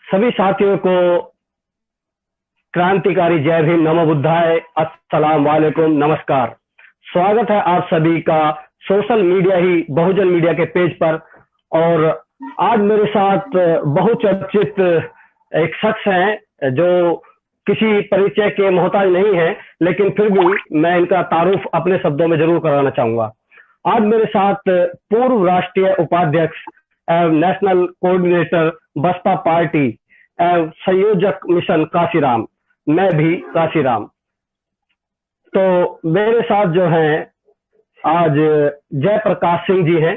सभी साथियों को क्रांतिकारी जय भीम, नमो बुद्धाय, अस्सलाम वालेकुम, नमस्कार। स्वागत है आप सभी का सोशल मीडिया ही बहुजन मीडिया के पेज पर। और आज मेरे साथ बहुचर्चित एक शख्स हैं जो किसी परिचय के मोहताज नहीं है, लेकिन फिर भी मैं इनका तारुफ अपने शब्दों में जरूर कराना चाहूंगा। आज मेरे साथ पूर्व राष्ट्रीय उपाध्यक्ष एवं नेशनल कोऑर्डिनेटर बसपा पार्टी एवं संयोजक मिशन काशीराम, मैं भी काशीराम। तो मेरे साथ जो हैं आज जयप्रकाश सिंह जी हैं।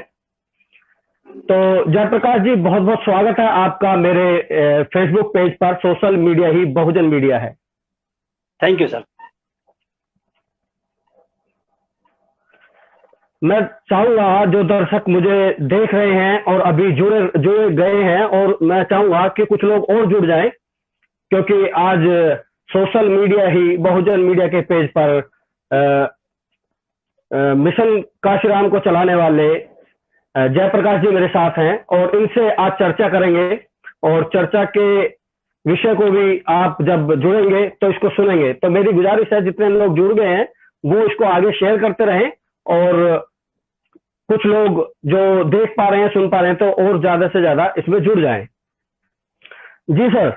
तो जयप्रकाश जी, बहुत बहुत स्वागत है आपका मेरे फेसबुक पेज पर। सोशल मीडिया ही बहुजन मीडिया है। Thank you sir. मैं चाहूंगा जो दर्शक मुझे देख रहे हैं और अभी जुड़े गए हैं, और मैं चाहूंगा कि कुछ लोग और जुड़ जाएं, क्योंकि आज सोशल मीडिया ही बहुजन मीडिया के पेज पर मिशन काशीराम को चलाने वाले जयप्रकाश जी मेरे साथ हैं, और इनसे आज चर्चा करेंगे। और चर्चा के विषय को भी आप जब जुड़ेंगे तो इसको सुनेंगे। तो मेरी गुजारिश है, जितने लोग जुड़ गए हैं वो इसको आगे शेयर करते रहें, और कुछ लोग जो देख पा रहे हैं, सुन पा रहे हैं, तो और ज्यादा से ज्यादा इसमें जुड़ जाएं। जी सर।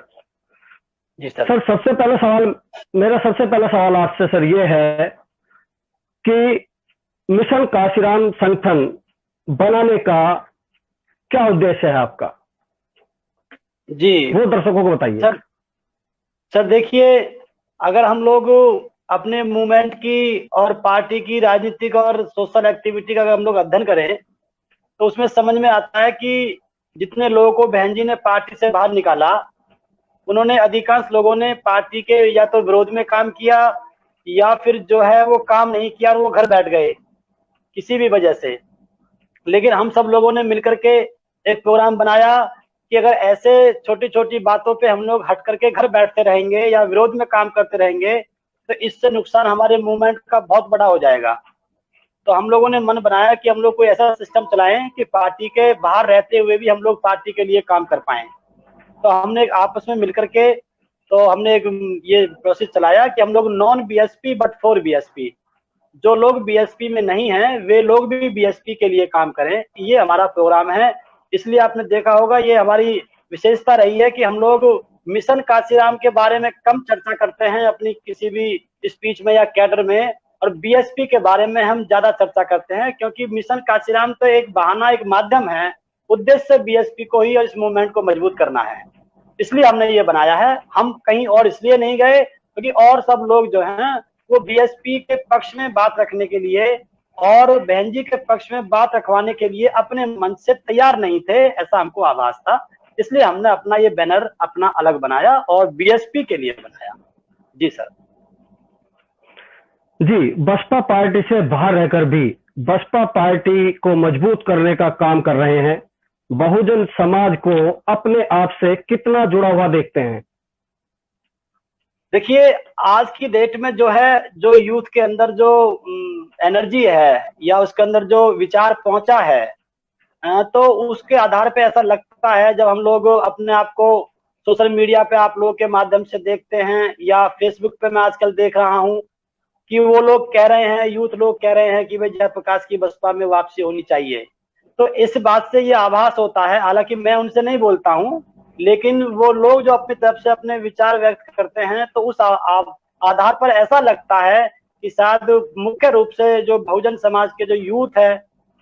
जी सर। सर, मेरा सबसे पहला सवाल आपसे सर ये है कि मिशन काशीराम संगठन बनाने का क्या उद्देश्य है आपका? जी, वो दर्शकों को बताइए। सर देखिए, अगर हम लोग अपने मूवमेंट की और पार्टी की राजनीतिक और सोशल एक्टिविटी का अगर हम लोग अध्ययन करें तो उसमें समझ में आता है कि जितने लोगों को बहन जी ने पार्टी से बाहर निकाला, उन्होंने अधिकांश लोगों ने पार्टी के या तो विरोध में काम किया या फिर जो है वो काम नहीं किया और वो घर बैठ गए किसी भी वजह से। लेकिन हम सब लोगों ने मिलकर के एक प्रोग्राम बनाया कि अगर ऐसे छोटी छोटी बातों पे हम लोग हट करके घर बैठते रहेंगे या विरोध में काम करते रहेंगे तो इससे नुकसान हमारे मूवमेंट का बहुत बड़ा हो जाएगा। तो हम लोगों ने मन बनाया कि हम लोग कोई ऐसा सिस्टम चलाएं कि पार्टी के बाहर रहते हुए भी हम लोग पार्टी के लिए काम कर पाएं। तो हमने एक आपस में मिलकर के हमने एक ये प्रोसेस चलाया कि हम लोग non BSP but for BSP, जो लोग बीएसपी में नहीं हैं वे लोग भी बीएसपी के लिए काम करें, ये हमारा प्रोग्राम है। इसलिए आपने देखा होगा ये हमारी विशेषता रही है कि हम लोग मिशन काशीराम के बारे में कम चर्चा करते हैं अपनी किसी भी स्पीच में या कैडर में, और बीएसपी के बारे में हम ज्यादा चर्चा करते हैं, क्योंकि मिशन काशीराम तो एक बहाना, एक माध्यम है। उद्देश्य बीएसपी को ही और इस मूवमेंट को मजबूत करना है, इसलिए हमने ये बनाया है। हम कहीं और इसलिए नहीं गए क्योंकि और सब लोग जो हैं वो बीएसपी के पक्ष में बात रखने के लिए और बहन जी के पक्ष में बात रखवाने के लिए अपने मन से तैयार नहीं थे, ऐसा हमको आभास था। इसलिए हमने अपना ये बैनर अपना अलग बनाया और बीएसपी के लिए बनाया। जी सर। जी, बसपा पार्टी से बाहर रहकर भी बसपा पार्टी को मजबूत करने का काम कर रहे हैं। बहुजन समाज को अपने आप से कितना जुड़ा हुआ देखते हैं? देखिए, आज की डेट में जो है, जो यूथ के अंदर जो एनर्जी है या उसके अंदर जो विचार पहुंचा है, तो उसके आधार पे ऐसा लगता है, जब हम लोग अपने आप को सोशल मीडिया पे आप लोगों के माध्यम से देखते हैं या फेसबुक पे मैं आजकल देख रहा हूं कि वो लोग कह रहे हैं, यूथ लोग कह रहे हैं कि भाई जयप्रकाश की बसपा में वापसी होनी चाहिए। तो इस बात से ये आभास होता है, हालांकि मैं उनसे नहीं बोलता हूं, लेकिन वो लोग जो अपनी तरफ से अपने विचार व्यक्त करते हैं तो उस आधार पर ऐसा लगता है कि शायद मुख्य रूप से जो बहुजन समाज के जो यूथ है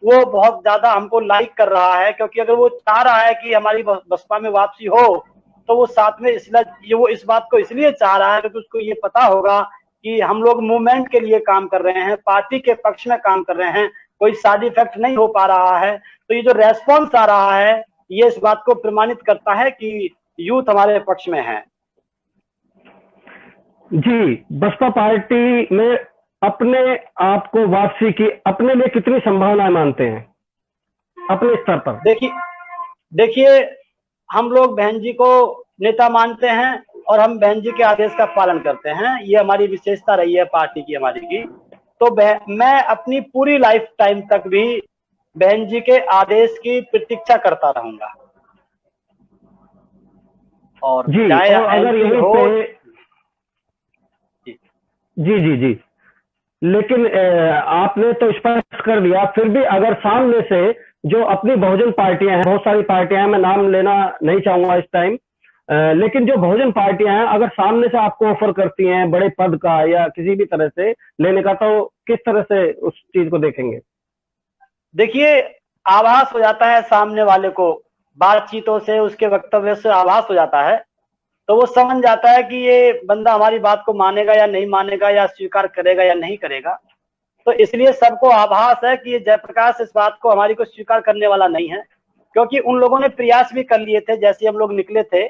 वो बहुत ज्यादा हमको लाइक कर रहा है, क्योंकि अगर वो चाह रहा है कि हमारी बसपा में वापसी हो तो वो साथ में इसलिए वो इस बात को इसलिए चाह रहा है क्योंकि उसको ये पता होगा कि हम लोग मूवमेंट के लिए काम कर रहे हैं, पार्टी के पक्ष में काम कर रहे हैं, कोई साइड इफेक्ट नहीं हो पा रहा है। तो ये जो रेस्पॉन्स आ रहा है ये इस बात को प्रमाणित करता है कि यूथ हमारे पक्ष में है। जी, बसपा पार्टी में अपने आप को वापसी की अपने लिए कितनी संभावनाएं मानते हैं अपने स्तर पर? देखिए, हम लोग बहन जी को नेता मानते हैं और हम बहन जी के आदेश का पालन करते हैं, ये हमारी विशेषता रही है पार्टी की, हमारी की। तो मैं अपनी पूरी लाइफ टाइम तक भी बहन जी के आदेश की प्रतीक्षा करता रहूंगा। और जी, चाहे और अगर एमपी यहीं हो। पे जी जी जी, लेकिन आपने तो स्पष्ट कर दिया, फिर भी अगर सामने से जो अपनी बहुजन पार्टियां हैं, बहुत सारी पार्टियां हैं, मैं नाम लेना नहीं चाहूंगा इस टाइम, लेकिन जो बहुजन पार्टियां हैं अगर सामने से आपको ऑफर करती हैं बड़े पद का या किसी भी तरह से लेने का, तो किस तरह से उस चीज को देखेंगे? देखिए, आभास हो जाता है सामने वाले को, बातचीतों से, उसके वक्तव्य से आभास हो जाता है, तो वो समझ जाता है कि ये बंदा हमारी बात को मानेगा या नहीं मानेगा, या स्वीकार करेगा या नहीं करेगा। तो इसलिए सबको आभास है कि ये जयप्रकाश इस बात को, हमारी को स्वीकार करने वाला नहीं है, क्योंकि उन लोगों ने प्रयास भी कर लिए थे। जैसे हम लोग निकले थे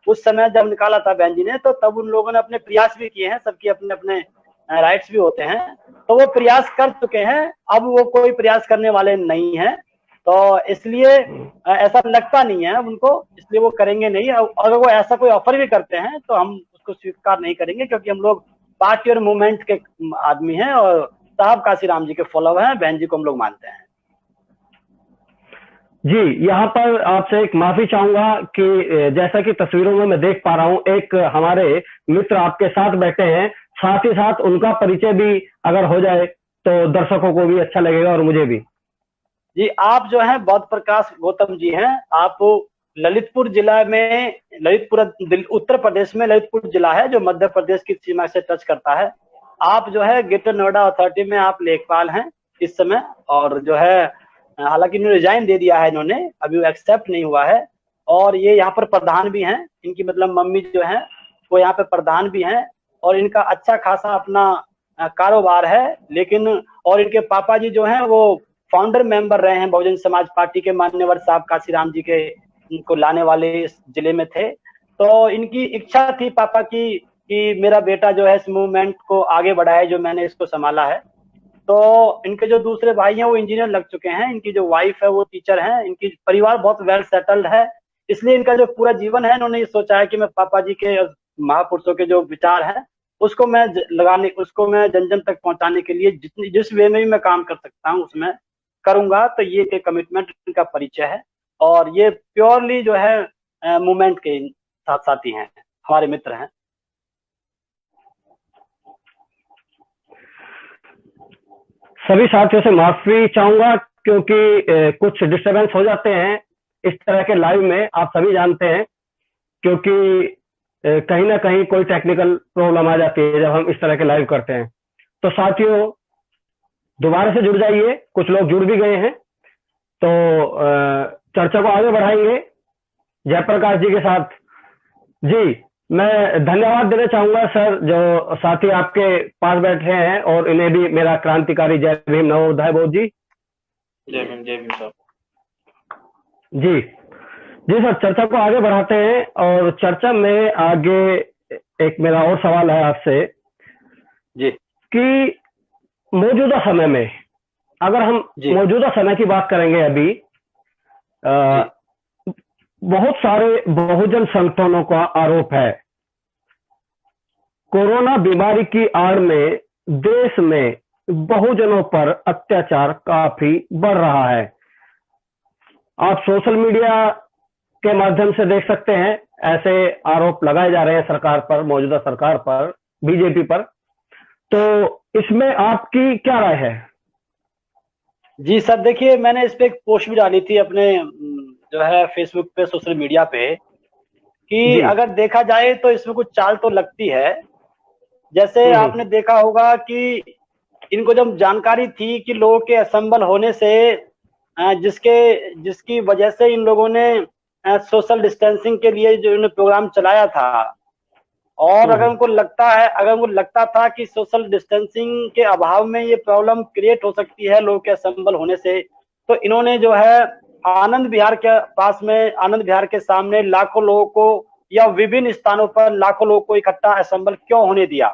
उस समय, जब निकाला था बहन जी ने, तो तब उन लोगों ने अपने प्रयास भी किए हैं, सबके अपने अपने राइट्स भी होते हैं, तो वो प्रयास कर चुके हैं। अब वो कोई प्रयास करने वाले नहीं है, तो इसलिए ऐसा लगता नहीं है उनको, इसलिए वो करेंगे नहीं। अगर वो ऐसा कोई ऑफर भी करते हैं तो हम उसको स्वीकार नहीं करेंगे, क्योंकि हम लोग पार्टी और मूवमेंट के आदमी हैं, और साहब काशीराम जी के फॉलोअर हैं, बहन जी को हम लोग मानते हैं। जी, यहाँ पर आपसे एक माफी चाहूंगा कि जैसा कि तस्वीरों में मैं देख पा रहा हूँ, एक हमारे मित्र आपके साथ बैठे हैं, साथ ही साथ उनका परिचय भी अगर हो जाए तो दर्शकों को भी अच्छा लगेगा और मुझे भी। जी, आप जो है बौद्ध प्रकाश गौतम जी हैं। आप ललितपुर जिला में, ललितपुर उत्तर प्रदेश में ललितपुर जिला है जो मध्य प्रदेश की सीमा से टच करता है। आप जो है ग्रेटर नोएडा अथॉरिटी में आप लेखपाल हैं इस समय, और जो है हालांकि इन्होंने रिजाइन दे दिया है, इन्होंने अभी वो एक्सेप्ट नहीं हुआ है। और ये यहाँ पर प्रधान भी हैं, इनकी मतलब मम्मी जो है वो यहाँ पे प्रधान भी हैं, और इनका अच्छा खासा अपना कारोबार है। लेकिन और इनके पापा जी जो हैं वो फाउंडर मेंबर रहे हैं बहुजन समाज पार्टी के, मान्यवर साहब काशीराम जी के इनको लाने वाले इस जिले में थे। तो इनकी इच्छा थी पापा की कि मेरा बेटा जो है इस मूवमेंट को आगे बढ़ाए, जो मैंने इसको संभाला है। तो इनके जो दूसरे भाई हैं वो इंजीनियर लग चुके हैं, इनकी जो वाइफ है वो टीचर हैं, इनकी परिवार बहुत वेल सेटल्ड है। इसलिए इनका जो पूरा जीवन है, इन्होंने ये सोचा है कि मैं पापा जी के महापुरुषों के जो विचार हैं उसको मैं उसको मैं जन जन तक पहुंचाने के लिए जिस वे में भी मैं काम कर सकता हूँ उसमें करूंगा। तो ये एक कमिटमेंट इनका परिचय है, और ये प्योरली जो है मूवमेंट के साथ साथी हैं, हमारे मित्र हैं। सभी साथियों से माफी चाहूंगा क्योंकि कुछ डिस्टरबेंस हो जाते हैं इस तरह के लाइव में, आप सभी जानते हैं, क्योंकि कहीं ना कहीं कोई टेक्निकल प्रॉब्लम आ जाती है जब हम इस तरह के लाइव करते हैं। तो साथियों दोबारा से जुड़ जाइए, कुछ लोग जुड़ भी गए हैं, तो चर्चा को आगे बढ़ाएंगे जयप्रकाश जी के साथ। जी, मैं धन्यवाद देना चाहूंगा सर, जो साथी आपके पास बैठे हैं, और इन्हें भी मेरा क्रांतिकारी जय भीम नवोदय बोध जी। जय भीम, जय भीम साहब। जी जी सर, चर्चा को आगे बढ़ाते हैं, और चर्चा में आगे एक मेरा और सवाल है आपसे जी कि मौजूदा समय में, अगर हम मौजूदा समय की बात करेंगे, अभी बहुत सारे बहुजन संगठनों का आरोप है कोरोना बीमारी की आड़ में देश में बहुजनों पर अत्याचार काफी बढ़ रहा है। आप सोशल मीडिया के माध्यम से देख सकते हैं, ऐसे आरोप लगाए जा रहे हैं सरकार पर, मौजूदा सरकार पर, बीजेपी पर। तो इसमें आपकी क्या राय है? जी सर, देखिए मैंने इस पे एक पोस्ट भी डाली थी अपने जो है फेसबुक पे, सोशल मीडिया पे, कि अगर देखा जाए तो इसमें कुछ चाल तो लगती है। जैसे आपने देखा होगा कि इनको जब जानकारी थी कि लोगों के असेंबल होने से जिसकी वजह से इन लोगों ने सोशल डिस्टेंसिंग के लिए जो इन्होंने प्रोग्राम चलाया था, और अगर उनको लगता था कि सोशल डिस्टेंसिंग के अभाव में ये प्रॉब्लम क्रिएट हो सकती है लोगों के असेंबल होने से, तो इन्होंने जो है आनंद विहार के पास में, आनंद विहार के सामने लाखों लोगों को, या विभिन्न स्थानों पर लाखों लोगों को इकट्ठा असेंबल क्यों होने दिया?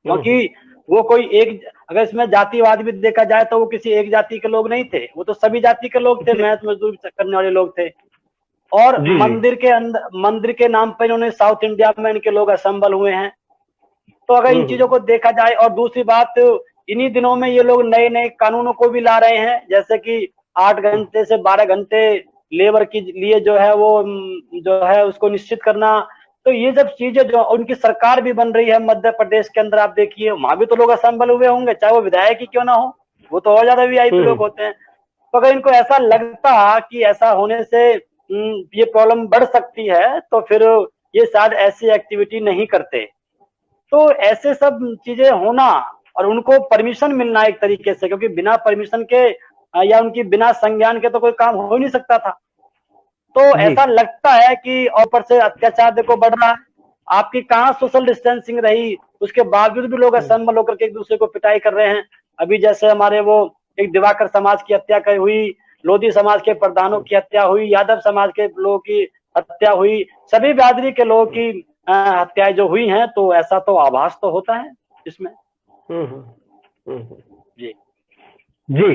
क्योंकि वो कोई एक, अगर इसमें जातिवाद भी देखा जाए तो वो किसी एक जाति के लोग नहीं थे, वो तो सभी जाति के लोग थे, मेहनत मजदूरी करने वाले लोग थे। और मंदिर के नाम पर इन्होंने साउथ इंडिया में इनके लोग असेंबल हुए हैं। तो अगर इन चीजों को देखा जाए, और दूसरी बात इन्हीं दिनों में ये लोग नए नए कानूनों को भी ला रहे हैं, जैसे कि 8 घंटे से 12 घंटे लेबर के लिए जो है वो जो है उसको निश्चित करना। तो ये सब चीजें जो उनकी सरकार भी बन रही है मध्य प्रदेश के अंदर, आप देखिए वहां भी तो लोग असम्बल हुए होंगे, चाहे वो विधायक ही क्यों ना हो, वो तो और ज्यादा वीआईपी लोग होते हैं। तो अगर इनको ऐसा लगता कि ऐसा होने से ये प्रॉब्लम बढ़ सकती है, तो फिर ये शायद ऐसी एक्टिविटी नहीं करते। तो ऐसे सब चीजें होना और उनको परमिशन मिलना एक तरीके से, क्योंकि बिना परमिशन के या उनकी बिना संज्ञान के तो कोई काम हो ही नहीं सकता था। तो ऐसा लगता है कि ऊपर से अत्याचार देखो बढ़ रहा है। आपकी कहाँ सोशल डिस्टेंसिंग रही, उसके बावजूद भी लोग असम्बल होकर के एक दूसरे को पिटाई कर रहे हैं। अभी जैसे हमारे वो एक दिवाकर समाज की हत्या हुई, लोधी समाज के प्रधानों की हत्या हुई, यादव समाज के लोगों की हत्या हुई, सभी बिरादरी के लोगों की हत्याएं जो हुई हैं, तो ऐसा तो आभास तो होता है इसमें। जी जी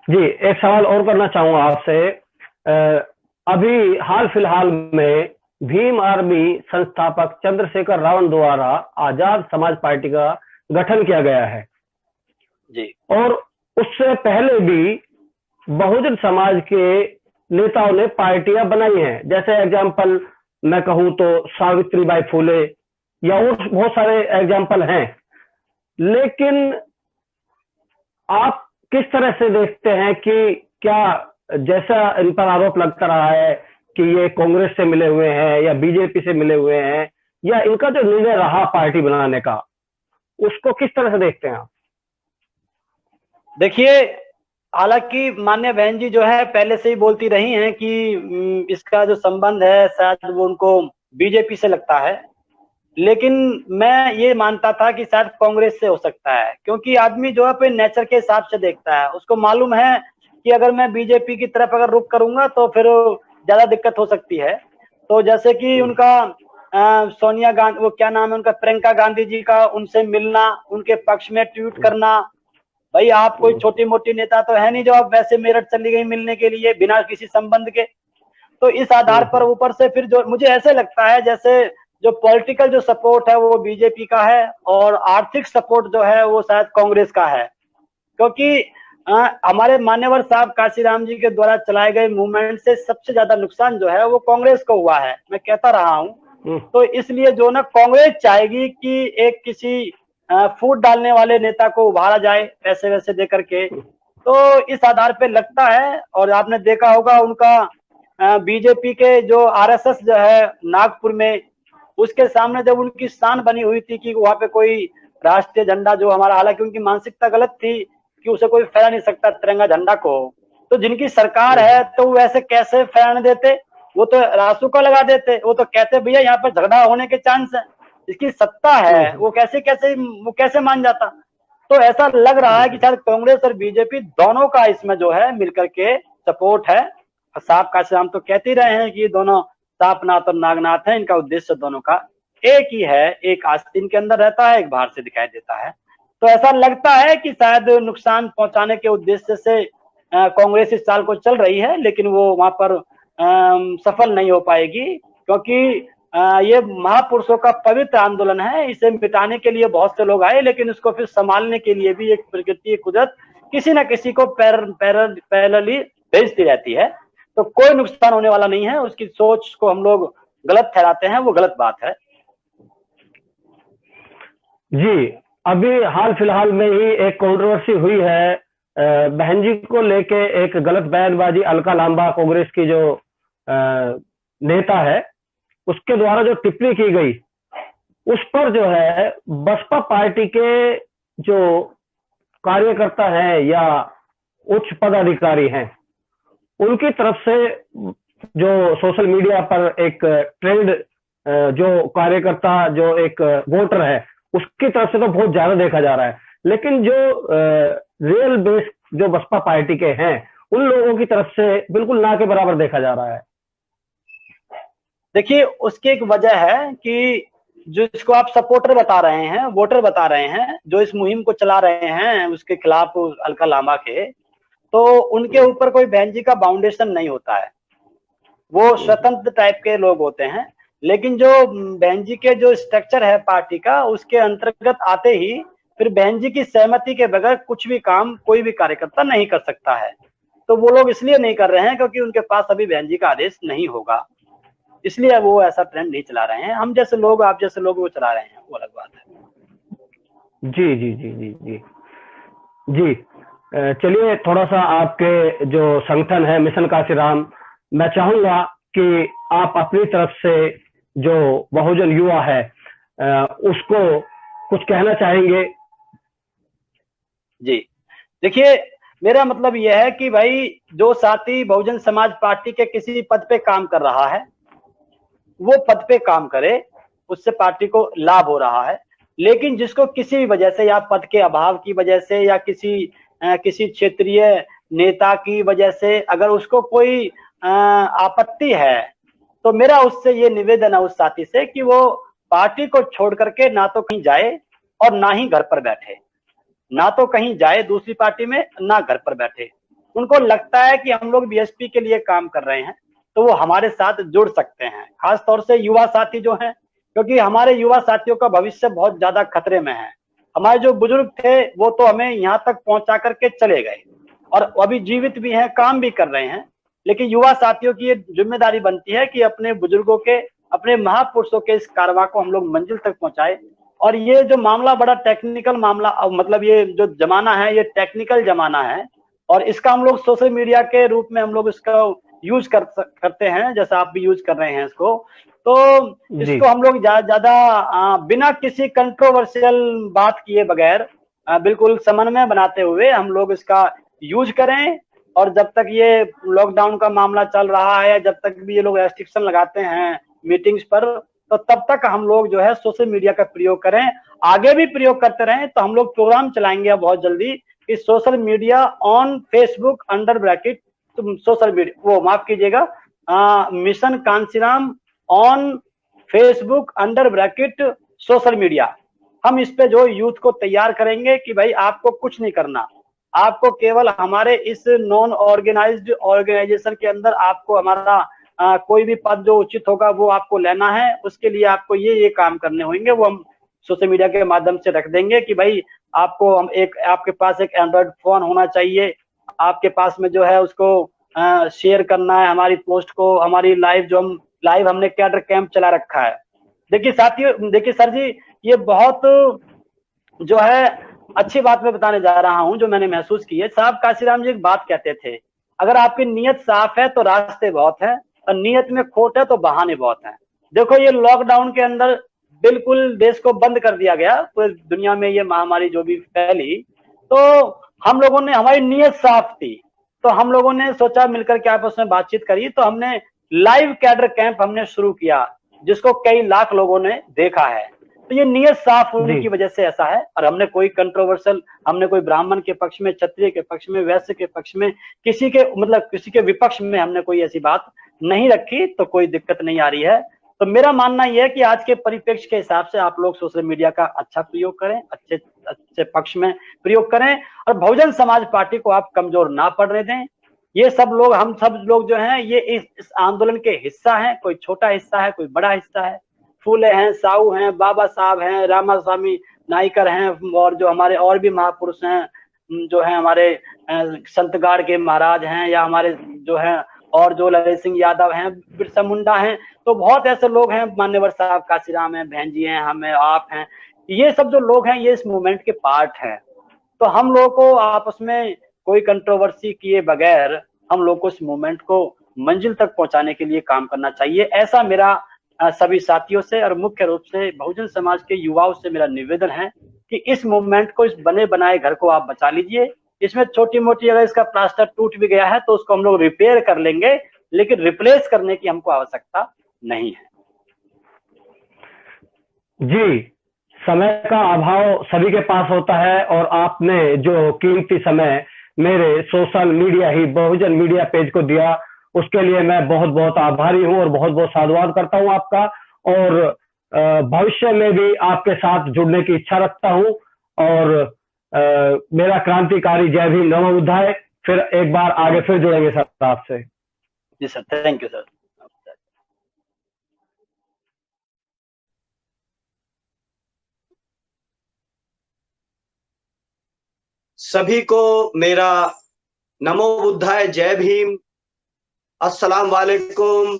जी, एक सवाल और करना चाहूंगा आपसे। अभी हाल फिलहाल में भीम आर्मी संस्थापक चंद्रशेखर रावण द्वारा आजाद समाज पार्टी का गठन किया गया है जी, और उससे पहले भी बहुजन समाज के नेताओं ने पार्टियां बनाई हैं। जैसे एग्जाम्पल मैं कहूं तो सावित्रीबाई फुले या और बहुत सारे एग्जाम्पल हैं। लेकिन आप किस तरह से देखते हैं कि क्या, जैसा इन पर आरोप लगता रहा है कि ये कांग्रेस से मिले हुए हैं या बीजेपी से मिले हुए हैं, या इनका जो निर्णय रहा पार्टी बनाने का, उसको किस तरह से देखते हैं आप? देखिए, हालांकि मान्य बहन जी जो है पहले से ही बोलती रही हैं कि इसका जो संबंध है शायद वो उनको बीजेपी से लगता है, लेकिन मैं ये मानता था कि शायद कांग्रेस से हो सकता है, क्योंकि आदमी जो है अपने नेचर के हिसाब से देखता है। उसको मालूम है कि अगर मैं बीजेपी की तरफ अगर रुख करूंगा तो फिर ज्यादा दिक्कत हो सकती है। तो जैसे कि उनका सोनिया गांधी, वो क्या नाम है उनका, प्रियंका गांधी जी का उनसे मिलना, उनके पक्ष में ट्वीट करना। भाई आप कोई छोटी मोटी नेता तो है नहीं जो आप वैसे मेरठ चली गई मिलने के लिए बिना किसी संबंध के। तो इस आधार पर ऊपर से फिर जो मुझे ऐसे लगता है जैसे जो पॉलिटिकल जो सपोर्ट है वो बीजेपी का है और आर्थिक सपोर्ट जो है वो शायद कांग्रेस का है, क्योंकि हमारे मान्यवर साहब काशीराम जी के द्वारा चलाए गए मूवमेंट से सबसे ज्यादा नुकसान जो है वो कांग्रेस को हुआ है, मैं कहता रहा हूँ। तो इसलिए जो ना कांग्रेस चाहेगी कि एक किसी फूट डालने वाले नेता को उभारा जाए पैसे वैसे दे करके। तो इस आधार पे लगता है, और आपने देखा होगा उनका बीजेपी के जो आरएसएस जो है नागपुर में, उसके सामने जब उनकी शान बनी हुई थी कि वहां पे कोई राष्ट्रीय झंडा जो हमारा, हालांकि उनकी मानसिकता गलत थी कि उसे कोई फहरा नहीं सकता तिरंगा झंडा को, तो जिनकी सरकार है तो वो ऐसे कैसे फहराने देते, वो तो रासू को लगा देते, वो तो कहते भैया यहाँ पर झगड़ा होने के चांस है, इसकी सत्ता है, वो कैसे मान जाता। तो ऐसा लग रहा है कि शायद कांग्रेस और बीजेपी दोनों का इसमें जो है मिलकर के सपोर्ट है। साहब काशीराम तो कहते ही रहे हैं कि ये दोनों सांपनाथ और नागनाथ है, इनका उद्देश्य दोनों का एक ही है, एक आस्तीन के अंदर रहता है, एक बाहर से दिखाई देता है। तो ऐसा लगता है कि शायद नुकसान पहुंचाने के उद्देश्य से कांग्रेस इस साल को चल रही है, लेकिन वो वहां पर सफल नहीं हो पाएगी, क्योंकि ये महापुरुषों का पवित्र आंदोलन है। इसे मिटाने के लिए बहुत से लोग आए, लेकिन इसको फिर संभालने के लिए भी एक प्रकृति, एक कुदरत किसी न किसी को पैरेलली भेजती रहती है। तो कोई नुकसान होने वाला नहीं है, उसकी सोच को हम लोग गलत ठहराते हैं, वो गलत बात है। जी, अभी हाल फिलहाल में ही एक कंट्रोवर्सी हुई है बहन जी को लेके, एक गलत बयानबाजी अलका लांबा कांग्रेस की जो नेता है उसके द्वारा जो टिप्पणी की गई, उस पर जो है बसपा पार्टी के जो कार्यकर्ता हैं या उच्च पदाधिकारी हैं उनकी तरफ से जो सोशल मीडिया पर एक ट्रेंड, जो कार्यकर्ता जो एक वोटर है उसकी तरफ से तो बहुत ज्यादा देखा जा रहा है, लेकिन जो रियल बेस जो बसपा पार्टी के हैं उन लोगों की तरफ से बिल्कुल ना के बराबर देखा जा रहा है। देखिए, उसकी एक वजह है कि जिसको आप सपोर्टर बता रहे हैं, वोटर बता रहे हैं, जो इस मुहिम को चला रहे हैं उसके खिलाफ अलका लांबा के, तो उनके ऊपर कोई बहन जी का बाउंडेशन नहीं होता है, वो स्वतंत्र टाइप के लोग होते हैं। लेकिन जो बहन जी के जो स्ट्रक्चर है पार्टी का, उसके अंतर्गत आते ही फिर बहन जी की सहमति के बगैर कुछ भी काम कोई भी कार्यकर्ता नहीं कर सकता है। तो वो लोग इसलिए नहीं कर रहे हैं क्योंकि उनके पास अभी बहन जी का आदेश नहीं होगा, इसलिए वो ऐसा ट्रेंड नहीं चला रहे हैं। हम जैसे लोग, आप जैसे लोग वो चला रहे हैं, वो अलग बात है। जी जी जी जी जी जी। चलिए, थोड़ा सा आपके जो संगठन है मिशन कांशीराम, मैं चाहूंगा कि आप अपनी तरफ से जो बहुजन युवा है उसको कुछ कहना चाहेंगे। जी देखिए, मेरा मतलब यह है कि भाई जो साथी बहुजन समाज पार्टी के किसी पद पे काम कर रहा है वो पद पे काम करे, उससे पार्टी को लाभ हो रहा है। लेकिन जिसको किसी भी वजह से, या पद के अभाव की वजह से, या किसी क्षेत्रीय नेता की वजह से अगर उसको कोई आपत्ति है, तो मेरा उससे ये निवेदन है उस साथी से कि वो पार्टी को छोड़ करके ना तो कहीं जाए और ना ही घर पर बैठे, ना तो कहीं जाए दूसरी पार्टी में, ना घर पर बैठे। उनको लगता है कि हम लोग बीएसपी के लिए काम कर रहे हैं तो वो हमारे साथ जुड़ सकते हैं, खास तौर से युवा साथी जो हैं, क्योंकि हमारे युवा साथियों का भविष्य बहुत ज्यादा खतरे में है। हमारे जो बुजुर्ग थे वो तो हमें यहाँ तक पहुंचा करके चले गए और अभी जीवित भी हैं, काम भी कर रहे हैं, लेकिन युवा साथियों की ये जिम्मेदारी बनती है कि अपने बुजुर्गों के, अपने महापुरुषों के इस कारवां को हम लोग मंजिल तक पहुंचाए। और ये जो मामला बड़ा टेक्निकल मामला, मतलब ये जो जमाना है ये टेक्निकल जमाना है, और इसका हम लोग सोशल मीडिया के रूप में हम लोग इसका यूज करते हैं, जैसा आप भी यूज कर रहे हैं इसको। तो जी इसको हम लोग ज्यादा बिना किसी कंट्रोवर्शियल बात किए बगैर बिल्कुल समन्वय बनाते हुए हम लोग इसका यूज करें। और जब तक ये लॉकडाउन का मामला चल रहा है, जब तक भी ये लोग रेस्ट्रिक्शन लगाते हैं मीटिंग्स पर, तो तब तक हम लोग जो है सोशल मीडिया का प्रयोग करें। आगे भी प्रयोग करते रहें। तो हम लोग प्रोग्राम चलाएंगे अब बहुत जल्दी कि social media on Facebook under bracket, social media, वो माफ कीजिएगा, mission Kanshiram on Facebook under bracket social media. हम इस पे जो यूथ को तैयार करेंगे कि भाई आपको कुछ नहीं करना, आपको केवल हमारे इस नॉन ऑर्गेनाइज्ड ऑर्गेनाइजेशन के अंदर आपको हमारा कोई भी पद जो उचित होगा वो आपको लेना है। उसके लिए आपको ये काम करने होंगे, वो हम सोशल मीडिया के माध्यम से रख देंगे कि भाई आपको हम आपके पास एक एंड्रॉइड फोन होना चाहिए, आपके पास में जो है उसको शेयर करना है हमारी पोस्ट को, हमारी लाइव हमने कैडर कैंप चला रखा है। देखिए साथियों, देखिए सर जी, ये बहुत जो है अच्छी बात मैं बताने जा रहा हूं जो मैंने महसूस की है। साहब काशीराम जी एक बात कहते थे, अगर आपकी नीयत साफ है तो रास्ते बहुत है, और नीयत में खोट है तो बहाने बहुत हैं। देखो ये लॉकडाउन के अंदर बिल्कुल देश को बंद कर दिया गया, पूरी दुनिया में ये महामारी जो भी फैली, तो हम लोगों ने, हमारी नीयत साफ थी, तो हम लोगों ने सोचा मिलकर के आपस में बातचीत करी, तो हमने लाइव कैडर कैंप हमने शुरू किया, जिसको कई लाख लोगों ने देखा है। तो ये नीयत साफ होने जी की वजह से ऐसा है। और हमने कोई कंट्रोवर्शियल, हमने कोई ब्राह्मण के पक्ष में, क्षत्रिय के पक्ष में, वैश्य के पक्ष में, किसी के मतलब किसी के विपक्ष में हमने कोई ऐसी बात नहीं रखी, तो कोई दिक्कत नहीं आ रही है। तो मेरा मानना यह है कि आज के परिप्रेक्ष्य के हिसाब से आप लोग सोशल मीडिया का अच्छा प्रयोग करें, अच्छे अच्छे पक्ष में प्रयोग करें, और बहुजन समाज पार्टी को आप कमजोर ना पड़ने दें। ये सब लोग, हम सब लोग जो हैं ये इस आंदोलन के हिस्सा हैं, कोई छोटा हिस्सा है, कोई बड़ा हिस्सा है। फूले हैं, साहू हैं, बाबा साहब हैं, रामास्वामी नाइकर हैं, और जो हमारे और भी महापुरुष हैं, जो हैं हमारे संतगाड़ के महाराज हैं, या हमारे जो हैं और जो ललित सिंह यादव हैं, बिरसा मुंडा हैं, तो बहुत ऐसे लोग हैं, मान्यवर साहब काशीराम हैं, बहन जी हैं, हम हैं, आप हैं। ये सब जो लोग हैं ये इस मूवमेंट के पार्ट हैं। तो हम लोगों को आपस में कोई कंट्रोवर्सी किए बगैर हम लोग को इस मूवमेंट को मंजिल तक पहुंचाने के लिए काम करना चाहिए। ऐसा मेरा सभी साथियों से और मुख्य रूप से बहुजन समाज के युवाओं से मेरा निवेदन है कि इस मूवमेंट को, इस बने बनाए घर को आप बचा लीजिए। इसमें छोटी मोटी अगर इसका प्लास्टर टूट भी गया है तो उसको हम लोग रिपेयर कर लेंगे, लेकिन रिप्लेस करने की हमको आवश्यकता नहीं है। जी, समय का अभाव सभी के पास होता है, और आपने जो कीमती समय मेरे सोशल मीडिया ही बहुजन मीडिया पेज को दिया, उसके लिए मैं बहुत बहुत आभारी हूं और बहुत बहुत साधुवाद करता हूं आपका। और भविष्य में भी आपके साथ जुड़ने की इच्छा रखता हूं। और मेरा क्रांतिकारी जय भीम नमो बुद्धाय। फिर एक बार आगे फिर जुड़ेंगे सर आपसे। जी सर, थैंक यू सर। सभी को मेरा नमो बुद्धाय, जय भीम, अस्सलाम वालेकुम,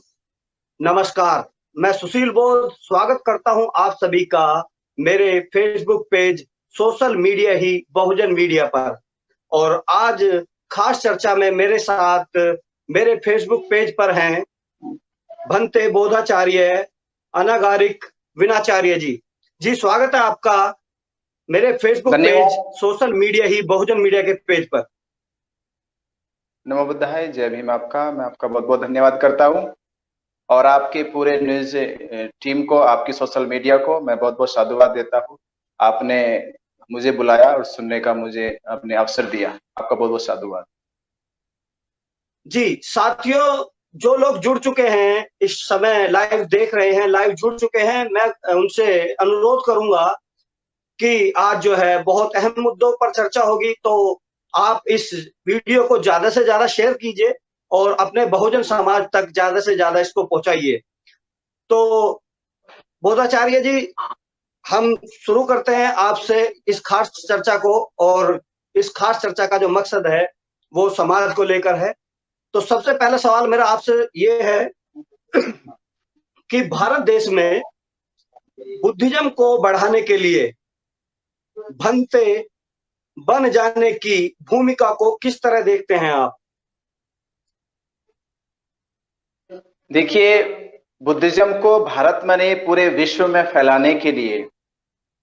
नमस्कार। मैं सुशील बोध स्वागत करता हूं आप सभी का मेरे फेसबुक पेज सोशल मीडिया ही बहुजन मीडिया पर। और आज खास चर्चा में मेरे साथ मेरे फेसबुक पेज पर हैं भंते बोधाचार्य अनागारिक विनाचार्य जी। जी स्वागत है आपका मेरे फेसबुक पेज सोशल मीडिया ही बहुजन मीडिया के पेज पर। नमो बुद्धाय, जय भीम। मैं आपका बहुत बहुत धन्यवाद करता हूं और आपके पूरे न्यूज टीम को, आपकी सोशल मीडिया को मैं बहुत बहुत साधुवाद देता हूं। आपने मुझे बुलाया और सुनने का मुझे अपने अवसर दिया, आपका बहुत बहुत साधुवाद। जी साथियों, जो लोग जुड़ चुके हैं इस समय लाइव देख रहे हैं, लाइव जुड़ चुके हैं, मैं उनसे अनुरोध करूंगा कि आज जो है बहुत अहम मुद्दों पर चर्चा होगी, तो आप इस वीडियो को ज्यादा से ज्यादा शेयर कीजिए और अपने बहुजन समाज तक ज्यादा से ज्यादा इसको पहुंचाइए। तो बोधाचार्य जी, हम शुरू करते हैं आपसे इस खास चर्चा को, और इस खास चर्चा का जो मकसद है वो समाज को लेकर है। तो सबसे पहला सवाल मेरा आपसे ये है कि भारत देश में बुद्धिज्म को बढ़ाने के लिए भंते बन जाने की भूमिका को किस तरह देखते हैं आप? देखिए, बुद्धिज्म को भारत में नहीं पूरे विश्व में फैलाने के लिए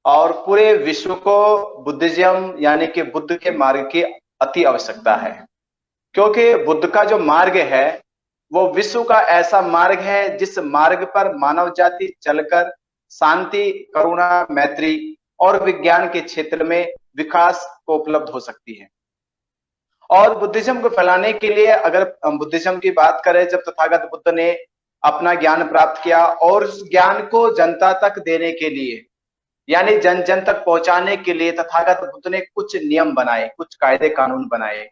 और पूरे विश्व को बुद्धिज्म यानी कि बुद्ध के मार्ग की अति आवश्यकता है, क्योंकि बुद्ध का जो मार्ग है वो विश्व का ऐसा मार्ग है जिस मार्ग पर मानव जाति चलकर शांति, करुणा, मैत्री और विज्ञान के क्षेत्र में विकास को उपलब्ध हो सकती है। और बुद्धिज्म को फैलाने के लिए अगर हम बुद्धिज्म की बात करें, जब तथागत बुद्ध ने अपना ज्ञान प्राप्त किया और उस ज्ञान को जनता तक देने के लिए यानी जन जन तक पहुंचाने के लिए तथागत बुद्ध ने कुछ नियम बनाए, कुछ कायदे कानून बनाए,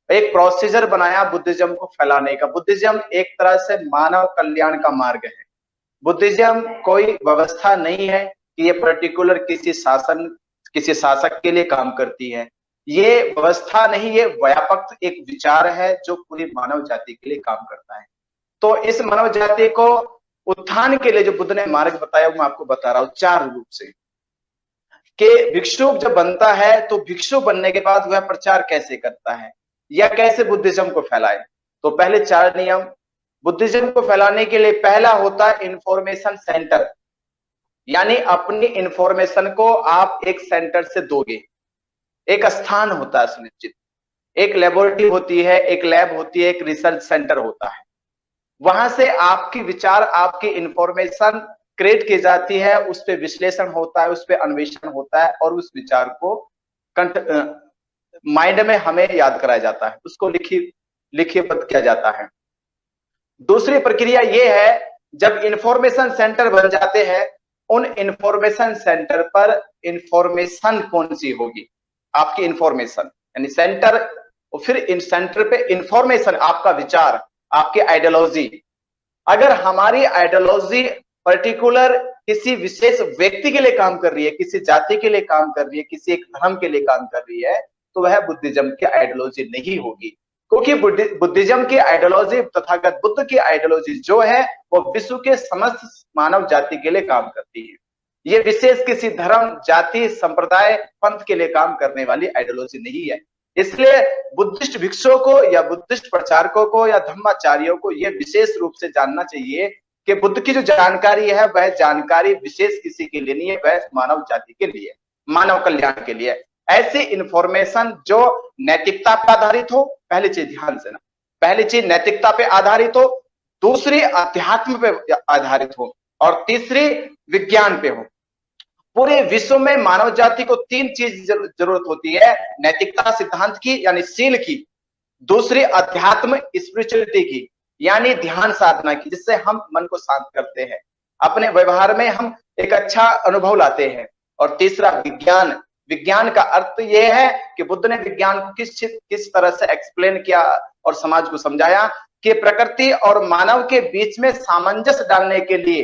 एक प्रोसीजर बनाया बुद्धिज्म को फैलाने का। बुद्धिज्म एक तरह से मानव कल्याण का मार्ग है। बुद्धिज्म कोई व्यवस्था नहीं है कि ये पर्टिकुलर किसी शासक के लिए काम करती है। ये व्यवस्था नहीं, ये व्यापक एक विचार है जो पूरी मानव जाति के लिए काम करता है। तो इस मानव जाति को उत्थान के लिए जो बुद्ध ने मार्ग बताया वो मैं आपको बता रहा हूं चार रूप से, कि भिक्षु जब बनता है तो भिक्षु बनने के बाद वह प्रचार कैसे करता है या कैसे बुद्धिज्म को फैलाए। तो पहले चार नियम बुद्धिज्म को फैलाने के लिए। पहला होता है इंफॉर्मेशन सेंटर, यानी अपनी इंफॉर्मेशन को आप एक सेंटर से दोगे। एक स्थान होता है सुनिश्चित, एक लेबोरेटरी होती है, एक लैब होती है, एक रिसर्च सेंटर होता है। वहां से आपकी विचार, आपकी इंफॉर्मेशन क्रिएट की जाती है, उस पर विश्लेषण होता है, उस पर अन्वेषण होता है और उस विचार को माइंड में हमें याद कराया जाता है, उसको लिखितबद्ध किया जाता है। दूसरी प्रक्रिया यह है, जब इंफॉर्मेशन सेंटर बन जाते हैं, उन इंफॉर्मेशन सेंटर पर इंफॉर्मेशन कौन सी होगी, आपकी इंफॉर्मेशन यानी सेंटर, और फिर इन सेंटर पे इंफॉर्मेशन, आपका विचार, आपकी आइडियोलॉजी। अगर हमारी आइडियोलॉजी पर्टिकुलर किसी विशेष व्यक्ति के लिए काम कर रही है, किसी जाति के लिए काम कर रही है, किसी एक धर्म के लिए काम कर रही है, तो वह बुद्धिज्म की आइडियोलॉजी नहीं होगी, क्योंकि बुद्धिज्म की आइडियोलॉजी, तथागत बुद्ध की आइडियोलॉजी जो है वो विश्व के समस्त मानव जाति के लिए काम करती है। ये विशेष किसी धर्म, जाति, संप्रदाय, पंथ के लिए काम करने वाली आइडियोलॉजी नहीं है। इसलिए बुद्धिस्ट भिक्षुओं को या बुद्धिस्ट प्रचारकों को या धर्माचार्यों को यह विशेष रूप से जानना चाहिए कि बुद्ध की जो जानकारी है वह जानकारी विशेष किसी के लिए नहीं है, वह मानव जाति के लिए, मानव कल्याण के लिए। ऐसी इंफॉर्मेशन जो नैतिकता पर आधारित हो, पहली चीज ध्यान से ना, पहली चीज नैतिकता पे आधारित हो, दूसरी अध्यात्म पे आधारित हो और तीसरी विज्ञान पे हो। पूरे विश्व में मानव जाति को तीन चीज जरूरत होती है, नैतिकता सिद्धांत की यानी शील की, दूसरी अध्यात्म स्पिरिचुअलिटी की यानी ध्यान साधना की, जिससे हम मन को शांत करते हैं, अपने व्यवहार में हम एक अच्छा अनुभव लाते हैं, और तीसरा विज्ञान। विज्ञान का अर्थ यह है कि बुद्ध ने विज्ञान को किस तरह से एक्सप्लेन किया और समाज को समझाया कि प्रकृति और मानव के बीच में सामंजस्य डालने के लिए,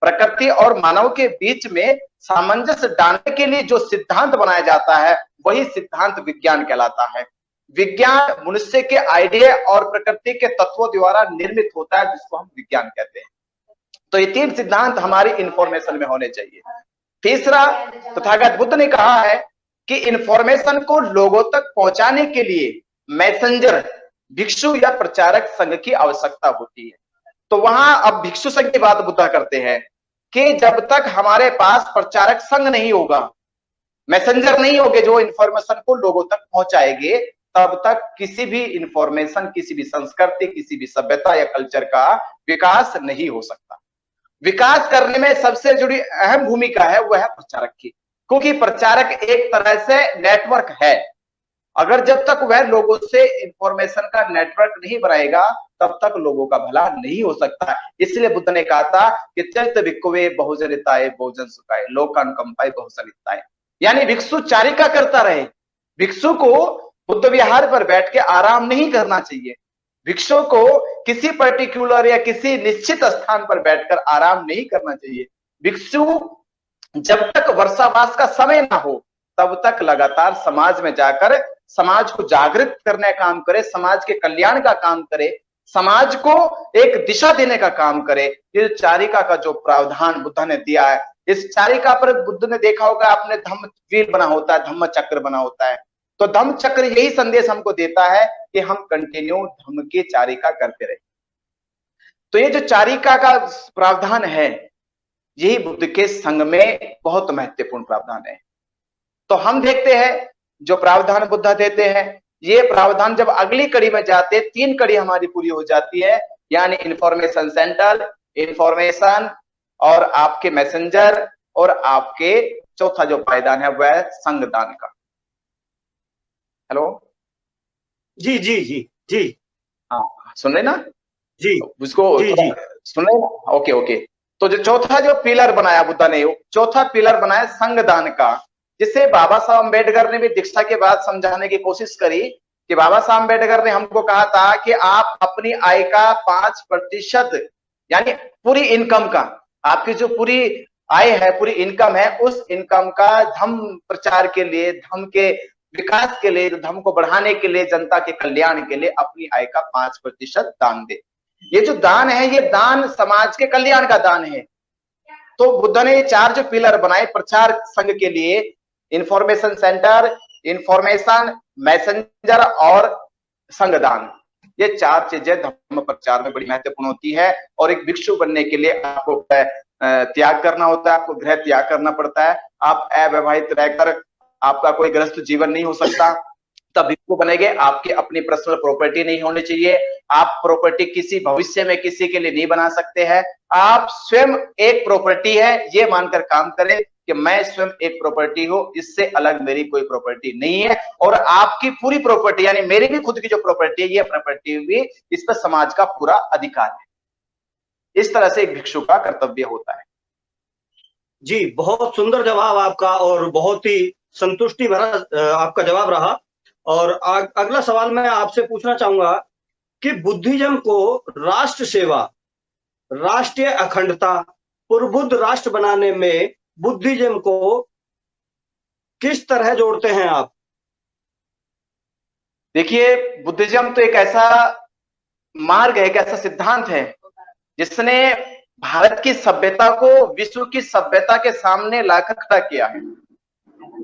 प्रकृति और मानव के बीच में सामंजस्य डालने के लिए जो सिद्धांत बनाया जाता है वही सिद्धांत विज्ञान कहलाता है। विज्ञान मनुष्य के आइडिया और प्रकृति के तत्वों द्वारा निर्मित होता है, जिसको हम विज्ञान कहते हैं। तो ये 3 सिद्धांत हमारी इंफॉर्मेशन में होने चाहिए। तीसरा, तथागत बुद्ध ने कहा है कि इंफॉर्मेशन को लोगों तक पहुंचाने के लिए मैसेंजर, भिक्षु या प्रचारक संघ की आवश्यकता होती है। तो वहां अब भिक्षु संघ की बात बुद्ध करते हैं कि जब तक हमारे पास प्रचारक संघ नहीं होगा, मैसेंजर नहीं होगे जो इंफॉर्मेशन को लोगों तक पहुंचाएंगे, तब तक किसी भी इंफॉर्मेशन, किसी भी संस्कृति, किसी भी सभ्यता या कल्चर का विकास नहीं हो सकता। विकास करने में सबसे जुड़ी अहम भूमिका है वह है प्रचारक की, क्योंकि प्रचारक एक तरह से नेटवर्क है। अगर जब तक वह लोगों से इंफॉर्मेशन का नेटवर्क नहीं बनाएगा, तब तक लोगों का भला नहीं हो सकता। इसलिए बुद्ध ने कहा था कि चरित भिक्खवे बहुजनिताय बहुजन सुखाय लोकानुकंपाय बहुसनिताय, यानी भिक्षु चारिका करता रहे। भिक्षु को बुद्ध विहार पर बैठ के आराम नहीं करना चाहिए। भिक्षु को किसी पर्टिकुलर या किसी निश्चित स्थान पर बैठकर आराम नहीं करना चाहिए। भिक्षु जब तक वर्षावास का समय ना हो, तब तक लगातार समाज में जाकर समाज को जागृत करने का काम करे, समाज के कल्याण का काम करे, समाज को एक दिशा देने का काम करे। ये चारिका का जो प्रावधान बुद्ध ने दिया है, इस चारिका पर बुद्ध ने देखा होगा आपने धम्म व्हील बना होता है, धम्म चक्र बना होता है। तो धम्म चक्र यही संदेश हमको देता है कि हम कंटिन्यू धम्म की चारिका करते रहे। तो ये जो चारिका का प्रावधान है, यही बुद्ध के संघ में बहुत महत्वपूर्ण प्रावधान है। तो हम देखते हैं जो प्रावधान बुद्ध देते हैं, ये प्रावधान जब अगली कड़ी में जाते, 3 कड़ी हमारी पूरी हो जाती है, यानी इंफॉर्मेशन सेंटर, इंफॉर्मेशन और आपके मैसेंजर, और आपके चौथा जो पायदान है वह संघदान का। हेलो जी जी जी जी, हाँ सुन रहे ना जी उसको, जी जी सुन रहे ना? Okay okay. तो जो चौथा जो पिलर बनाया बुद्ध ने, चौथा पिलर बनाया संघदान का, जिसे बाबा साहब अम्बेडकर ने भी दीक्षा के बाद समझाने की कोशिश करी कि बाबा साहब अम्बेडकर ने हमको कहा था कि आप अपनी आय का 5% यानी पूरी इनकम का, आपकी जो पूरी आय है, पूरी इनकम है, उस इनकम का धम्म प्रचार के लिए, धम्म के विकास के लिए, धम्म को बढ़ाने के लिए, जनता के कल्याण के लिए अपनी आय का 5% दान दे। ये जो दान है, ये दान समाज के कल्याण का दान है। तो बुद्ध ने 4 जो पिलर बनाए प्रचार संघ के लिए, इंफॉर्मेशन सेंटर, इंफॉर्मेशन, मैसेंजर और संघदान, ये 4 चीजें धर्म प्रचार में बड़ी महत्वपूर्ण होती है। और एक भिक्षु बनने के लिए आपको त्याग करना होता है, आपको गृह त्याग करना पड़ता है। आप अविवाहित रहकर आपका कोई गृहस्थ जीवन नहीं हो सकता, तब भिक्षु बनेंगे। आपकी अपनी पर्सनल प्रॉपर्टी नहीं होनी चाहिए, आप प्रॉपर्टी किसी भविष्य में किसी के लिए नहीं बना सकते हैं। आप स्वयं एक प्रॉपर्टी है ये मानकर काम करें कि मैं स्वयं एक प्रॉपर्टी हूं, इससे अलग मेरी कोई प्रॉपर्टी नहीं है। और आपकी पूरी प्रॉपर्टी यानी मेरी भी खुद की जो प्रॉपर्टी है, ये प्रॉपर्टी भी, इस पर समाज का पूरा अधिकार है। इस तरह से एक भिक्षु का कर्तव्य होता है। जी, बहुत सुंदर जवाब आपका और बहुत ही संतुष्टि भरा आपका जवाब रहा। और अगला सवाल मैं आपसे पूछना चाहूंगा कि बुद्धिज्म को राष्ट्र सेवा, राष्ट्रीय अखंडता, प्रबुद्ध राष्ट्र बनाने में बुद्धिज्म को किस तरह जोड़ते हैं आप? देखिए, बुद्धिज्म तो एक ऐसा मार्ग है, एक ऐसा सिद्धांत है जिसने भारत की सभ्यता को विश्व की सभ्यता के सामने लाकर खड़ा किया है।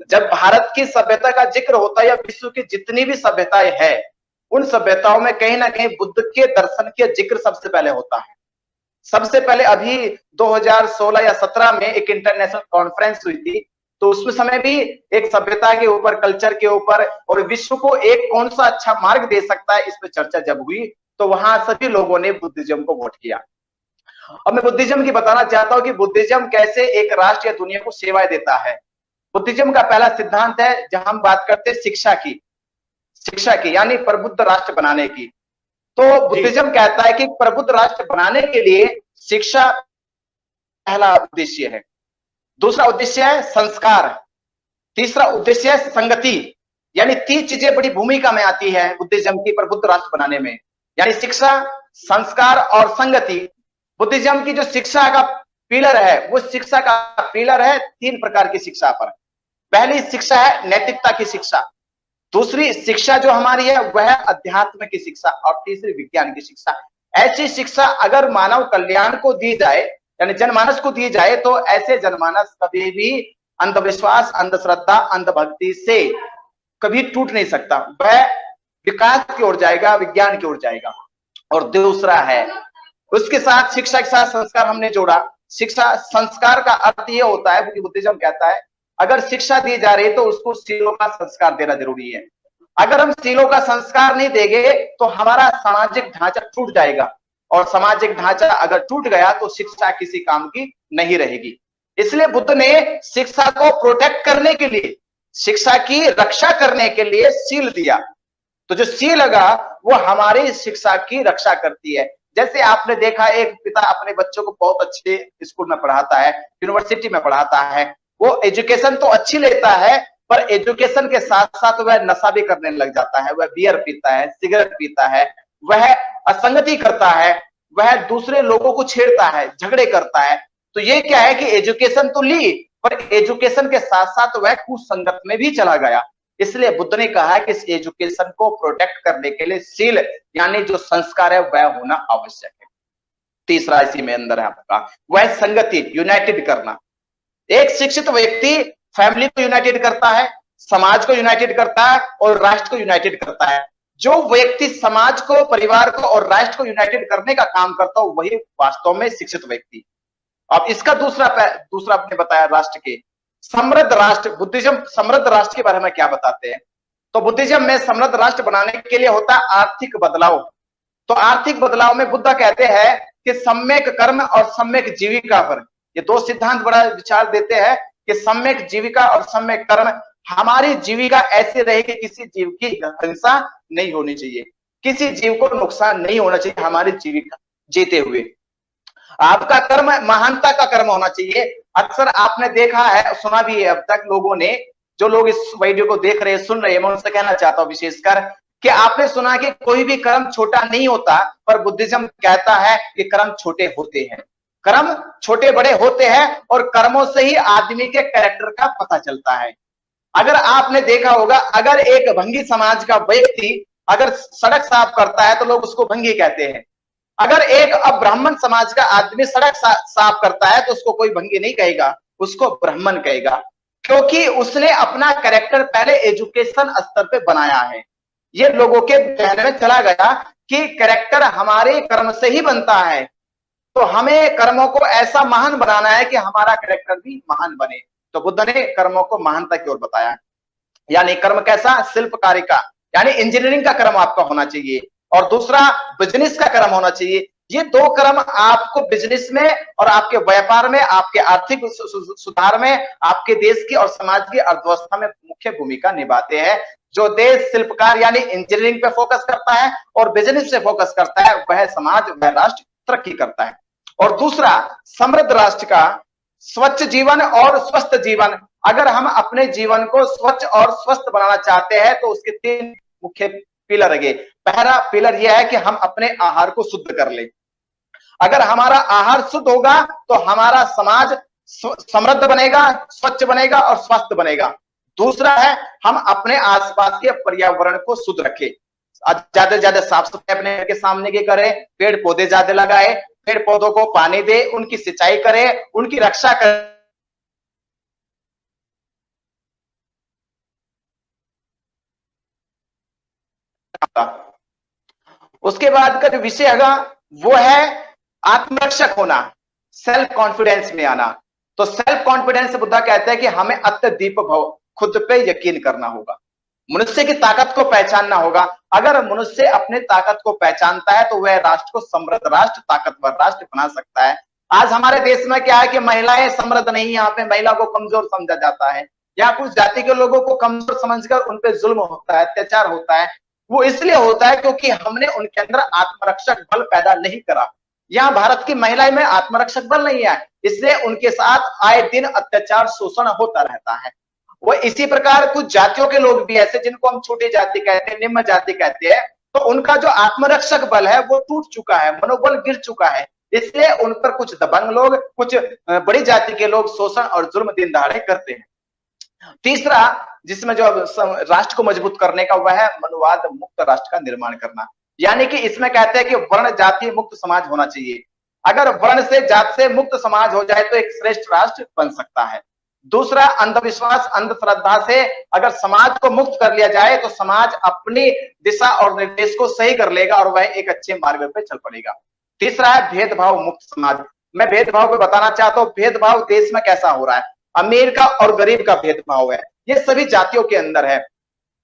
जब भारत की सभ्यता का जिक्र होता है या विश्व की जितनी भी सभ्यताएं हैं, उन सभ्यताओं में कहीं ना कहीं बुद्ध के दर्शन के जिक्र सबसे पहले होता है। सबसे पहले अभी 2016 या 17 में एक इंटरनेशनल कॉन्फ्रेंस हुई थी, तो उसमें समय भी एक सभ्यता के ऊपर, कल्चर के ऊपर और विश्व को एक कौन सा अच्छा मार्ग दे सकता है, इस पर चर्चा जब हुई तो वहां सभी लोगों ने बुद्धिज्म को वोट किया। अब मैं बुद्धिज्म की बताना चाहता हूं कि बुद्धिज्म कैसे एक राष्ट्र या दुनिया को सेवाएं देता है। बुद्धिज्म का पहला सिद्धांत है, जहां हम बात करते हैं शिक्षा की यानी प्रबुद्ध राष्ट्र बनाने की। तो बुद्धिज्म कहता है कि प्रबुद्ध राष्ट्र बनाने के लिए शिक्षा पहला उद्देश्य है, दूसरा उद्देश्य है संस्कार, तीसरा उद्देश्य है संगति। यानी 3 चीजें बड़ी भूमिका में आती है बुद्धिज्म की प्रबुद्ध राष्ट्र बनाने में, यानी शिक्षा, संस्कार और संगति। बुद्धिज्म की जो शिक्षा का पिलर है, वो शिक्षा का पिलर है 3 प्रकार की शिक्षा पर। पहली शिक्षा है नैतिकता की शिक्षा, दूसरी शिक्षा जो हमारी है वह अध्यात्म की शिक्षा, और तीसरी विज्ञान की शिक्षा। ऐसी शिक्षा अगर मानव कल्याण को दी जाए, यानी जनमानस को दी जाए, तो ऐसे जनमानस कभी भी अंधविश्वास, अंधश्रद्धा, अंधभक्ति से कभी टूट नहीं सकता, वह विकास की ओर जाएगा, विज्ञान की ओर जाएगा। और दूसरा है उसके साथ शिक्षा के साथ संस्कार हमने जोड़ा। शिक्षा संस्कार का अर्थ यह होता है, बुद्धिज्म कहता है अगर शिक्षा दी जा रही है तो उसको शीलों का संस्कार देना जरूरी है। अगर हम शीलों का संस्कार नहीं देंगे तो हमारा सामाजिक ढांचा टूट जाएगा, और सामाजिक ढांचा अगर टूट गया तो शिक्षा किसी काम की नहीं रहेगी। इसलिए बुद्ध ने शिक्षा को प्रोटेक्ट करने के लिए, शिक्षा की रक्षा करने के लिए शील दिया। तो जो शील लगा वो हमारी शिक्षा की रक्षा करती है। जैसे आपने देखा एक पिता अपने बच्चों को बहुत अच्छे स्कूल में पढ़ाता है, यूनिवर्सिटी में पढ़ाता है, वो एजुकेशन तो अच्छी लेता है, पर एजुकेशन के साथ साथ वह नशा भी करने लग जाता है, वह बियर पीता है, सिगरेट पीता है, वह असंगति करता है, वह दूसरे लोगों को छेड़ता है, झगड़े करता है। तो ये क्या है कि एजुकेशन तो ली, पर एजुकेशन के साथ साथ वह कुसंगत में भी चला गया। इसलिए बुद्ध ने कहा कि इस एजुकेशन को प्रोटेक्ट करने के लिए शील यानी जो संस्कार है वह होना आवश्यक है। तीसरा इसी में अंदर है आपका, वह संगति, यूनाइटेड करना। एक शिक्षित व्यक्ति फैमिली को यूनाइटेड करता है, समाज को यूनाइटेड करता है और राष्ट्र को यूनाइटेड करता है। जो व्यक्ति समाज को, परिवार को और राष्ट्र को यूनाइटेड करने का काम करता हो वही वास्तव में शिक्षित व्यक्ति। अब इसका दूसरा आपने बताया राष्ट्र के समृद्ध राष्ट्र। बुद्धिज्म समृद्ध राष्ट्र के बारे में क्या बताते हैं? तो बुद्धिज्म में समृद्ध राष्ट्र बनाने के लिए होता है आर्थिक बदलाव। तो आर्थिक बदलाव में बुद्ध कहते हैं कि सम्यक कर्म और सम्यक जीविका पर, ये दो सिद्धांत बड़ा विचार देते हैं कि सम्यक जीविका और सम्यक कर्म। हमारी जीविका ऐसी रहे कि किसी जीव की हिंसा नहीं होनी चाहिए, किसी जीव को नुकसान नहीं होना चाहिए हमारी जीविका जीते हुए। आपका कर्म महानता का कर्म होना चाहिए। अक्सर आपने देखा है, सुना भी है अब तक लोगों ने, जो लोग इस वीडियो को देख रहे हैं, सुन रहे हैं, मैं उनसे कहना चाहता हूं विशेषकर कि आपने सुना कि कोई भी कर्म छोटा नहीं होता, पर बुद्धिज्म कहता है कि कर्म छोटे होते हैं। कर्म छोटे बड़े होते हैं और कर्मों से ही आदमी के कैरेक्टर का पता चलता है। अगर आपने देखा होगा, अगर एक भंगी समाज का व्यक्ति अगर सड़क साफ करता है तो लोग उसको भंगी कहते हैं। अगर एक अब्राह्मण समाज का आदमी सड़क साफ करता है तो उसको कोई भंगी नहीं कहेगा, उसको ब्राह्मण कहेगा, क्योंकि उसने अपना कैरेक्टर पहले एजुकेशन स्तर पे बनाया है। ये लोगों के ध्यान में चला गया कि कैरेक्टर हमारे कर्म से ही बनता है, तो हमें कर्मों को ऐसा महान बनाना है कि हमारा कैरेक्टर भी महान बने। तो बुद्ध ने कर्मों को महानता की ओर बताया। यानी कर्म कैसा? शिल्पकारी का, यानी इंजीनियरिंग का कर्म आपका होना चाहिए, और दूसरा बिजनेस का कर्म होना चाहिए। ये दो कर्म आपको बिजनेस में और आपके व्यापार में, आपके आर्थिक सुधार में, आपके देश की और समाज की अर्थव्यवस्था में मुख्य भूमिका निभाते हैं। जो देश शिल्पकार यानी इंजीनियरिंग पे फोकस करता है और बिजनेस पे फोकस करता है, वह समाज, वह राष्ट्र तरक्की करता है। और दूसरा समृद्ध राष्ट्र का स्वच्छ जीवन और स्वस्थ जीवन। अगर हम अपने जीवन को स्वच्छ और स्वस्थ बनाना चाहते हैं तो उसके तीन मुख्य पिलर है। पहला पिलर यह है कि हम अपने आहार को शुद्ध कर ले। अगर हमारा आहार शुद्ध होगा तो हमारा समाज समृद्ध बनेगा, स्वच्छ बनेगा और स्वस्थ बनेगा। दूसरा है हम अपने आसपास के पर्यावरण को शुद्ध रखें, ज्यादा से ज्यादा साफ सफाई अपने घर के सामने की करें, पेड़ पौधे ज्यादा लगाए, पेड़ पौधों को पानी दे, उनकी सिंचाई करे, उनकी रक्षा करे। उसके बाद का जो विषय है वो है आत्मरक्षक होना, सेल्फ कॉन्फिडेंस में आना। तो सेल्फ कॉन्फिडेंस बुद्ध कहते हैं कि हमें अत्यधिक भव, खुद पे यकीन करना होगा, मनुष्य की ताकत को पहचानना होगा। अगर मनुष्य अपने ताकत को पहचानता है तो वह राष्ट्र को समृद्ध राष्ट्र, ताकतवर राष्ट्र बना सकता है। आज हमारे देश में क्या है कि महिलाएं समृद्ध नहीं, यहाँ पे महिला को कमजोर समझा जाता है, या कुछ जाति के लोगों को कमजोर समझकर उन पे जुल्म होता है, अत्याचार होता है। वो इसलिए होता है क्योंकि हमने उनके अंदर आत्मरक्षक बल पैदा नहीं करा। यहाँ भारत की महिलाएं में आत्मरक्षक बल नहीं है, इसलिए उनके साथ आए दिन अत्याचार, शोषण होता रहता है। वो इसी प्रकार कुछ जातियों के लोग भी ऐसे जिनको हम छोटी जाति कहते हैं, निम्न जाति कहते हैं, तो उनका जो आत्मरक्षक बल है वो टूट चुका है, मनोबल गिर चुका है। इसलिए उन पर कुछ दबंग लोग, कुछ बड़ी जाति के लोग शोषण और जुल्म दिन दहाड़े करते हैं। तीसरा जिसमें जो राष्ट्र को मजबूत करने का वह है मनुवाद मुक्त राष्ट्र का निर्माण करना, यानी कि इसमें कहते हैं कि वर्ण जाति मुक्त समाज होना चाहिए। अगर वर्ण से जात से मुक्त समाज हो जाए तो एक श्रेष्ठ राष्ट्र बन सकता है। दूसरा, अंधविश्वास अंधश्रद्धा से अगर समाज को मुक्त कर लिया जाए तो समाज अपनी दिशा और निर्देश को सही कर लेगा और वह एक अच्छे मार्ग पे चल पड़ेगा। तीसरा है भेदभाव मुक्त समाज। मैं भेदभाव को बताना चाहता हूँ, भेदभाव देश में कैसा हो रहा है, अमीर का और गरीब का भेदभाव है, ये सभी जातियों के अंदर है।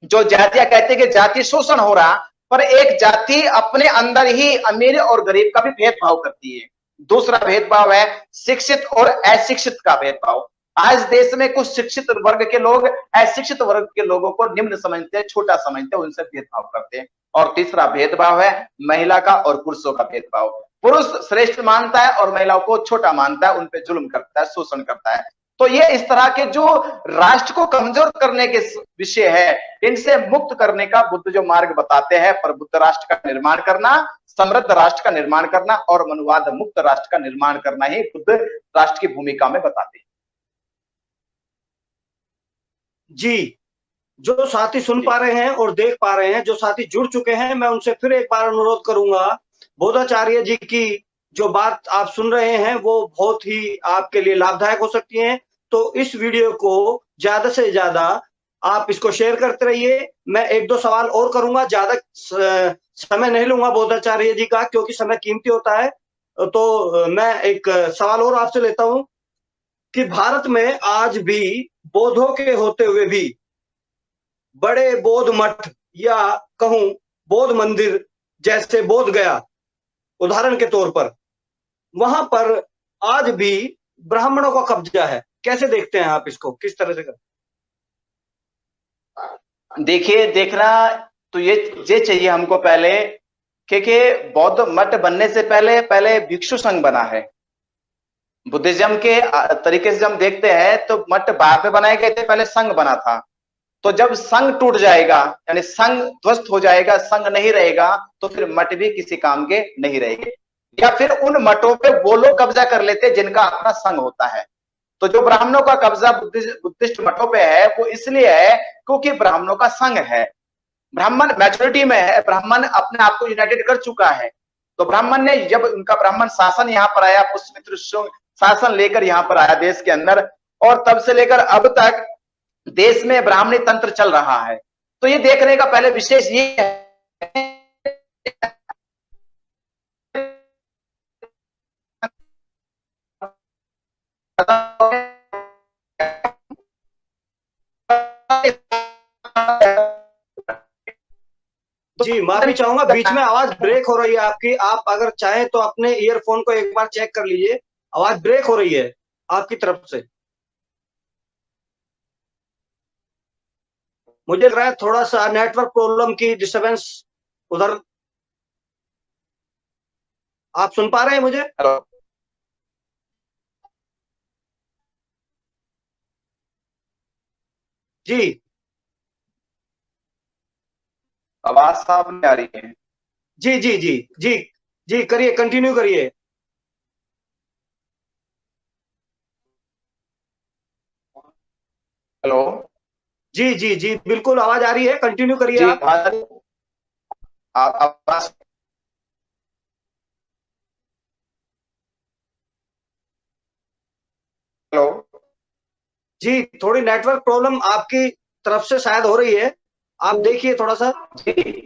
जो जातियां कहते हैं कि जाति शोषण हो रहा, पर एक जाति अपने अंदर ही अमीर और गरीब का भी भेदभाव करती है। दूसरा भेदभाव है शिक्षित और अशिक्षित का भेदभाव। आज देश में कुछ शिक्षित वर्ग के लोग अशिक्षित वर्ग के लोगों को निम्न समझते हैं, छोटा समझते हैं, उनसे भेदभाव करते हैं। और तीसरा भेदभाव है महिला का और पुरुषों का भेदभाव। पुरुष श्रेष्ठ मानता है और महिलाओं को छोटा मानता है, उन पे जुल्म करता है, शोषण करता है। तो ये इस तरह के जो राष्ट्र को कमजोर करने के विषय है, इनसे मुक्त करने का बुद्ध जो मार्ग बताते हैं, पर बुद्ध राष्ट्र का निर्माण करना, समृद्ध राष्ट्र का निर्माण करना और मनुवाद मुक्त राष्ट्र का निर्माण करना ही बुद्ध राष्ट्र की भूमिका में बताते हैं। जी, जो साथी सुन पा रहे हैं और देख पा रहे हैं, जो साथी जुड़ चुके हैं, मैं उनसे फिर एक बार अनुरोध करूंगा, बोधाचार्य जी की जो बात आप सुन रहे हैं वो बहुत ही आपके लिए लाभदायक हो सकती है। तो इस वीडियो को ज्यादा से ज्यादा आप इसको शेयर करते रहिए। मैं एक दो सवाल और करूंगा, ज्यादा समय नहीं लूंगा बोधाचार्य जी का, क्योंकि समय कीमती होता है। तो मैं एक सवाल और आपसे लेता हूं कि भारत में आज भी बौद्धों के होते हुए भी बड़े बौद्ध मठ या कहूं बौद्ध मंदिर जैसे बोध गया उदाहरण के तौर पर, वहां पर आज भी ब्राह्मणों का कब्जा है। कैसे देखते हैं आप इसको, किस तरह से करते? देखिए, देखना तो ये चाहिए हमको पहले, क्योंकि बौद्ध मठ बनने से पहले भिक्षु संघ बना है। बुद्धिज्म के तरीके से हम देखते हैं तो मठ बाद में बनाए गए थे, पहले संघ बना था। तो जब संघ टूट जाएगा, यानी संघ ध्वस्त हो जाएगा, संघ नहीं रहेगा, तो फिर मठ भी किसी काम के नहीं रहेंगे, या फिर उन मठों पे वो लोग कब्जा कर लेते हैं जिनका अपना संघ होता है। तो जो ब्राह्मणों का कब्जा बुद्धिस्ट मठों पे है वो इसलिए है क्योंकि ब्राह्मणों का संघ है, ब्राह्मण मेजोरिटी में है, ब्राह्मण अपने आप को यूनाइटेड कर चुका है। तो ब्राह्मण ने, जब उनका ब्राह्मण शासन यहाँ पर आया, पुष्यमित्र शासन लेकर यहाँ पर आया देश के अंदर, और तब से लेकर अब तक देश में ब्राह्मणी तंत्र चल रहा है। तो ये देखने का पहले विशेष ये है जी, माफी चाहूंगा, बीच में आवाज ब्रेक हो रही है आपकी। आप अगर चाहें तो अपने ईयरफोन को एक बार चेक कर लीजिए, आवाज ब्रेक हो रही है आपकी तरफ से। मुझे लग रहा है थोड़ा सा नेटवर्क प्रॉब्लम की डिस्टरबेंस उधर। आप सुन पा रहे हैं मुझे? हेलो, जी आवाज साफ नहीं आ रही है। जी जी जी जी जी, करिए, कंटिन्यू करिए। हेलो, जी जी जी, बिल्कुल आवाज आ रही है, कंटिन्यू करिए जी, आप। आवाज। हेलो जी, थोड़ी नेटवर्क प्रॉब्लम आपकी तरफ से शायद हो रही है, आप देखिए थोड़ा सा। जी,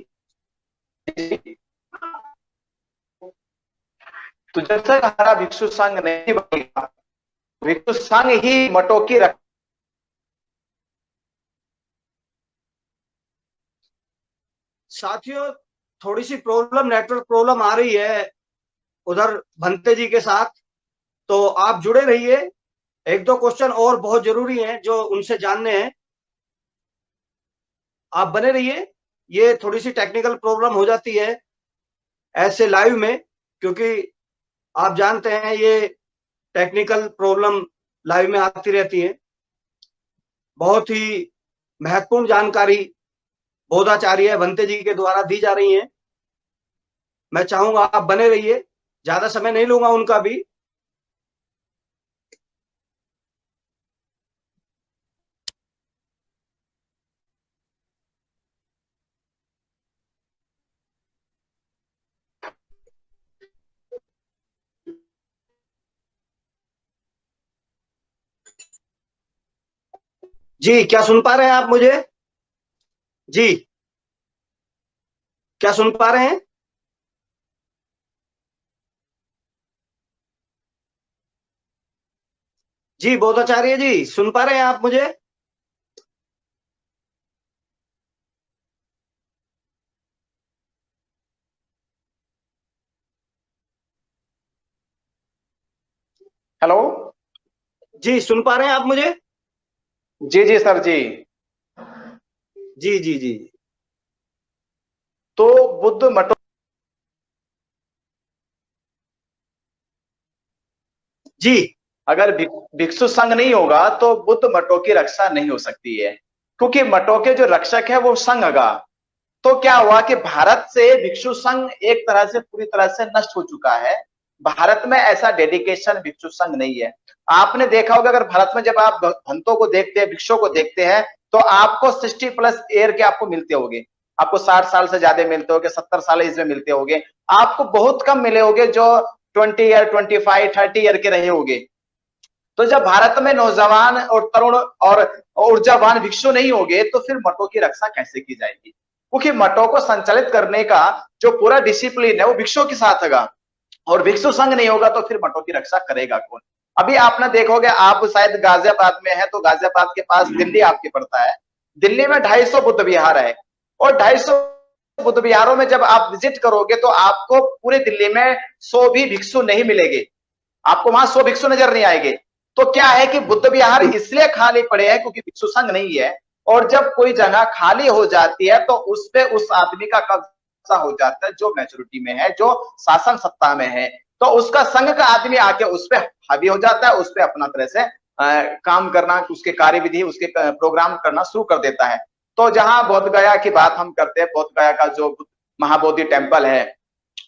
तो जब तक हमारा भिक्षु संघ नहीं बनेगा, भिक्षु संघ ही मठों की साथियों, थोड़ी सी प्रॉब्लम, नेटवर्क प्रॉब्लम आ रही है उधर भंते जी के साथ, तो आप जुड़े रहिए। एक दो क्वेश्चन और बहुत जरूरी हैं जो उनसे जानने हैं, आप बने रहिए। ये थोड़ी सी टेक्निकल प्रॉब्लम हो जाती है ऐसे लाइव में, क्योंकि आप जानते हैं ये टेक्निकल प्रॉब्लम लाइव में आती रहती है। बहुत ही महत्वपूर्ण जानकारी बोधाचार्य भंते जी के द्वारा दी जा रही है। मैं चाहूंगा आप बने रहिए, ज्यादा समय नहीं लूंगा उनका भी। जी, क्या सुन पा रहे हैं आप मुझे? जी, क्या सुन पा रहे हैं? जी, बोधाचार्य जी, सुन पा रहे हैं आप मुझे? हेलो। जी, सुन पा रहे हैं आप मुझे? जी जी सर जी। जी, जी, जी। तो बुद्ध मठों, जी, अगर भिक्षु संघ नहीं होगा तो बुद्ध मठों की रक्षा नहीं हो सकती है, क्योंकि मठों के जो रक्षक है वो संघ का। तो क्या हुआ कि भारत से भिक्षु संघ एक तरह से पूरी तरह से नष्ट हो चुका है। भारत में ऐसा डेडिकेशन भिक्षु संघ नहीं है। आपने देखा होगा, अगर भारत में जब आप भक्तों को देखते हैं, भिक्षुओं को देखते हैं, तो आपको 60+ ईयर के आपको मिलते होंगे। आपको 60 साल से ज्यादा मिलते होंगे, 70 साल इसमें मिलते होंगे। आपको बहुत कम मिले होंगे जो 20 ईयर, 25, 30 ईयर के रहे होंगे। तो जब भारत में नौजवान और तरुण और ऊर्जावान भिक्षु नहीं होंगे तो फिर मठों की रक्षा कैसे की जाएगी? क्योंकि मठों को संचालित करने का जो पूरा डिसिप्लिन है वो भिक्षुओं के साथ होगा, और भिक्षु संघ नहीं होगा तो फिर मठों की रक्षा करेगा कौन? अभी आपने देखोगे, आप शायद गाजियाबाद में है, तो गाजियाबाद के पास दिल्ली आपके पड़ता है। दिल्ली में 250 बुद्ध विहार है, और 250 बुद्ध विहारों में जब आप विजिट करोगे तो आपको पूरे दिल्ली में 100 भी भिक्षु नहीं मिलेंगे। आपको वहां 100 भिक्षु नजर नहीं आएंगे। तो क्या है कि बुद्ध विहार इसलिए खाली पड़े हैं क्योंकि भिक्षु संघ नहीं है। और जब कोई जगह खाली हो जाती है तो उस पे उस आदमी का कब्जा हो जाता है जो मैच्योरिटी में है, जो शासन सत्ता में है। तो उसका संघ का आदमी आके उस पे हावी हो जाता है, उस पे अपना तरह से काम करना, उसके कार्यविधि, उसके प्रोग्राम करना शुरू कर देता है। तो जहां बोध गया की बात हम करते हैं, बोध गया का जो महाबोधि टेम्पल है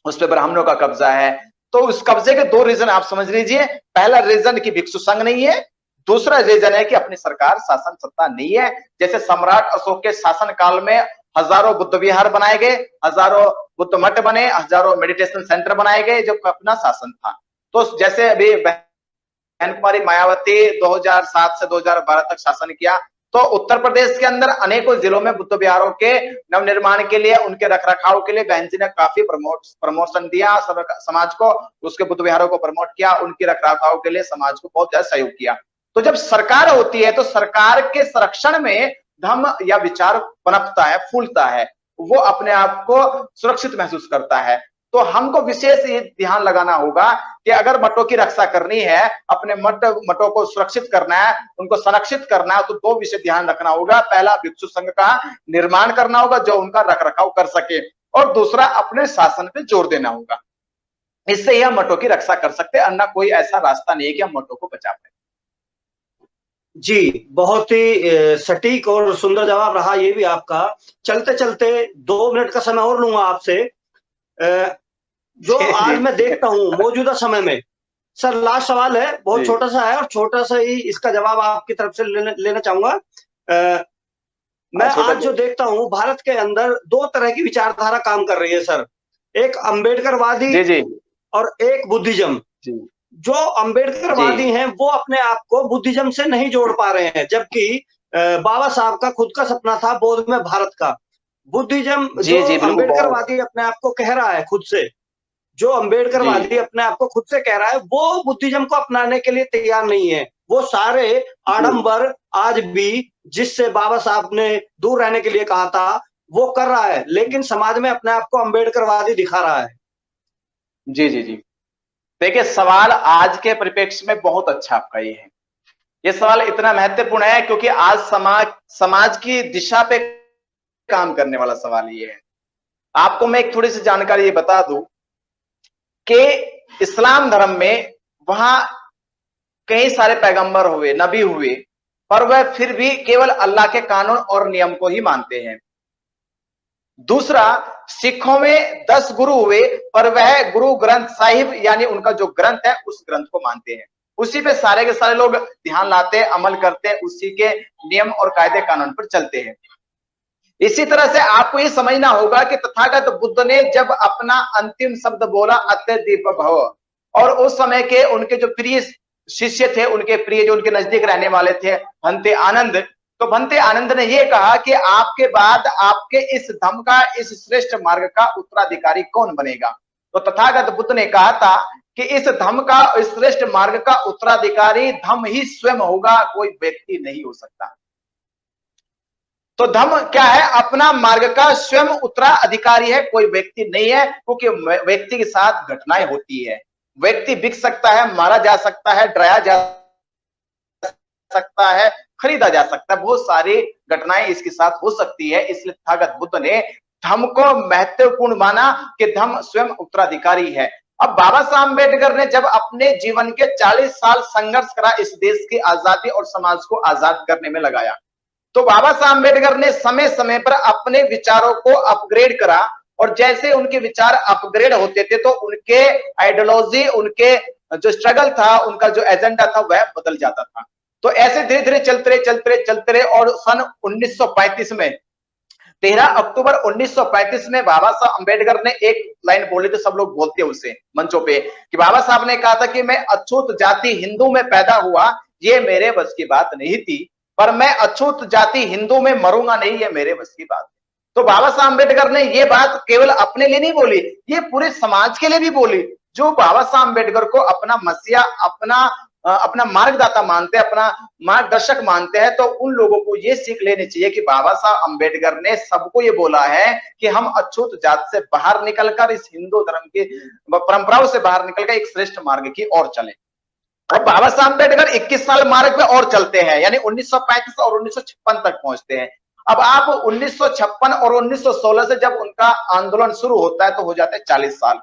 उस पे ब्राह्मणों का कब्जा है। तो उस कब्जे के 2 रीजन आप समझ लीजिए। पहला रीजन कि भिक्षु संघ नहीं है, दूसरा रीजन है कि अपनी सरकार शासन सत्ता नहीं है। जैसे सम्राट अशोक के शासन काल में हजारों बुद्ध विहार बनाए गए, हजारों बुद्ध मठ बने, हजारों मेडिटेशन सेंटर बनाए गए, जो अपना शासन था। तो जैसे अभी बहन कुमारी मायावती 2007 से 2012 तक शासन किया, तो उत्तर प्रदेश के अंदर अनेकों जिलों में बुद्ध विहारों के नवनिर्माण के लिए, उनके रखरखाव के लिए बहन जी ने काफी प्रमोशन दिया समाज को, उसके बुद्ध विहारों को प्रमोट किया, उनके रखरखाव के लिए समाज को बहुत ज्यादा सहयोग किया। तो जब सरकार होती है तो सरकार के संरक्षण में धर्म या विचार पनपता है, फूलता है, वो अपने आप को सुरक्षित महसूस करता है। तो हमको विशेष ये ध्यान लगाना होगा कि अगर मठों की रक्षा करनी है, अपने मठों को सुरक्षित करना है, उनको संरक्षित करना है, तो 2 विषय ध्यान रखना होगा। पहला, भिक्षु संघ का निर्माण करना होगा जो उनका रखरखाव कर सके, और दूसरा, अपने शासन पे जोर देना होगा। इससे ही हम मठों की रक्षा कर सकते हैं, अन्य कोई ऐसा रास्ता नहीं है कि हम मठों को बचा पाए। जी, बहुत ही सटीक और सुंदर जवाब रहा ये भी आपका। चलते चलते 2 मिनट का समय और लूंगा आपसे। जो आज मैं देखता हूँ मौजूदा समय में, सर लास्ट सवाल है, बहुत छोटा सा है और छोटा सा ही इसका जवाब आपकी तरफ से लेना चाहूंगा। मैं आज जो देखता हूँ भारत के अंदर 2 तरह की विचारधारा काम कर रही है सर। एक अम्बेडकरवादी जी जी और एक बुद्धिज्म। जो अम्बेडकरवादी हैं वो अपने आप को बुद्धिज्म से नहीं जोड़ पा रहे हैं, जबकि बाबा साहब का खुद का सपना था बोध में भारत का। बुद्धिज्म जो अम्बेडकरवादी अपने आप को कह रहा है खुद से, जो अम्बेडकरवादी अपने आप को खुद से कह रहा है, वो बुद्धिज्म को अपनाने के लिए तैयार नहीं है। वो सारे आडंबर आज भी जिससे बाबा साहब ने दूर रहने के लिए कहा था वो कर रहा है, लेकिन समाज में अपने आप को अम्बेडकरवादी दिखा रहा है। जी जी जी। देखिए, सवाल आज के परिप्रेक्ष्य में बहुत अच्छा आपका ये है। ये सवाल इतना महत्वपूर्ण है क्योंकि आज समाज की दिशा पे काम करने वाला सवाल ये है। आपको मैं एक थोड़ी सी जानकारी ये बता दूं कि इस्लाम धर्म में वहां कई सारे पैगंबर हुए, नबी हुए, पर वह फिर भी केवल अल्लाह के कानून और नियम को ही मानते हैं। दूसरा, सिखों में 10 गुरु हुए, पर वह गुरु ग्रंथ साहिब यानी उनका जो ग्रंथ है उस ग्रंथ को मानते हैं। उसी पे सारे के सारे लोग ध्यान लाते हैं, अमल करते हैं, उसी के नियम और कायदे कानून पर चलते हैं। इसी तरह से आपको ये समझना होगा कि तथागत बुद्ध ने जब अपना अंतिम शब्द बोला अत्य दीप भव, और उस समय के उनके जो प्रिय शिष्य थे, उनके प्रिय जो उनके नजदीक रहने वाले थे भंते आनंद, तो भंते आनंद ने यह कहा कि आपके बाद आपके इस धम्म का, इस श्रेष्ठ मार्ग का उत्तराधिकारी कौन बनेगा? तो तथागत बुद्ध ने कहा था कि इस धम्म का, इस श्रेष्ठ मार्ग का उत्तराधिकारी धम्म ही स्वयं होगा, कोई व्यक्ति नहीं हो सकता। तो धम्म क्या है? अपना मार्ग का स्वयं उत्तराधिकारी है, कोई व्यक्ति नहीं है, क्योंकि व्यक्ति के साथ घटनाएं होती है। व्यक्ति बिक सकता है, मारा जा सकता है, डराया जा सकता है, खरीदा जा सकता है, बहुत सारी घटनाएं इसके साथ हो सकती है। इसलिए तथागत बुद्ध ने धम्म को महत्वपूर्ण माना कि धम्म स्वयं उत्तराधिकारी है। अब बाबा साहब अम्बेडकर ने जब अपने जीवन के 40 साल संघर्ष करा, इस देश की आजादी और समाज को आजाद करने में लगाया, तो बाबा साहब अम्बेडकर ने समय समय पर अपने विचारों को अपग्रेड करा, और जैसे उनके विचार अपग्रेड होते थे तो उनके आइडियोलॉजी, उनके जो स्ट्रगल था, उनका जो एजेंडा था वह बदल जाता था। तो ऐसे धीरे धीरे चलते रहे और सन 1935 में 13 अक्टूबर 1935 में बाबा साहब अम्बेडकर ने एक लाइन बोली, तो सब लोग बोलते हैं उसे मंचों पे, कि बाबा साहब ने कहा था कि मैं अछूत जाति हिंदू में पैदा हुआ, ये मेरे बस की बात नहीं थी, पर मैं अछूत जाति हिंदू में मरूंगा नहीं, ये मेरे बस की बात। तो बाबा साहब अम्बेडकर ने ये बात केवल अपने लिए नहीं बोली, ये पूरे समाज के लिए भी बोली। जो बाबा साहब अम्बेडकर को अपना मसीहा, अपना मार्गदाता मानते हैं, अपना मार्गदर्शक मानते हैं, तो उन लोगों को ये सीख लेनी चाहिए कि बाबा साहब अम्बेडकर ने सबको ये बोला है कि हम अछूत जात से बाहर निकलकर, इस हिंदू धर्म की परंपराओं से बाहर निकलकर एक श्रेष्ठ मार्ग की ओर चलें। और बाबा साहब अम्बेडकर 21 साल मार्ग पे और चलते हैं, यानी 1935 और 1956 तक पहुंचते हैं। अब आप 1956 और 1916 से जब उनका आंदोलन शुरू होता है तो हो जाते हैं 40 साल।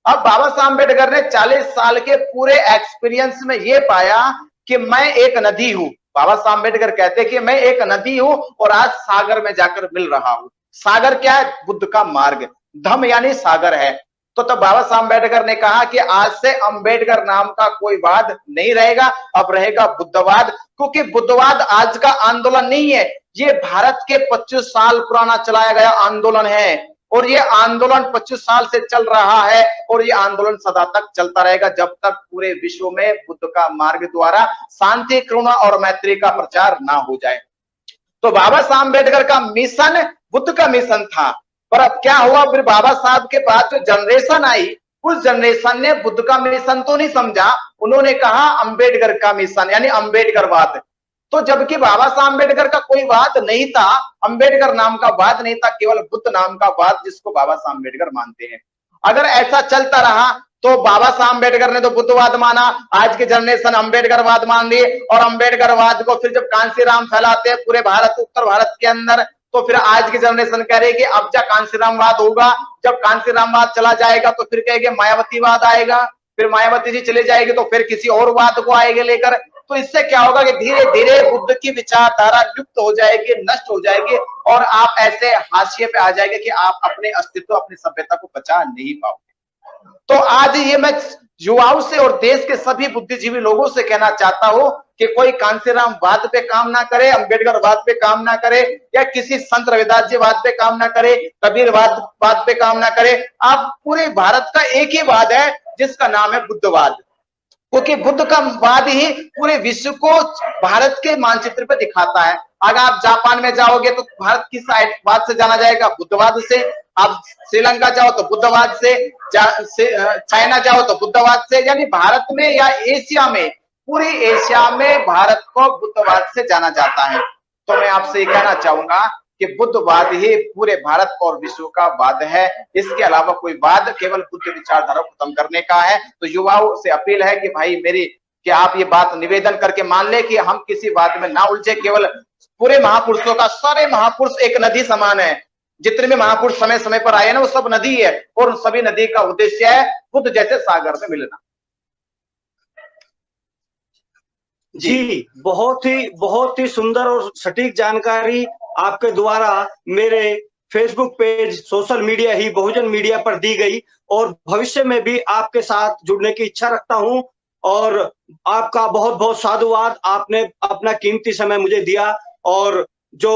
अब बाबा साहब अम्बेडकर ने 40 साल के पूरे एक्सपीरियंस में ये पाया कि मैं एक नदी हूं। बाबा साहब अम्बेडकर कहते हैं कि मैं एक नदी हूं और आज सागर में जाकर मिल रहा हूं। सागर क्या है? बुद्ध का मार्ग, धम्म यानी सागर है। तो बाबा साहब अम्बेडकर ने कहा कि आज से अम्बेडकर नाम का कोई वाद नहीं रहेगा, अब रहेगा बुद्धवाद, क्योंकि बुद्धवाद आज का आंदोलन नहीं है, ये भारत के 25 साल पुराना चलाया गया आंदोलन है, और ये आंदोलन 25 साल से चल रहा है, और ये आंदोलन सदा तक चलता रहेगा जब तक पूरे विश्व में बुद्ध का मार्ग द्वारा शांति, करुणा और मैत्री का प्रचार ना हो जाए। तो बाबा साहब अम्बेडकर का मिशन बुद्ध का मिशन था, पर अब क्या हुआ, फिर बाबा साहब के बाद जो जनरेशन आई, उस जनरेशन ने बुद्ध का मिशन तो नहीं समझा, उन्होंने कहा अम्बेडकर का मिशन यानी अम्बेडकरवाद। तो जबकि बाबा साहब अम्बेडकर का कोई वाद नहीं था, अम्बेडकर नाम का वाद नहीं था, केवल बुद्ध नाम का वाद जिसको बाबा साहब अम्बेडकर मानते हैं। अगर ऐसा चलता रहा तो बाबा साहब अम्बेडकर ने तो बुद्धवाद माना, आज की जनरेशन अम्बेडकरवाद मान ली, और अम्बेडकरवाद को फिर जब कांसीराम फैलाते हैं पूरे भारत, उत्तर भारत के अंदर, तो फिर आज की जनरेशन कह रही है कि अब जब कांसीरामवाद होगा, जब कांसीरामवाद चला जाएगा तो फिर कहेंगे मायावतीवाद आएगा, फिर मायावती जी चले जाएगी तो फिर किसी और वाद को आएंगे लेकर। तो इससे क्या होगा कि धीरे धीरे बुद्ध की विचारधारा लुप्त हो जाएगी, नष्ट हो जाएगी, और आप ऐसे हाशिए पे आ जाएंगे कि आप अपने अस्तित्व, अपनी सभ्यता को बचा नहीं पाओगे। तो आज ये मैं युवाओं से और देश के सभी बुद्धिजीवी लोगों से कहना चाहता हूं कि कोई कांसीराम वाद पे काम ना करे, अम्बेडकर वाद पे काम ना करे, या किसी संत रविदास जी वाद पे काम ना करे, कबीर वाद पे काम ना करे। आप पूरे भारत का एक ही वाद है जिसका नाम है बुद्धवाद, क्योंकि बुद्ध का वाद ही पूरे विश्व को भारत के मानचित्र पे दिखाता है। अगर आप जापान में जाओगे तो भारत किस वाद से जाना जाएगा? बुद्धवाद से। आप श्रीलंका जाओ तो बुद्धवाद से, चाइना जाओ तो बुद्धवाद से, यानी भारत में या एशिया में, पूरी एशिया में भारत को बुद्धवाद से जाना जाता है। तो मैं आपसे ये कहना चाहूंगा कि बुद्धवाद ही पूरे भारत और विश्व का वाद है, इसके अलावा कोई वाद केवल बुद्ध विचारधारा को खत्म करने का है। तो युवाओं से अपील है कि भाई मेरी, कि आप ये बात निवेदन करके मान ले कि हम किसी बात में ना उलझे, केवल पूरे महापुरुषों का, सारे महापुरुष एक नदी समान है, जितने भी महापुरुष समय समय पर आए ना वो सब नदी है, और उन सभी नदी का उद्देश्य है बुद्ध जैसे सागर में मिलना। जी, बहुत ही सुंदर और सटीक जानकारी आपके द्वारा मेरे फेसबुक पेज सोशल मीडिया ही बहुजन मीडिया पर दी गई, और भविष्य में भी आपके साथ जुड़ने की इच्छा रखता हूं। और आपका बहुत बहुत साधुवाद, आपने अपना कीमती समय मुझे दिया, और जो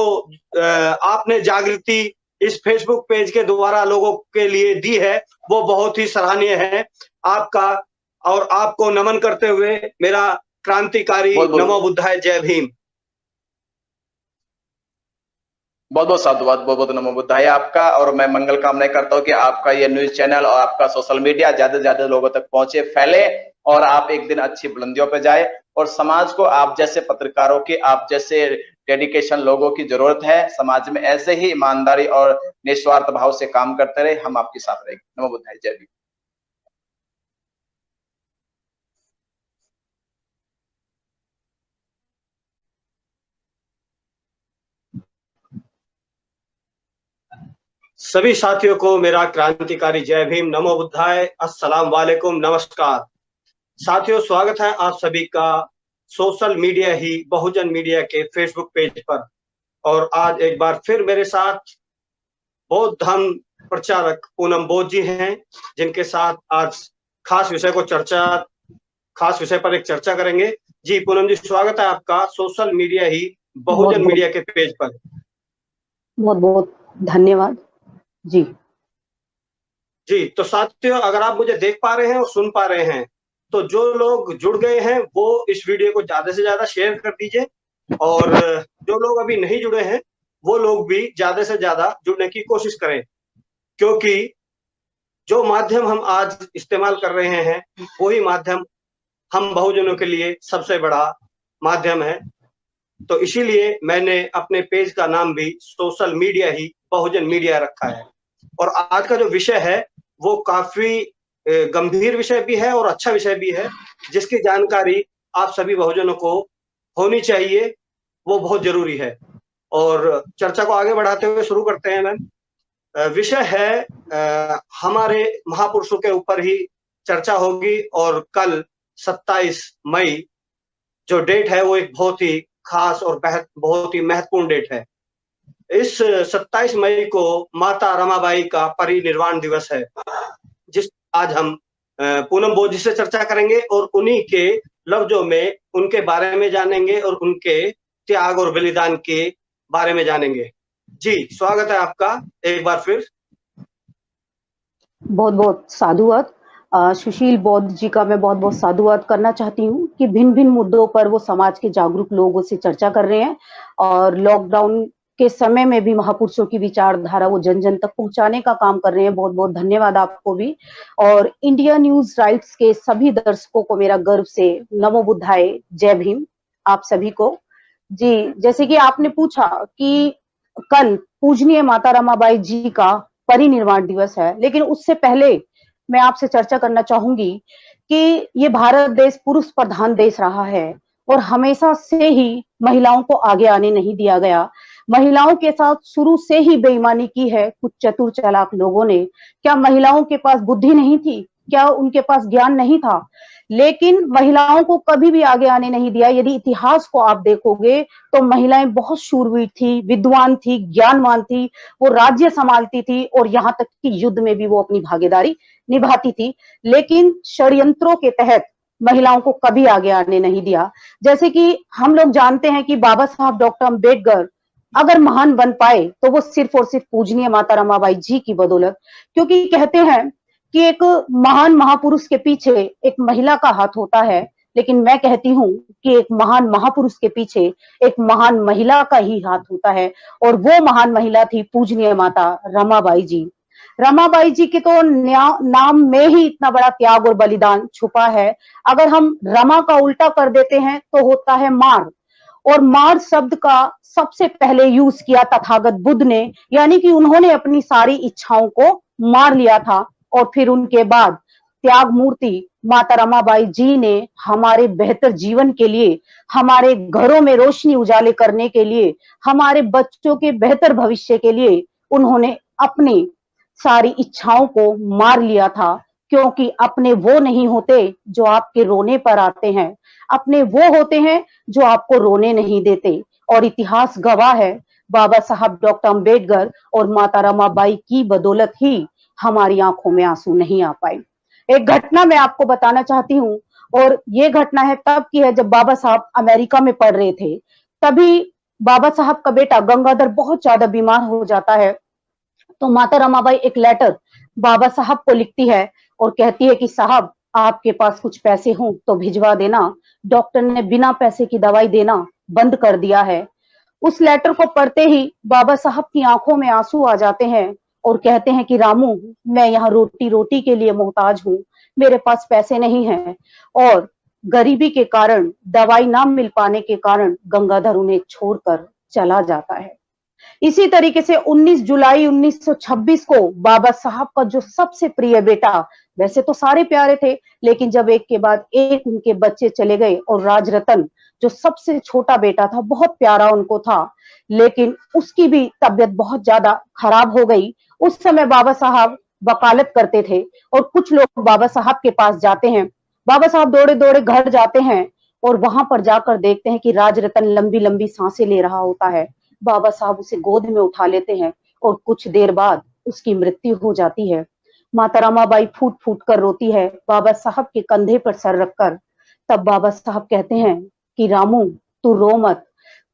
आपने जागृति इस फेसबुक पेज के द्वारा लोगों के लिए दी है वो बहुत ही सराहनीय है। आपका और आपको नमन करते हुए मेरा क्रांतिकारी नमो बुद्धाय, जय भीम। बहुत बहुत साधुवाद, बहुत बहुत नमो बुद्धाय आपका। और मैं मंगल कामनाएं करता हूँ कि आपका ये न्यूज चैनल और आपका सोशल मीडिया ज्यादा से ज्यादा लोगों तक पहुंचे, फैले, और आप एक दिन अच्छी बुलंदियों पे जाए। और समाज को आप जैसे पत्रकारों की, आप जैसे डेडिकेशन लोगों की जरूरत है। समाज में ऐसे ही ईमानदारी और निस्वार्थ भाव से काम करते रहे, हम आपके साथ रहेंगे। नमो बुद्धाय, जय भीम। सभी साथियों को मेरा क्रांतिकारी जय भीम, नमो बुद्धाय, अस्सलाम वालेकुम, नमस्कार। साथियों, स्वागत है आप सभी का सोशल मीडिया ही बहुजन मीडिया के फेसबुक पेज पर। और आज एक बार फिर मेरे साथ बौद्ध धर्म प्रचारक पूनम बोध जी हैं, जिनके साथ आज खास विषय पर एक चर्चा करेंगे। जी पूनम जी, स्वागत है आपका सोशल मीडिया ही बहुजन मीडिया के पेज पर। बहुत बहुत धन्यवाद जी। जी तो साथियों, अगर आप मुझे देख पा रहे हैं और सुन पा रहे हैं, तो जो लोग जुड़ गए हैं वो इस वीडियो को ज्यादा से ज्यादा शेयर कर दीजिए, और जो लोग अभी नहीं जुड़े हैं वो लोग भी ज्यादा से ज्यादा जुड़ने की कोशिश करें, क्योंकि जो माध्यम हम आज इस्तेमाल कर रहे हैं वही माध्यम हम बहुजनों के लिए सबसे बड़ा माध्यम है। तो इसीलिए मैंने अपने पेज का नाम भी सोशल मीडिया ही बहुजन मीडिया रखा है। और आज का जो विषय है वो काफी गंभीर विषय भी है और अच्छा विषय भी है, जिसकी जानकारी आप सभी बहुजनों को होनी चाहिए, वो बहुत जरूरी है। और चर्चा को आगे बढ़ाते हुए शुरू करते हैं मैम। विषय है हमारे महापुरुषों के ऊपर ही चर्चा होगी, और कल 27 मई जो डेट है वो एक बहुत ही खास और बहुत ही महत्वपूर्ण डेट है। इस 27 मई को माता रमाबाई का परिनिर्वाण दिवस है, जिस आज हम पूनम बोध जी से चर्चा करेंगे और उन्हीं के लफ्जों में उनके बारे में जानेंगे और उनके त्याग और बलिदान के बारे में जानेंगे। जी स्वागत है आपका एक बार फिर। बहुत बहुत साधुवाद। सुशील बौद्ध जी का मैं बहुत बहुत साधुवाद करना चाहती हूँ कि भिन्न भिन्न मुद्दों पर वो समाज के जागरूक लोगों से चर्चा कर रहे हैं, और लॉकडाउन के समय में भी महापुरुषों की विचारधारा वो जन जन तक पहुंचाने का काम कर रहे हैं। बहुत बहुत धन्यवाद आपको भी। और इंडिया न्यूज राइट्स के सभी दर्शकों को मेरा गर्व से नमो बुद्धाय, जय भीम आप सभी को। जी, जैसे कि आपने पूछा कि कल पूजनीय माता रमाबाई जी का परिनिर्वाण दिवस है, लेकिन उससे पहले मैं आपसे चर्चा करना चाहूंगी कि ये भारत देश पुरुष प्रधान देश रहा है, और हमेशा से ही महिलाओं को आगे आने नहीं दिया गया। महिलाओं के साथ शुरू से ही बेईमानी की है कुछ चतुर चालाक लोगों ने। क्या महिलाओं के पास बुद्धि नहीं थी? क्या उनके पास ज्ञान नहीं था? लेकिन महिलाओं को कभी भी आगे आने नहीं दिया। यदि इतिहास को आप देखोगे तो महिलाएं बहुत शूरवीर थी, विद्वान थी, ज्ञानवान थी, वो राज्य संभालती थी, और यहाँ तक कि युद्ध में भी वो अपनी भागीदारी निभाती थी। लेकिन षड्यंत्रों के तहत महिलाओं को कभी आगे आने नहीं दिया। जैसे कि हम लोग जानते हैं कि बाबा साहब डॉक्टर अम्बेडकर अगर महान बन पाए तो वो सिर्फ और सिर्फ पूजनीय माता रमाबाई जी की बदौलत, क्योंकि कहते हैं कि एक महान महापुरुष के पीछे एक महिला का हाथ होता है, लेकिन मैं कहती हूँ कि एक महान महापुरुष के पीछे एक महान महिला का ही हाथ होता है, और वो महान महिला थी पूजनीय माता रमाबाई जी। रमाबाई जी के तो नाम में ही इतना बड़ा त्याग और बलिदान छुपा है। अगर हम रमा का उल्टा कर देते हैं तो होता है मार, और मार शब्द का सबसे पहले यूज किया तथागत बुद्ध ने, यानी कि उन्होंने अपनी सारी इच्छाओं को मार लिया था। और फिर उनके बाद त्याग मूर्ति माता रमाबाई जी ने हमारे बेहतर जीवन के लिए, हमारे घरों में रोशनी उजाले करने के लिए, हमारे बच्चों के बेहतर भविष्य के लिए उन्होंने अपनी सारी इच्छाओं को मार लिया था। क्योंकि अपने वो नहीं होते जो आपके रोने पर आते हैं, अपने वो होते हैं जो आपको रोने नहीं देते। और इतिहास गवाह है, बाबा साहब डॉक्टर अम्बेडकर और माता रमाबाई की बदौलत ही हमारी आंखों में आंसू नहीं आ पाए। एक घटना मैं आपको बताना चाहती हूँ, और ये घटना है तब की है जब बाबा साहब अमेरिका में पढ़ रहे थे। तभी बाबा साहब का बेटा गंगाधर बहुत ज्यादा बीमार हो जाता है, तो माता रमाबाई एक लेटर बाबा साहब को लिखती है और कहती है कि साहब आपके पास कुछ पैसे हों तो भिजवा देना। डॉक्टर ने बिना पैसे की दवाई देना बंद कर दिया है। उस लेटर को पढ़ते ही बाबा साहब की आंखों में आंसू आ जाते हैं और कहते हैं कि रामू, मैं यहाँ रोटी रोटी के लिए मोहताज हूँ, मेरे पास पैसे नहीं हैं और गरीबी के कारण, दवाई ना मिल पाने के कारण गंगाधर उन्हें छोड़कर चला जाता है। इसी तरीके से 19 जुलाई 1926 को बाबा साहब का जो सबसे प्रिय बेटा, वैसे तो सारे प्यारे थे, लेकिन जब एक के बाद एक उनके बच्चे चले गए और राजरतन जो सबसे छोटा बेटा था, बहुत प्यारा उनको था, लेकिन उसकी भी तबीयत बहुत ज्यादा खराब हो गई। उस समय बाबा साहब वकालत करते थे और कुछ लोग बाबा साहब के पास जाते हैं। बाबा साहब दौड़े दौड़े घर जाते हैं और वहां पर जाकर देखते हैं कि राजरतन लंबी लंबी सांसें ले रहा होता है। बाबा साहब उसे गोद में उठा लेते हैं और कुछ देर बाद उसकी मृत्यु हो जाती है। माता रमाबाई फूट फूट कर रोती है बाबा साहब के कंधे पर सर रखकर। तब बाबा साहब कहते हैं कि रामू, तू रो मत,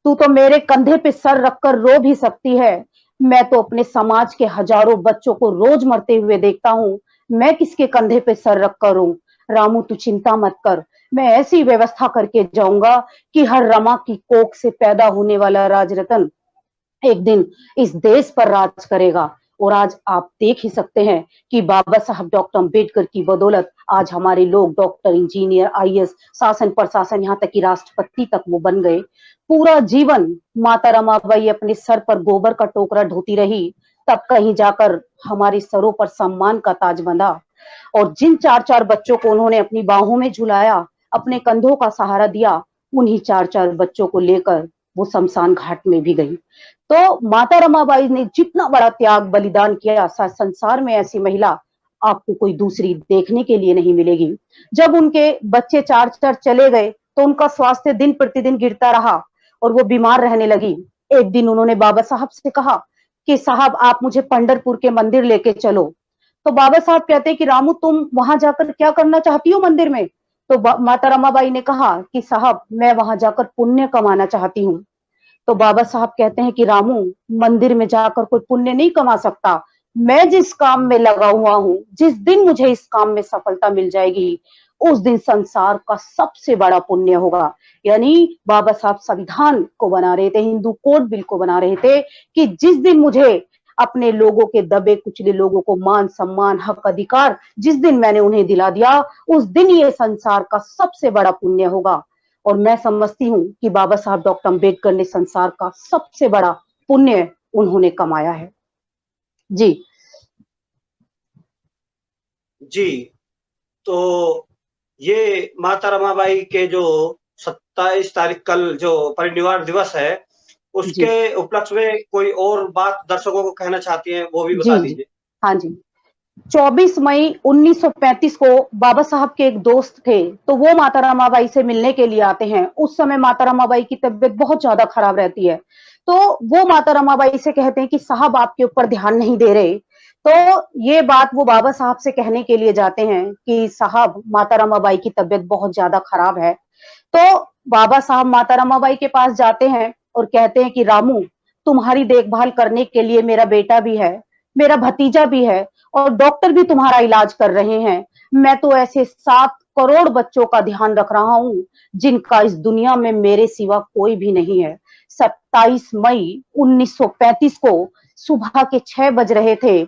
तू तो मेरे कंधे पे सर रखकर रो भी सकती है, मैं तो अपने समाज के हजारों बच्चों को रोज मरते हुए देखता हूँ, मैं किसके कंधे पे सर रखकर रो। रामू, तू चिंता मत कर, मैं ऐसी व्यवस्था करके जाऊंगा कि हर रमा की कोख से पैदा होने वाला राजरतन एक दिन इस देश पर राज करेगा। और आज आप देख ही सकते हैं कि बाबा साहब डॉक्टर अम्बेडकर की बदौलत आज हमारे लोग डॉक्टर, इंजीनियर, आईएएस, शासन प्रशासन, यहाँ तक कि राष्ट्रपति तक वो बन गए। पूरा जीवन माता रमाबाई अपने सर पर गोबर का टोकरा ढोती रही, तब कहीं जाकर हमारे सरों पर सम्मान का ताज बंधा। और जिन 4-4 बच्चों को उन्होंने अपनी बाहों में झुलाया, अपने कंधों का सहारा दिया, उन्हीं 4-4 बच्चों को लेकर वो शमशान घाट में भी गई। तो माता रमाबाई ने जितना बड़ा त्याग बलिदान किया, संसार में ऐसी महिला आपको कोई दूसरी देखने के लिए नहीं मिलेगी। जब उनके बच्चे 4-4 चले गए तो उनका स्वास्थ्य दिन प्रतिदिन गिरता रहा और वो बीमार रहने लगी। एक दिन उन्होंने बाबा साहब से कहा कि साहब, आप मुझे पंढरपुर के मंदिर लेके चलो। तो बाबा साहब कहते हैं कि रामू, तुम वहां जाकर क्या करना चाहती हो मंदिर में? तो माता रमाबाई ने कहा कि साहब, मैं वहां जाकर पुण्य कमाना चाहती हूँ। तो बाबा साहब कहते हैं कि रामू, मंदिर में जाकर कोई पुण्य नहीं कमा सकता, मैं जिस काम में लगा हुआ हूँ, जिस दिन मुझे इस काम में सफलता मिल जाएगी, उस दिन संसार का सबसे बड़ा पुण्य होगा। यानी बाबा साहब संविधान को बना रहे थे, हिंदू कोड बिल को बना रहे थे कि जिस दिन मुझे अपने लोगों के दबे कुचले लोगों को मान सम्मान, हक, अधिकार जिस दिन मैंने उन्हें दिला दिया, उस दिन ये संसार का सबसे बड़ा पुण्य होगा। और मैं समझती हूँ कि बाबा साहब डॉक्टर अम्बेडकर ने संसार का सबसे बड़ा पुण्य उन्होंने कमाया है। जी जी, तो ये माता रमाबाई के जो 27 तारीख कल जो परिनिर्वाण दिवस है, उसके उपलक्ष्य में कोई और बात दर्शकों को कहना चाहती हैं, वो भी बता दीजिए। हाँ जी, 24 मई 1935 को बाबा साहब के एक दोस्त थे, तो वो माता रमाबाई से मिलने के लिए आते हैं। उस समय माता रमाबाई की तबीयत बहुत ज्यादा खराब रहती है, तो वो माता रमाबाई से कहते हैं कि साहब, आपके ऊपर ध्यान नहीं दे रहे। तो ये बात वो बाबा साहब से कहने के लिए जाते हैं कि साहब, माता रमाबाई की तबीयत बहुत ज्यादा खराब है। तो बाबा साहब माता रमाबाई के पास जाते हैं और कहते हैं कि रामू, तुम्हारी देखभाल करने के लिए मेरा बेटा भी है, मेरा भतीजा भी है और डॉक्टर भी तुम्हारा इलाज कर रहे हैं। मैं तो ऐसे 7 करोड़ बच्चों का ध्यान रख रहा हूँ जिनका इस दुनिया में मेरे सिवा कोई भी नहीं है। 27 मई 1935 को सुबह के 6 बज रहे थे।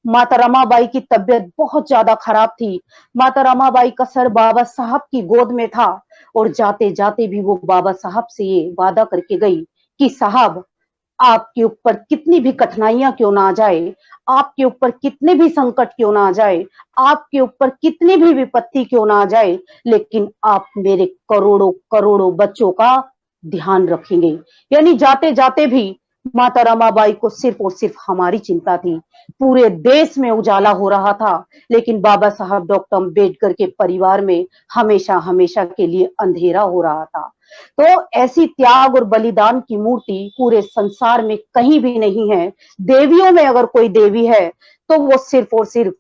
माता रमाबाई की तबीयत बहुत ज्यादा खराब थी। माता रमाबाई का सर बाबा साहब की गोद में था और जाते जाते भी वो बाबा साहब से ये वादा करके गई कि साहब, आपके ऊपर कितनी भी कठिनाइयां क्यों ना आ जाए, आपके ऊपर कितने भी संकट क्यों ना आ जाए, आपके ऊपर कितनी भी विपत्ति क्यों ना आ जाए, लेकिन आप मेरे करोड़ों करोड़ों बच्चों का ध्यान रखेंगे। यानी जाते जाते भी माता रमाबाई को सिर्फ और सिर्फ हमारी चिंता थी। पूरे देश में उजाला हो रहा था, लेकिन बाबा साहब डॉक्टर अम्बेडकर के परिवार में हमेशा हमेशा के लिए अंधेरा हो रहा था। तो ऐसी त्याग और बलिदान की मूर्ति पूरे संसार में कहीं भी नहीं है। देवियों में अगर कोई देवी है तो वो सिर्फ और सिर्फ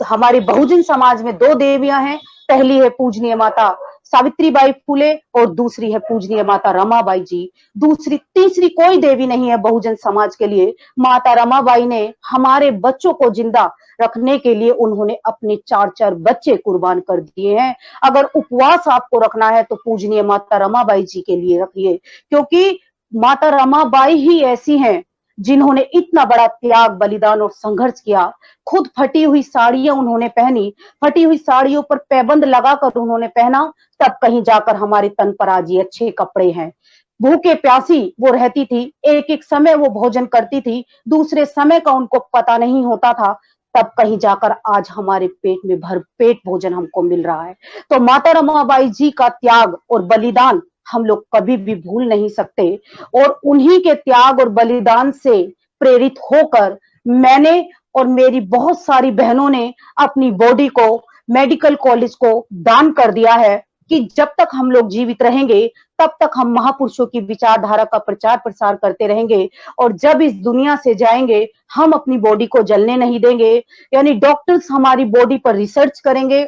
हमारे बहुजन समाज में 2 देवियां हैं। पहली है पूजनीय माता सावित्रीबाई फुले और दूसरी है पूजनीय माता रमाबाई जी। दूसरी तीसरी कोई देवी नहीं है बहुजन समाज के लिए। माता रमाबाई ने हमारे बच्चों को जिंदा रखने के लिए उन्होंने अपने 4-4 बच्चे कुर्बान कर दिए हैं। अगर उपवास आपको रखना है तो पूजनीय माता रमाबाई जी के लिए रखिए, क्योंकि माता रमाबाई ही ऐसी हैं जिन्होंने इतना बड़ा त्याग, बलिदान और संघर्ष किया। खुद फटी हुई साड़ियां उन्होंने पहनी, फटी हुई साड़ियों पर पैबंद लगाकर उन्होंने पहना, तब कहीं जाकर हमारे तन पर आज ये अच्छे कपड़े हैं। भूखे प्यासी वो रहती थी, एक एक समय वो भोजन करती थी, दूसरे समय का उनको पता नहीं होता था, तब कहीं जाकर आज हमारे पेट में भरपेट भोजन हमको मिल रहा है। तो माता रमाबाई जी का त्याग और बलिदान हम लोग कभी भी भूल नहीं सकते, और उन्हीं के त्याग और बलिदान से प्रेरित होकर मैंने और मेरी बहुत सारी बहनों ने अपनी बॉडी को मेडिकल कॉलेज को दान कर दिया है कि जब तक हम लोग जीवित रहेंगे तब तक हम महापुरुषों की विचारधारा का प्रचार प्रसार करते रहेंगे, और जब इस दुनिया से जाएंगे हम अपनी बॉडी को जलने नहीं देंगे। यानी डॉक्टर्स हमारी बॉडी पर रिसर्च करेंगे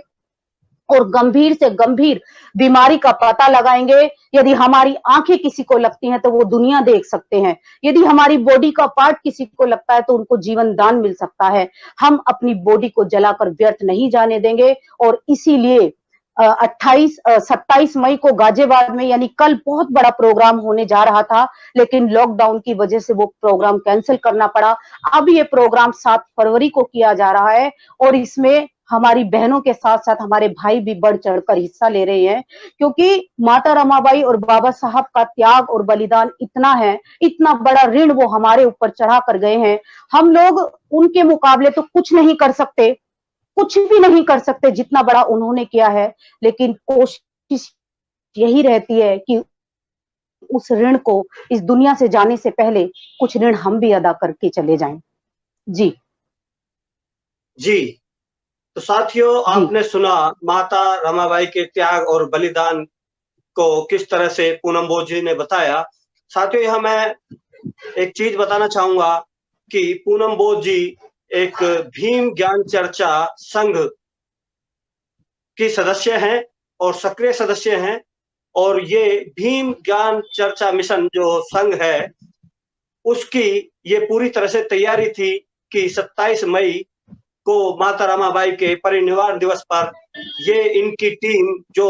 और गंभीर से गंभीर बीमारी का पता लगाएंगे। यदि हमारी आंखें किसी को लगती हैं तो वो दुनिया देख सकते हैं, यदि हमारी बॉडी का पार्ट किसी को लगता है तो उनको जीवन दान मिल सकता है। हम अपनी बॉडी को जलाकर व्यर्थ नहीं जाने देंगे, और इसीलिए 27 मई को गाजियाबाद में, यानी कल बहुत बड़ा प्रोग्राम होने जा रहा था, लेकिन लॉकडाउन की वजह से वो प्रोग्राम कैंसिल करना पड़ा। अब ये प्रोग्राम 7 फरवरी को किया जा रहा है, और इसमें हमारी बहनों के साथ साथ हमारे भाई भी बढ़ चढ़कर हिस्सा ले रहे हैं, क्योंकि माता रमाबाई और बाबा साहब का त्याग और बलिदान इतना है, इतना बड़ा ऋण वो हमारे ऊपर चढ़ा कर गए हैं। हम लोग उनके मुकाबले तो कुछ नहीं कर सकते, कुछ भी नहीं कर सकते जितना बड़ा उन्होंने किया है, लेकिन कोशिश यही रहती है कि उस ऋण को इस दुनिया से जाने से पहले कुछ ऋण हम भी अदा करके चले जाएं। जी जी, तो साथियों, आपने सुना माता रमाबाई के त्याग और बलिदान को किस तरह से पूनम बोस जी ने बताया। साथियों, यहाँ मैं एक चीज बताना चाहूंगा कि पूनम बोस जी एक भीम ज्ञान चर्चा संघ की सदस्य हैं और सक्रिय सदस्य हैं, और ये भीम ज्ञान चर्चा मिशन जो संघ है उसकी ये पूरी तरह से तैयारी थी कि 27 मई को माता रमाबाई के परिनिर्वाण दिवस पर ये इनकी टीम जो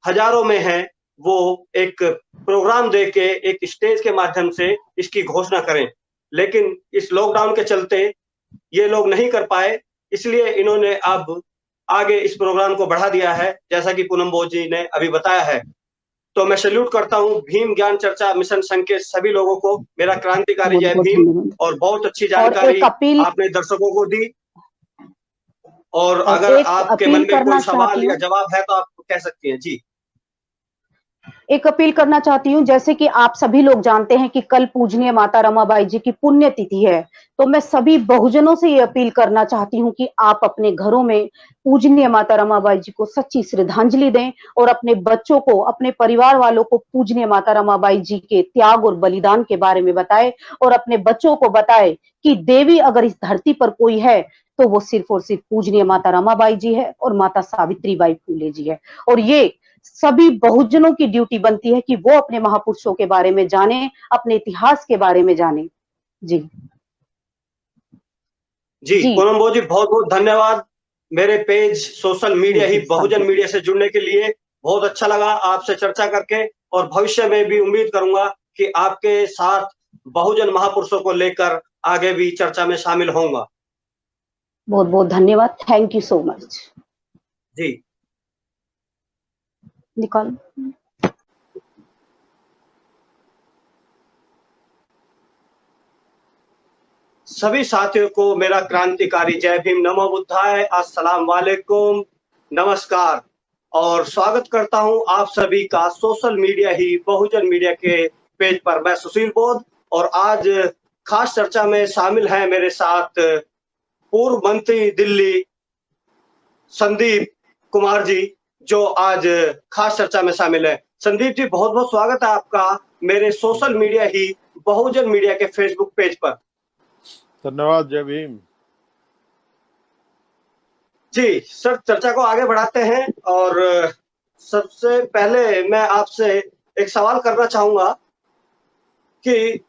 हजारों में है वो एक प्रोग्राम देके एक स्टेज के माध्यम से इसकी घोषणा करें, लेकिन इस लॉकडाउन के चलते ये लोग नहीं कर पाए, इसलिए इन्होंने अब आगे इस प्रोग्राम को बढ़ा दिया है, जैसा कि पूनम बोस जी ने अभी बताया है। तो मैं सैल्यूट करता हूं भीम ज्ञान चर्चा मिशन संघ के सभी लोगों को, मेरा क्रांतिकारी जय भीम। और बहुत अच्छी जानकारी आपने दर्शकों को दी, और अगर आपके मन में कोई सवाल या जवाब है तो आप कह सकती हैं। जी, एक अपील करना चाहती हूँ, जैसे कि आप सभी लोग जानते हैं कि कल पूजनीय माता रमाबाई जी की पुण्य तिथि है, तो मैं सभी बहुजनों से ये अपील करना चाहती हूँ कि आप अपने घरों में पूजनीय माता रमाबाई जी को सच्ची श्रद्धांजलि दें, और अपने बच्चों को, अपने परिवार वालों को पूजनीय माता रमाबाई जी के त्याग और बलिदान के बारे में बताएं, और अपने बच्चों को बताएं कि देवी अगर इस धरती पर कोई है तो वो सिर्फ और सिर्फ पूजनीय माता रमाबाई जी है और माता सावित्रीबाई फूले जी है। और ये सभी बहुजनों की ड्यूटी बनती है कि वो अपने महापुरुषों के बारे में जाने, अपने इतिहास के बारे में जाने। जी जी, पूनम बोस जी बहुत बहुत धन्यवाद मेरे पेज सोशल मीडिया ही बहुजन मीडिया से जुड़ने के लिए। बहुत अच्छा लगा आपसे चर्चा करके, और भविष्य में भी उम्मीद करूंगा कि आपके साथ बहुजन महापुरुषों को लेकर आगे भी चर्चा में शामिल होऊंगा। बहुत बहुत धन्यवाद, थैंक यू सो मच। जी, निकाल। सभी साथियों को मेरा क्रांतिकारी जय भीम, नमो बुद्धाय, अस्सलाम वालेकुम, नमस्कार, और स्वागत करता हूं आप सभी का सोशल मीडिया ही बहुजन मीडिया के पेज पर। मैं सुशील बोध, और आज खास चर्चा में शामिल हैं मेरे साथ पूर्व मंत्री दिल्ली संदीप कुमार जी, जो आज खास चर्चा में शामिल है। संदीप जी, बहुत बहुत स्वागत है आपका मेरे सोशल मीडिया ही बहुजन मीडिया के फेसबुक पेज पर। धन्यवाद, जय भीम। जी सर, चर्चा को आगे बढ़ाते हैं, और सबसे पहले मैं आपसे एक सवाल करना चाहूंगा कि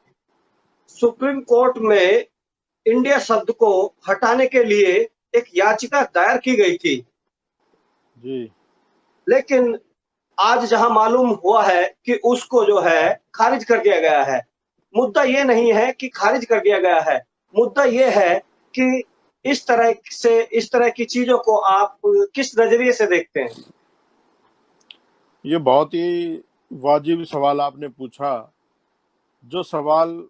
सुप्रीम कोर्ट में इंडिया शब्द को हटाने के लिए एक याचिका दायर की गई थी जी, लेकिन आज जहां मालूम हुआ है कि उसको जो है खारिज कर दिया गया है। मुद्दा ये नहीं है कि खारिज कर दिया गया है, मुद्दा ये है कि इस तरह की चीजों को आप किस नजरिए से देखते हैं? ये बहुत ही वाजिब सवाल आपने पूछा, जो सवाल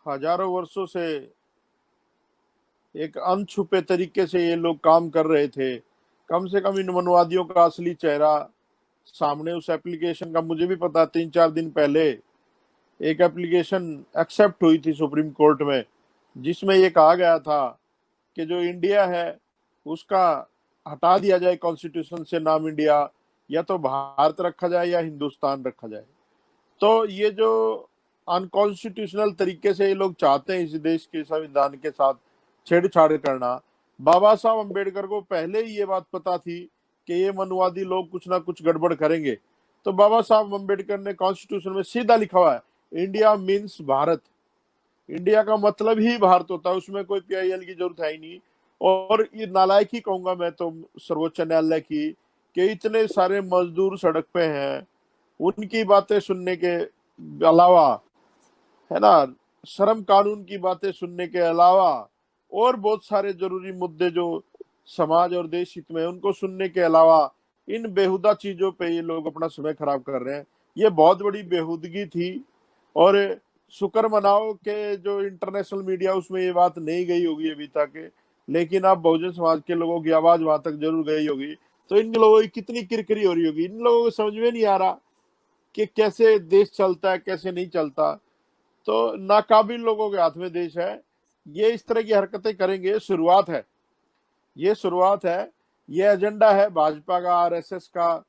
हजारों वर्षों से एक अनछुपे तरीके से ये लोग काम कर रहे थे। कम से कम इन मनवादियों का असली चेहरा सामने उस एप्लीकेशन का मुझे भी पता, 3-4 दिन पहले एक एप्लीकेशन एक्सेप्ट हुई थी सुप्रीम कोर्ट में, जिसमें ये कहा गया था कि जो इंडिया है उसका हटा दिया जाए कॉन्स्टिट्यूशन से नाम इंडिया, या तो भारत रखा जाए या हिंदुस्तान रखा जाए। तो ये जो अनकॉन्स्टिट्यूशनल तरीके से ये लोग चाहते हैं इस देश के संविधान के साथ छेड़छाड़ करना, बाबा साहब अम्बेडकर को पहले ही ये बात पता थी कि ये मनवादी लोग कुछ ना कुछ गड़बड़ करेंगे। तो बाबा साहब अम्बेडकर ने कॉन्स्टिट्यूशन में सीधा लिखा हुआ है, इंडिया मीन्स भारत। इंडिया का मतलब ही भारत होता है, उसमें कोई पीआईएल की जरूरत है ही नहीं। और ये नालायकी कहूंगा मैं तो सर्वोच्च न्यायालय की, कि इतने सारे मजदूर सड़क पे हैं, उनकी बातें सुनने के अलावा, है ना, श्रम कानून की बातें सुनने के अलावा और बहुत सारे जरूरी मुद्दे जो समाज और देश हित में, उनको सुनने के अलावा इन बेहुदा चीजों पे ये लोग अपना समय खराब कर रहे हैं। ये बहुत बड़ी बेहुदगी थी। और शुक्र मनाओ कि जो इंटरनेशनल मीडिया उसमें ये बात नहीं गई होगी अभी तक, लेकिन अब बहुजन समाज के लोगों की आवाज वहां तक जरूर गई होगी। तो इन लोगों की कितनी किरकिरी हो रही होगी, इन लोगों को समझ में नहीं आ रहा कि कैसे देश चलता है, कैसे नहीं चलता। तो नाकाबिल लोगों के हाथ में देश है। ये इस तरह की हरकतें करेंगे, शुरुआत है, ये शुरुआत है। ये एजेंडा है भाजपा का, आरएसएस का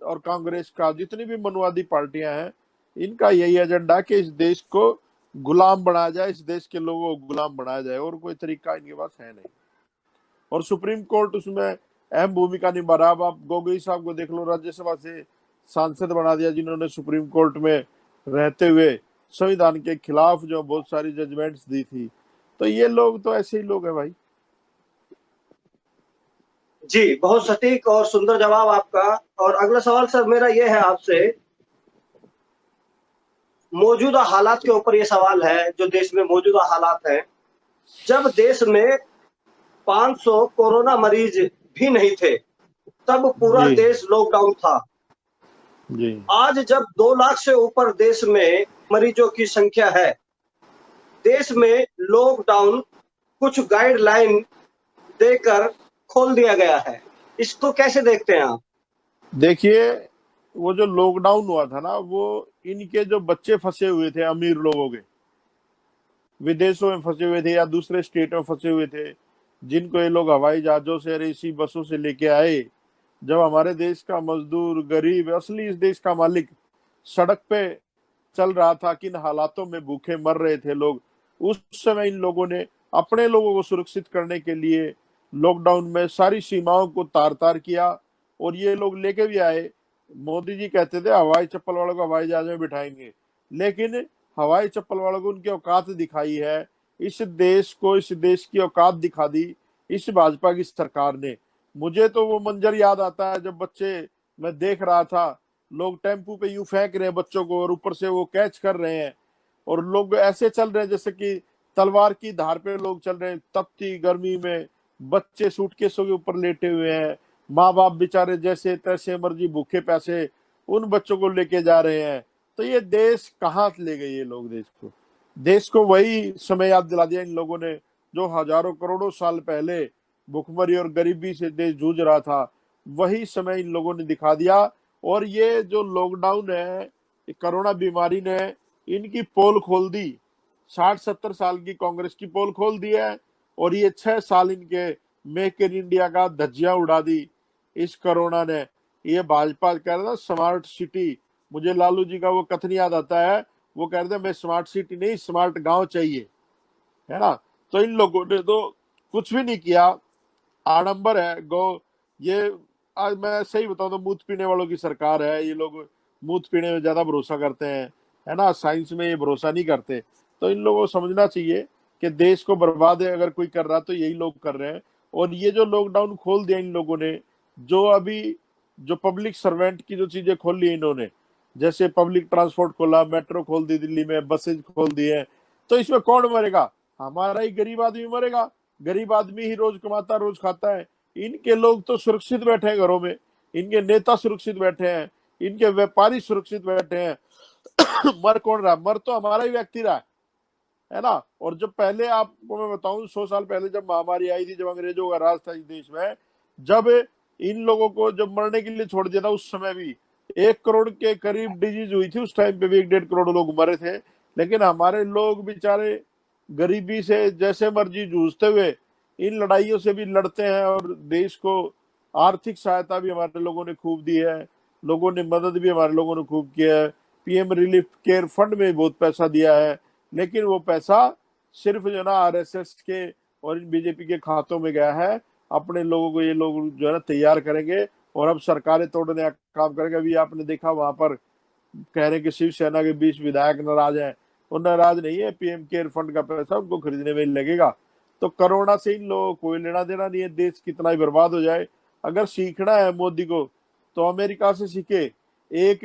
और कांग्रेस का, जितनी भी मनवादी पार्टियां हैं, इनका यही एजेंडा कि इस देश को गुलाम बनाया जाए, इस देश के लोगों को गुलाम बनाया जाए, और कोई तरीका इनके पास है नहीं। और सुप्रीम कोर्ट उसमें अहम भूमिका निभा रहा। अब आप गोगोई साहब को देख लो, राज्यसभा से सांसद बना दिया, जिन्होंने सुप्रीम कोर्ट में रहते हुए संविधान के खिलाफ जो बहुत सारी जजमेंट्स दी थी। तो ये लोग तो ऐसे ही लोग हैं भाई। जी, बहुत सटीक और सुंदर जवाब आपका। और अगला सवाल सर मेरा ये है आपसे, मौजूदा हालात के ऊपर ये सवाल है, जो देश में मौजूदा हालात हैं, जब देश में 500 कोरोना मरीज भी नहीं थे, तब पूरा जी देश लॉकडाउन था। जी आज जब 2 लाख से ऊपर देश में मरीजों की संख्या है, देश में लॉकडाउन कुछ गाइडलाइन देकर खोल दिया गया है, इसको कैसे देखते हैं आप? देखिए, वो जो लॉकडाउन हुआ था ना, वो इनके जो बच्चे फंसे हुए थे, अमीर लोगों के, विदेशों में फंसे हुए थे या दूसरे स्टेट में फंसे हुए थे, जिनको ये लोग हवाई जहाजों से, रेसी बसों से लेके आए। जब हमारे देश का मजदूर, गरीब, असली इस देश का मालिक सड़क पे चल रहा था, किन हालातों में भूखे मर रहे थे लोग, उस समय इन लोगों ने अपने लोगों को सुरक्षित करने के लिए लॉकडाउन में सारी सीमाओं को तार तार किया। और ये लोग लेके भी आए। मोदी जी कहते थे हवाई चप्पल वालों को हवाई जहाज में बिठाएंगे, लेकिन हवाई चप्पल वालों को उनकी औकात दिखाई है। इस देश को, इस देश की औकात दिखा दी इस भाजपा की सरकार ने। मुझे तो वो मंजर याद आता है जब बच्चे, मैं देख रहा था, लोग टेम्पू पे यूं फेंक रहे हैं बच्चों को, और ऊपर से वो कैच कर रहे हैं, और लोग ऐसे चल रहे हैं जैसे कि तलवार की धार पे लोग चल रहे हैं। तपती गर्मी में बच्चे सूटकेसों के ऊपर लेटे हुए हैं, माँ बाप बेचारे जैसे तैसे मर्जी भूखे पैसे उन बच्चों को लेके जा रहे हैं। तो ये देश कहाँ ले गए ये लोग? देश को वही समय याद दिला दिया इन लोगों ने, जो हजारों करोड़ों साल पहले भुखमरी और गरीबी से देश जूझ रहा था, वही समय इन लोगों ने दिखा दिया। और ये जो लॉकडाउन है, ये कोरोना बीमारी ने इनकी पोल खोल दी। 60-70 साल की कांग्रेस की पोल खोल दी है, और ये 6 साल इनके मेक इन इंडिया का धज्जियां उड़ा दी इस कोरोना ने। ये भाजपा कह रहा था स्मार्ट सिटी, मुझे लालू जी का वो कथन याद आता है, वो कह रहे थे मैं स्मार्ट सिटी नहीं, स्मार्ट गांव चाहिए, है ना। तो इन लोगों ने तो कुछ भी नहीं किया, आडंबर है गो। ये आज मैं सही बताऊं तो मूत पीने वालों की सरकार है। ये लोग मूत पीने में ज्यादा भरोसा करते हैं, है ना, साइंस में ये भरोसा नहीं करते। तो इन लोगों को समझना चाहिए कि देश को बर्बाद है अगर कोई कर रहा तो यही लोग कर रहे हैं। और ये जो लॉकडाउन खोल दिया इन लोगों ने, जो अभी जो पब्लिक सर्वेंट की जो चीजें खोल ली इन्होंने, जैसे पब्लिक ट्रांसपोर्ट खोला, मेट्रो खोल दी दिल्ली में, बसेज खोल दी है, तो इसमें कौन मरेगा? हमारा ही गरीब आदमी मरेगा। गरीब आदमी ही रोज कमाता रोज खाता है। इनके लोग तो सुरक्षित बैठे हैं घरों में, इनके नेता सुरक्षित बैठे हैं, इनके व्यापारी सुरक्षित बैठे हैं। मर कौन रहा? मर तो हमारा ही व्यक्ति रहा है ना। और जब पहले आपको मैं बताऊं, 100 साल पहले जब महामारी आई थी, जब अंग्रेजों का राज था इस देश में, जब इन लोगों को जब मरने के लिए छोड़ दिया था, उस समय भी 1 करोड़ के करीब डिजीज हुई थी। उस टाइम पे भी 1-1.5 करोड़ लोग मरे थे। लेकिन हमारे लोग बेचारे गरीबी से जैसे मर्जी जूझते हुए इन लड़ाइयों से भी लड़ते हैं, और देश को आर्थिक सहायता भी हमारे लोगों ने खूब दी है, लोगों ने मदद भी हमारे लोगों ने खूब किया है। पीएम रिलीफ केयर फंड में बहुत पैसा दिया है, लेकिन वो पैसा सिर्फ जो ना आरएसएस के और इन बीजेपी के खातों में गया है। अपने लोगों को ये लोग जो है ना तैयार करेंगे और अब सरकारें तोड़ने का काम करेंगे। अभी आपने देखा वहां पर कह रहे कि शिवसेना के 20 विधायक नाराज हैं। वो नाराज नहीं है, पीएम केयर फंड का पैसा उनको खरीदने में लगेगा। तो कोरोना से इन लोगों को कोई लेना देना नहीं है। देश कितना ही बर्बाद हो जाए, अगर सीखना है मोदी को तो अमेरिका से सीखे। एक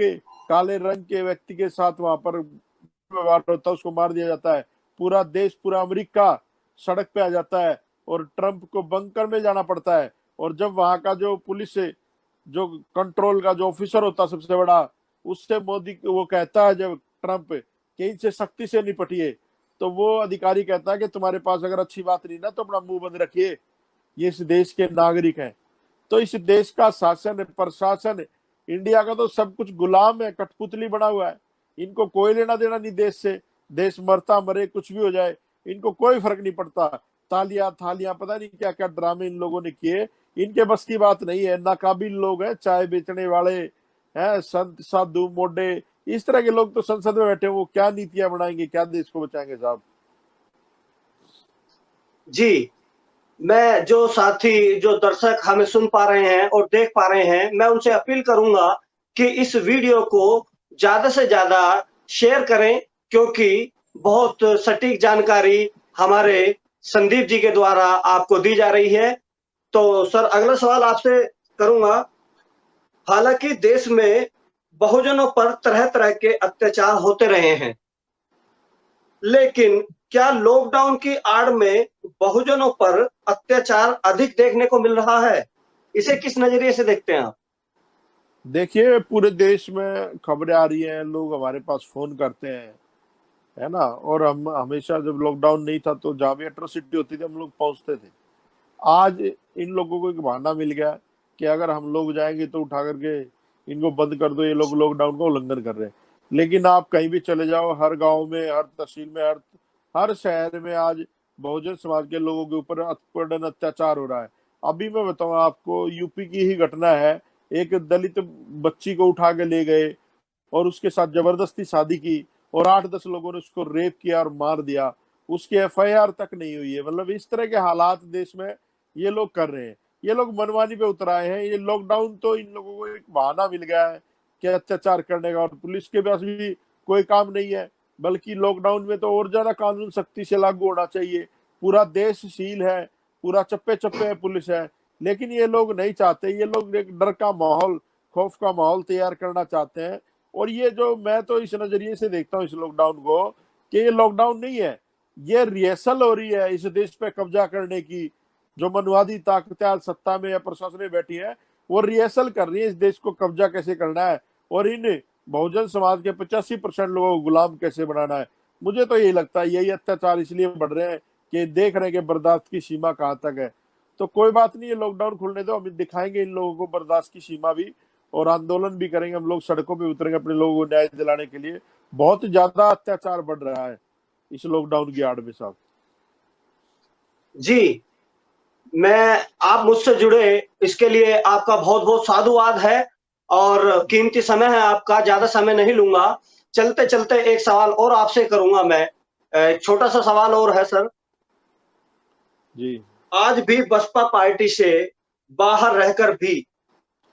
काले रंग के व्यक्ति के साथ वहां पर व्यवहार होता है, उसको मार दिया जाता है, पूरा देश पूरा अमेरिका सड़क पे आ जाता है और ट्रंप को बंकर में जाना पड़ता है। और जब वहां का जो पुलिस से जो कंट्रोल का जो ऑफिसर होता है सबसे बड़ा, उससे मोदी वो कहता है जब ट्रंप कि इनसे सख्ती से निपटिए, तो वो अधिकारी कहता है कि तुम्हारे पास अगर अच्छी बात नहीं ना तो अपना मुंह बंद रखिए, ये इस देश के नागरिक हैं। तो इस देश का शासन प्रशासन, इंडिया का तो सब कुछ गुलाम है, कठपुतली बना हुआ है। इनको कोई लेना देना नहीं देश से। देश मरता मरे कुछ भी हो जाए, इनको कोई फर्क नहीं पड़ता। तालियां थालियां पता नहीं क्या क्या ड्रामे इन लोगों ने किए, इनके बस की बात नहीं है। नाकाबिल लोग हैं, चाय बेचने वाले हैं, संत साधु मोडे, इस तरह के लोग तो संसद में बैठे, वो क्या नीतियां बनाएंगे, क्या देश को बचाएंगे साहब? जी, मैं जो साथी जो दर्शक हमें सुन पा रहे हैं और देख पा रहे हैं, मैं उनसे अपील करूंगा कि इस वीडियो को ज्यादा से ज्यादा शेयर करें, क्योंकि बहुत सटीक जानकारी हमारे संदीप जी के द्वारा आपको दी जा रही है। तो सर, अगला सवाल आपसे करूंगा। हालांकि देश में बहुजनों पर तरह तरह के अत्याचार होते रहे हैं, लेकिन क्या लॉकडाउन की आड़ में बहुजनों पर अत्याचार अधिक देखने को मिल रहा है? इसे किस नजरिए से देखते हैं आप? देखिए, पूरे देश में खबरें आ रही हैं, लोग हमारे पास फोन करते हैं, है ना। और हम हमेशा जब लॉकडाउन नहीं था तो जहाँ भी एट्रोसिटी होती थी हम लोग पहुंचते थे। आज इन लोगों को एक बहाना मिल गया कि अगर हम लोग जाएंगे तो उठा करके इनको बंद कर दो, ये लोग लॉकडाउन का उल्लंघन कर रहे हैं। लेकिन आप कहीं भी चले जाओ, हर गांव में, हर तहसील में, हर शहर में आज बहुजन समाज के लोगों के ऊपर उत्पीड़न अत्याचार हो रहा है। अभी मैं बताऊं आपको, यूपी की ही घटना है। एक दलित बच्ची को उठा के ले गए और उसके साथ जबरदस्ती शादी की और 8-10 लोगों ने उसको रेप किया और मार दिया। उसकी एफआईआर तक नहीं हुई है। मतलब इस तरह के हालात देश में ये लोग कर रहे हैं। ये लोग मनमानी पे उतर आए हैं। ये लॉकडाउन तो इन लोगों को एक बहाना मिल गया है कि अत्याचार करने का, और पुलिस के पास भी कोई काम नहीं है। बल्कि लॉकडाउन में तो और ज्यादा कानून सख्ती से लागू होना चाहिए। पूरा देश सील है, पूरा चप्पे चप्पे पुलिस है, लेकिन ये लोग नहीं चाहते। ये लोग एक डर का माहौल, खौफ का माहौल तैयार करना चाहते हैं। और ये जो, मैं तो इस नजरिए से देखता हूँ इस लॉकडाउन को कि ये लॉकडाउन नहीं है, ये रिहर्सल हो रही है इस देश पे कब्जा करने की। जो मनुवादी ताकतें आज सत्ता में या प्रशासन में बैठी है, वो रिहर्सल कर रही है इस देश को कब्जा कैसे करना है और इन बहुजन समाज के 85% लोगों को गुलाम कैसे बनाना है। मुझे तो यही लगता है यही अत्याचार इसलिए बढ़ रहे हैं कि देख रहे हैं कि बर्दाश्त की सीमा कहाँ तक है। तो कोई बात नहीं है, लॉकडाउन खुलने दो, हम दिखाएंगे इन लोगों को बर्दाश्त की सीमा भी, और आंदोलन भी करेंगे। हम लोग सड़कों पे उतरेंगे अपने लोगों को न्याय दिलाने के लिए। बहुत ज्यादा अत्याचार बढ़ रहा है इस लॉकडाउन की आड़ में साहब। जी, मैं आप मुझसे जुड़े इसके लिए आपका बहुत बहुत साधुवाद है, और कीमती समय है आपका, ज्यादा समय नहीं लूंगा। चलते चलते एक सवाल और आपसे करूंगा मैं। छोटा सा सवाल और है सर जी। आज भी बसपा पार्टी से बाहर रहकर भी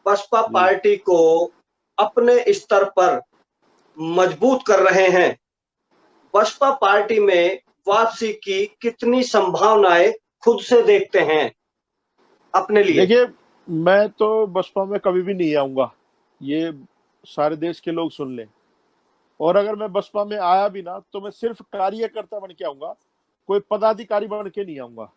बसपा पार्टी को अपने स्तर पर मजबूत कर रहे हैं। बसपा पार्टी में वापसी की कितनी संभावनाएं खुद से देखते हैं अपने लिए? देखिए, मैं तो बसपा में कभी भी नहीं आऊंगा। ये सारे देश के लोग सुन लें। और अगर मैं बसपा में आया भी ना तो मैं सिर्फ कार्यकर्ता बन के आऊंगा, कोई पदाधिकारी बन के नहीं आऊंगा।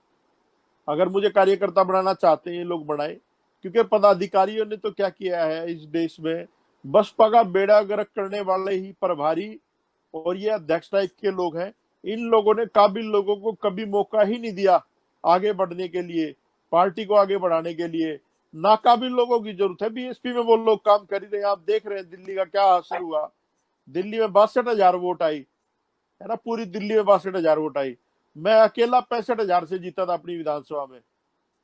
अगर मुझे कार्यकर्ता बनाना चाहते हैं ये लोग बनाए, क्योंकि पदाधिकारियों ने तो क्या किया है इस देश में, बसपा का बेड़ा गर्क करने वाले ही प्रभारी और ये अध्यक्ष टाइप के लोग हैं। इन लोगों ने काबिल लोगों को कभी मौका ही नहीं दिया आगे बढ़ने के लिए, पार्टी को आगे बढ़ाने के लिए। नाकाबिल लोगों की जरूरत है। बीएसपी में वो लोग काम कर ही रहे हैं। आप देख रहे हैं दिल्ली का क्या हासिल हुआ। दिल्ली में 62,000 वोट आई है ना, पूरी दिल्ली में 62,000 वोट आई। मैं अकेला 65,000 से जीता था अपनी विधानसभा में।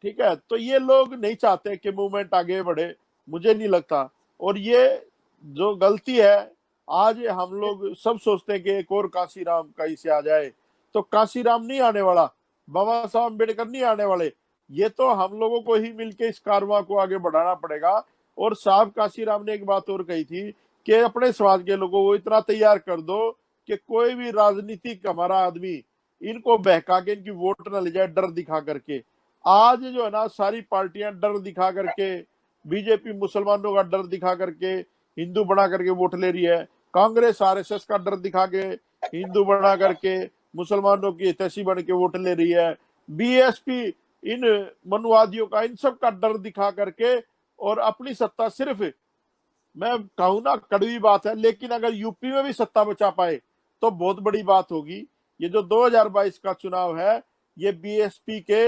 ठीक है, तो ये लोग नहीं चाहते कि मूवमेंट आगे बढ़े, मुझे नहीं लगता। और ये जो गलती है, आज हम लोग सब सोचते हैं कि एक और कांशीराम कहीं से आ जाए, तो कांशीराम नहीं आने वाला, बाबा साहब अम्बेडकर नहीं आने वाले। ये तो हम लोगों को ही मिलके इस कारवां को आगे बढ़ाना पड़ेगा। और साहब कांशीराम ने एक बात और कही थी कि अपने समाज के लोगों को इतना तैयार कर दो कि कोई भी राजनीतिक हमारा आदमी इनको बहका के इनकी वोट न ले जाए, डर दिखा करके। आज जो है ना, सारी पार्टियां डर दिखा करके, बीजेपी मुसलमानों का डर दिखा करके हिंदू बना करके वोट ले रही है, कांग्रेस आरएसएस का डर दिखा के हिंदू बना करके मुसलमानों की हितैषी बन के वोट ले रही है, बीएसपी इन मनुवादियों का, इन सब का डर दिखा करके और अपनी सत्ता सिर्फ, मैं कहूं ना कड़वी बात है, लेकिन अगर यूपी में भी सत्ता बचा पाए तो बहुत बड़ी बात होगी। ये जो 2022 का चुनाव है, ये बीएसपी के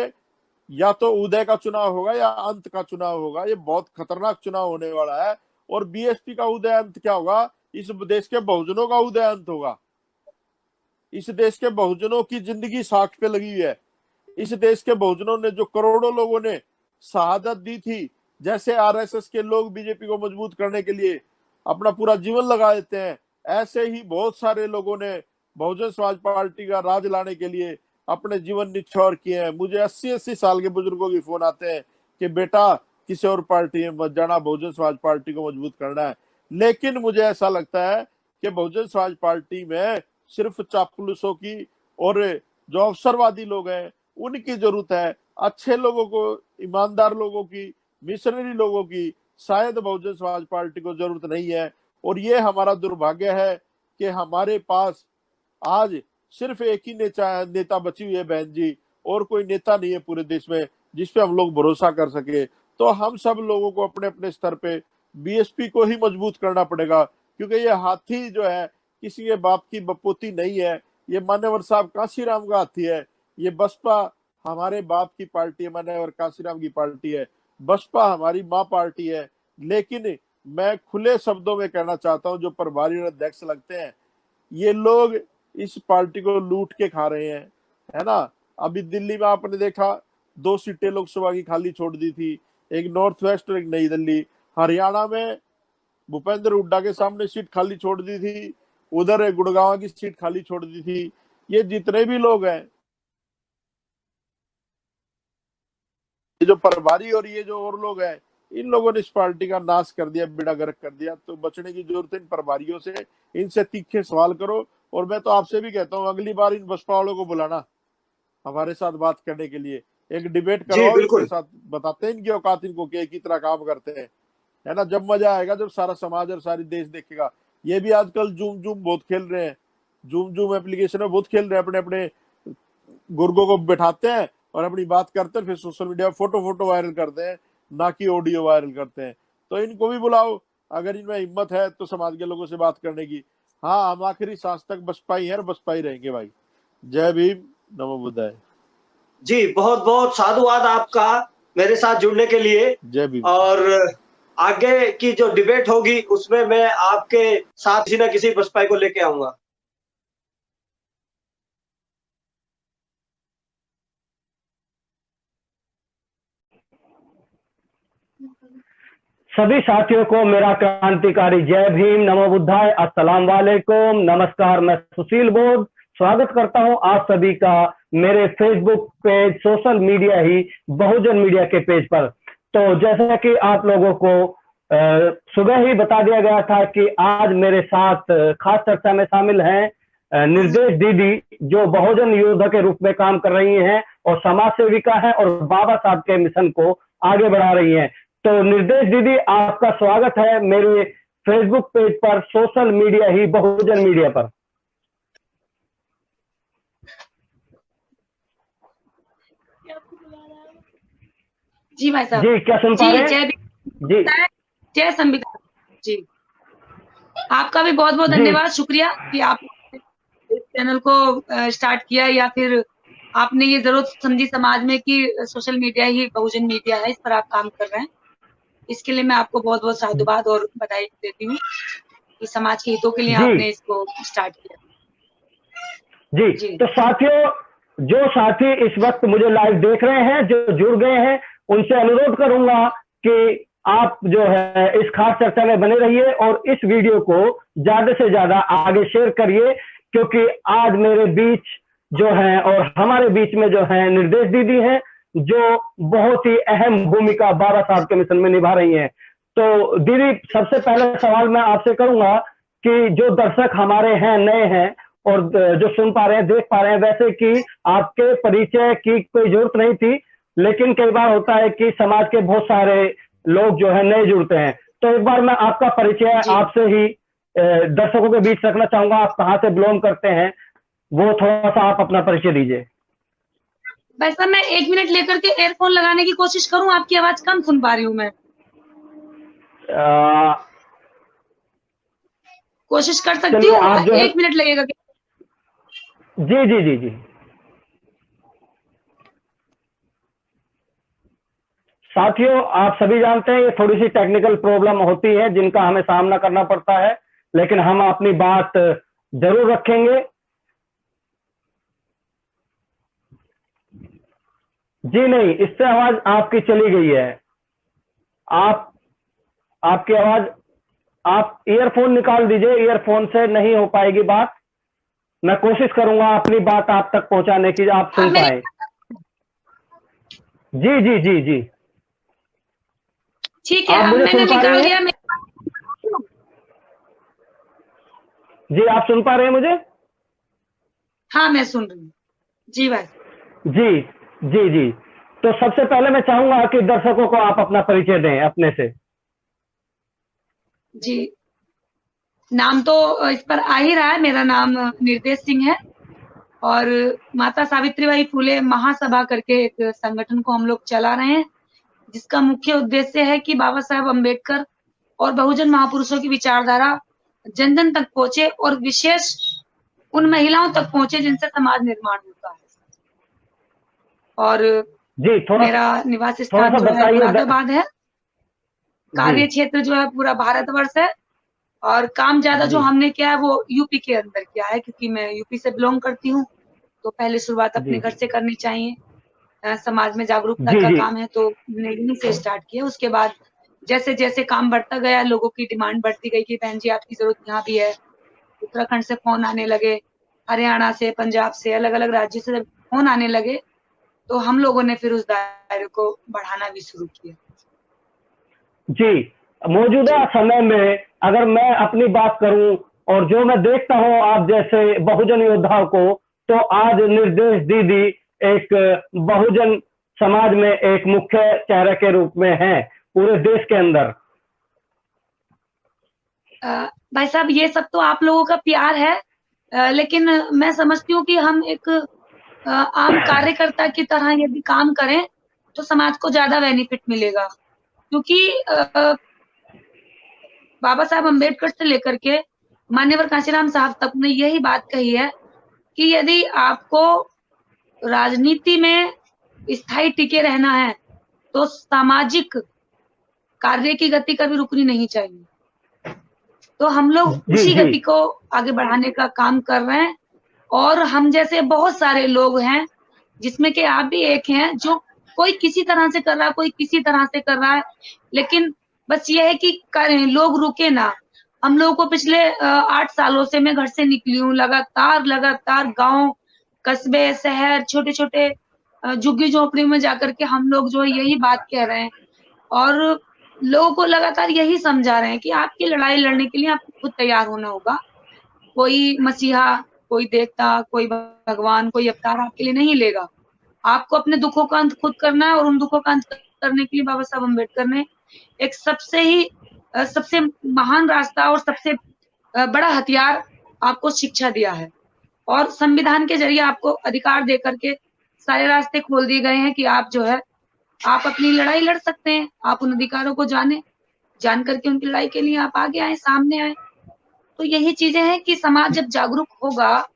या तो उदय का चुनाव होगा या अंत का चुनाव होगा। ये बहुत खतरनाक चुनाव होने वाला है। और बीएसपी का उदय अंत क्या होगा? इस देश के बहुजनों का उदय अंत होगा। इस देश के बहुजनों की जिंदगी साख पे लगी हुई है। इस देश के बहुजनों ने, जो करोड़ों लोगों ने शहादत दी थी, जैसे आरएसएस के लोग बीजेपी को मजबूत करने के लिए अपना पूरा जीवन लगा देते हैं, ऐसे ही बहुत सारे लोगों ने बहुजन समाज पार्टी का राज लाने के लिए अपने जीवन निछोर किए हैं। मुझे 80-80 साल के बुजुर्गों के फोन आते हैं कि बेटा किसी और पार्टी में मत जाना, बहुजन समाज पार्टी को मजबूत करना है। लेकिन मुझे ऐसा लगता है कि बहुजन समाज पार्टी में सिर्फ चापलूसों की और जो अवसरवादी लोग हैं उनकी जरूरत है। अच्छे लोगों को, ईमानदार लोगों की, मिशनरी लोगों की शायद बहुजन समाज पार्टी को जरूरत नहीं है। और ये हमारा दुर्भाग्य है कि हमारे पास आज सिर्फ एक ही नेता बची हुई है बहन जी, और कोई नेता नहीं है पूरे देश में जिसपे हम लोग भरोसा कर सके। तो हम सब लोगों को अपने अपने स्तर पे बीएसपी को ही मजबूत करना पड़ेगा, क्योंकि ये हाथी जो है किसी के बाप की बपोती नहीं है। ये मान्यवर साहब कांशीराम का हाथी है। ये बसपा हमारे बाप की पार्टी है, मान्यवर कांशीराम की पार्टी है। बसपा हमारी माँ पार्टी है। लेकिन मैं खुले शब्दों में कहना चाहता हूं, जो प्रभारी और अध्यक्ष लगते हैं, ये लोग इस पार्टी को लूट के खा रहे हैं, है ना। अभी दिल्ली में आपने देखा 2 सीटें लोकसभा की खाली छोड़ दी थी, एक नॉर्थ वेस्ट और एक नई दिल्ली। हरियाणा में भूपेंद्र हुड्डा के सामने सीट खाली छोड़ दी थी, उधर गुड़गांव की सीट खाली छोड़ दी थी। ये जितने भी लोग हैं, ये जो प्रभारी और ये जो और लोग हैं, इन लोगों ने इस पार्टी का नाश कर दिया, बेड़ा गर्क कर दिया। तो बचने की जरूरत है इन प्रभारियों से। इनसे तीखे सवाल करो। और मैं तो आपसे भी कहता हूँ, अगली बार इन बसपा वालों को बुलाना हमारे साथ बात करने के लिए, एक डिबेट करवाओ इनके साथ, बताते हैं इनकी औकात इनको कि कितना काम करते हैं, है ना। जब मजा आएगा, जब सारा समाज और सारी देश देखेगा। ये भी आजकल जूम बहुत खेल रहे हैं, जूम एप्लीकेशन में बहुत खेल रहे हैं। अपने अपने गुर्गों को बैठाते हैं और अपनी बात करते हैं, फिर सोशल मीडिया फोटो वायरल करते हैं, ना कि ऑडियो वायरल करते हैं। तो इनको भी बुलाओ, अगर इनमें हिम्मत है तो समाज के लोगों से बात करने की। हाँ, हम आखिरी सांस तक बसपा ही है और बसपा ही रहेंगे भाई। जय भीम, नमो बुद्धाय। जी, बहुत बहुत साधुवाद आपका मेरे साथ जुड़ने के लिए। जय भीम। और आगे की जो डिबेट होगी उसमें मैं आपके साथ किसी न किसी बसपाई को लेके आऊंगा। सभी साथियों को मेरा क्रांतिकारी जय भीम, नमो बुद्धाय, अस्सलाम वालेकुम, नमस्कार। मैं सुशील बोध स्वागत करता हूं आप सभी का मेरे फेसबुक पेज, सोशल मीडिया ही बहुजन मीडिया के पेज पर। तो जैसा कि आप लोगों को सुबह ही बता दिया गया था कि आज मेरे साथ खास चर्चा में शामिल हैं निर्देश दीदी, जो बहुजन योद्धा के रूप में काम कर रही हैं और समाज सेविका है और बाबा साहब के मिशन को आगे बढ़ा रही हैं। तो निर्देश दीदी, आपका स्वागत है मेरे फेसबुक पेज पर, सोशल मीडिया ही बहुजन मीडिया पर। जी भाई साहब। जी, क्या सुन पा रहे हैं? जी, जय संविधान जी। आपका भी बहुत बहुत जी। धन्यवाद, शुक्रिया कि आप इस चैनल को स्टार्ट किया, या फिर आपने ये जरूरत समझी समाज में कि सोशल मीडिया ही बहुजन मीडिया है, इस पर आप काम कर रहे हैं। इसके लिए मैं आपको बहुत बहुत साधुवाद और बधाई देती हूँ कि समाज के हितों के लिए जी। आपने इसको स्टार्ट किया। जी, जी। तो साथियों, जो साथी इस वक्त मुझे लाइव देख रहे हैं, जो जुड़ गए हैं, उनसे अनुरोध करूंगा कि आप जो है इस खास चर्चा में बने रहिए और इस वीडियो को ज्यादा से ज्यादा आगे शेयर करिए, क्योंकि आज मेरे बीच जो है और हमारे बीच में जो है निर्देश दीदी हैं, जो बहुत ही अहम भूमिका बाबा साहब के मिशन में निभा रही हैं। तो दीदी, सबसे पहला सवाल मैं आपसे करूंगा कि जो दर्शक हमारे हैं, नए हैं और जो सुन पा रहे हैं, देख पा रहे हैं, वैसे कि आपके परिचय की कोई जरूरत नहीं थी, लेकिन कई बार होता है कि समाज के बहुत सारे लोग जो है नए जुड़ते हैं, तो एक बार मैं आपका परिचय आपसे ही दर्शकों के बीच रखना चाहूंगा। आप कहाँ से बिलोंग करते हैं, वो थोड़ा सा आप अपना परिचय दीजिए। भाई साहब, मैं 1 मिनट लेकर के एयरफोन लगाने की कोशिश करूं, आपकी आवाज कम सुन पा रही हूँ मैं। कोशिश कर सकती चलिए, हूँ, आप जो है 1 मिनट लगेगा। जी जी जी जी। साथियों, आप सभी जानते हैं ये थोड़ी सी टेक्निकल प्रॉब्लम होती है जिनका हमें सामना करना पड़ता है, लेकिन हम अपनी बात जरूर रखेंगे। जी नहीं, इससे आवाज आपकी चली गई है। आपकी आवाज, आप ईयरफोन निकाल दीजिए, ईयरफोन से नहीं हो पाएगी बात। मैं कोशिश करूंगा अपनी बात आप तक पहुंचाने की, आप सुन पाए। जी जी जी जी। ठीक है, आप अब मुझे मैंने सुन पा निकाल रही दिया। हैं? जी, आप सुन पा रहे हैं मुझे? हाँ, मैं सुन रही हूँ जी भाई। जी जी जी। तो सबसे पहले मैं चाहूंगा कि दर्शकों को आप अपना परिचय दें अपने से। जी, नाम तो इस पर आ ही रहा है, मेरा नाम निर्देश सिंह है और माता सावित्रीबाई फुले महासभा करके एक संगठन को हम लोग चला रहे हैं, जिसका मुख्य उद्देश्य है कि बाबा साहब अम्बेडकर और बहुजन महापुरुषों की विचारधारा जन जन तक पहुंचे और विशेष उन महिलाओं तक पहुंचे जिनसे समाज निर्माण होता है। और जी, मेरा निवास स्थान जो है मुरादाबाद है, कार्य क्षेत्र जो है पूरा भारतवर्ष है, और काम ज्यादा जो हमने किया है वो यूपी के अंदर किया है, क्योंकि मैं यूपी से बिलोंग करती हूँ। तो पहले शुरुआत अपने घर से करनी चाहिए। समाज में जागरूकता का काम है, तो हमने यहीं से स्टार्ट किया। उसके बाद जैसे जैसे काम बढ़ता गया, लोगों की डिमांड बढ़ती गई कि बहन जी आपकी जरूरत यहाँ भी है। उत्तराखंड से फोन आने लगे, हरियाणा से, पंजाब से, अलग अलग राज्यों से फोन आने लगे, तो हम लोगों ने फिर उस दायरे को बढ़ाना भी शुरू किया। जी, मौजूदा समय में अगर मैं अपनी बात करूं और जो मैं देखता हूं आप जैसे बहुजन योद्धाओं को, तो आज निर्देश दीदी एक बहुजन समाज में एक मुख्य चेहरे के रूप में है पूरे देश के अंदर। भाई साहब, ये सब तो आप लोगों का प्यार है, लेकिन मैं समझती हूँ कि हम एक आम कार्यकर्ता की तरह यदि काम करें तो समाज को ज्यादा बेनिफिट मिलेगा, क्योंकि बाबा साहब अम्बेडकर से लेकर के मान्यवर कांशीराम साहब तक ने यही बात कही है कि यदि आपको राजनीति में स्थायी टिके रहना है तो सामाजिक कार्य की गति कभी रुकनी नहीं चाहिए। तो हम लोग उसी गति को आगे बढ़ाने का काम कर रहे हैं, और हम जैसे बहुत सारे लोग हैं, जिसमें कि आप भी एक हैं, जो कोई किसी तरह से कर रहा है, कोई किसी तरह से कर रहा है, लेकिन बस ये है कि लोग रुके ना। हम लोगों को पिछले 8 सालों से मैं घर से निकली हूँ, लगातार गांव, कस्बे, शहर, छोटे छोटे झुग्गी झोपड़ी में जाकर के हम लोग जो है यही बात कह रहे हैं, और लोगों को लगातार यही समझा रहे हैं कि आपकी लड़ाई लड़ने के लिए आपको खुद तैयार होना होगा। कोई मसीहा, कोई देवता, कोई भगवान, कोई अवतार आपके लिए नहीं लेगा। आपको अपने दुखों का अंत खुद करना है, और उन दुखों का अंत करने के लिए बाबा साहब अम्बेडकर ने एक सबसे ही सबसे महान रास्ता और सबसे बड़ा हथियार आपको शिक्षा दिया है, और संविधान के जरिए आपको अधिकार दे करके सारे रास्ते खोल दिए गए हैं कि आप जो है आप अपनी लड़ाई लड़ सकते हैं। आप उन अधिकारों को जान करके उनकी लड़ाई के लिए आप आगे आए, सामने आए। तो यही चीजें हैं कि समाज जब जागरूक होगा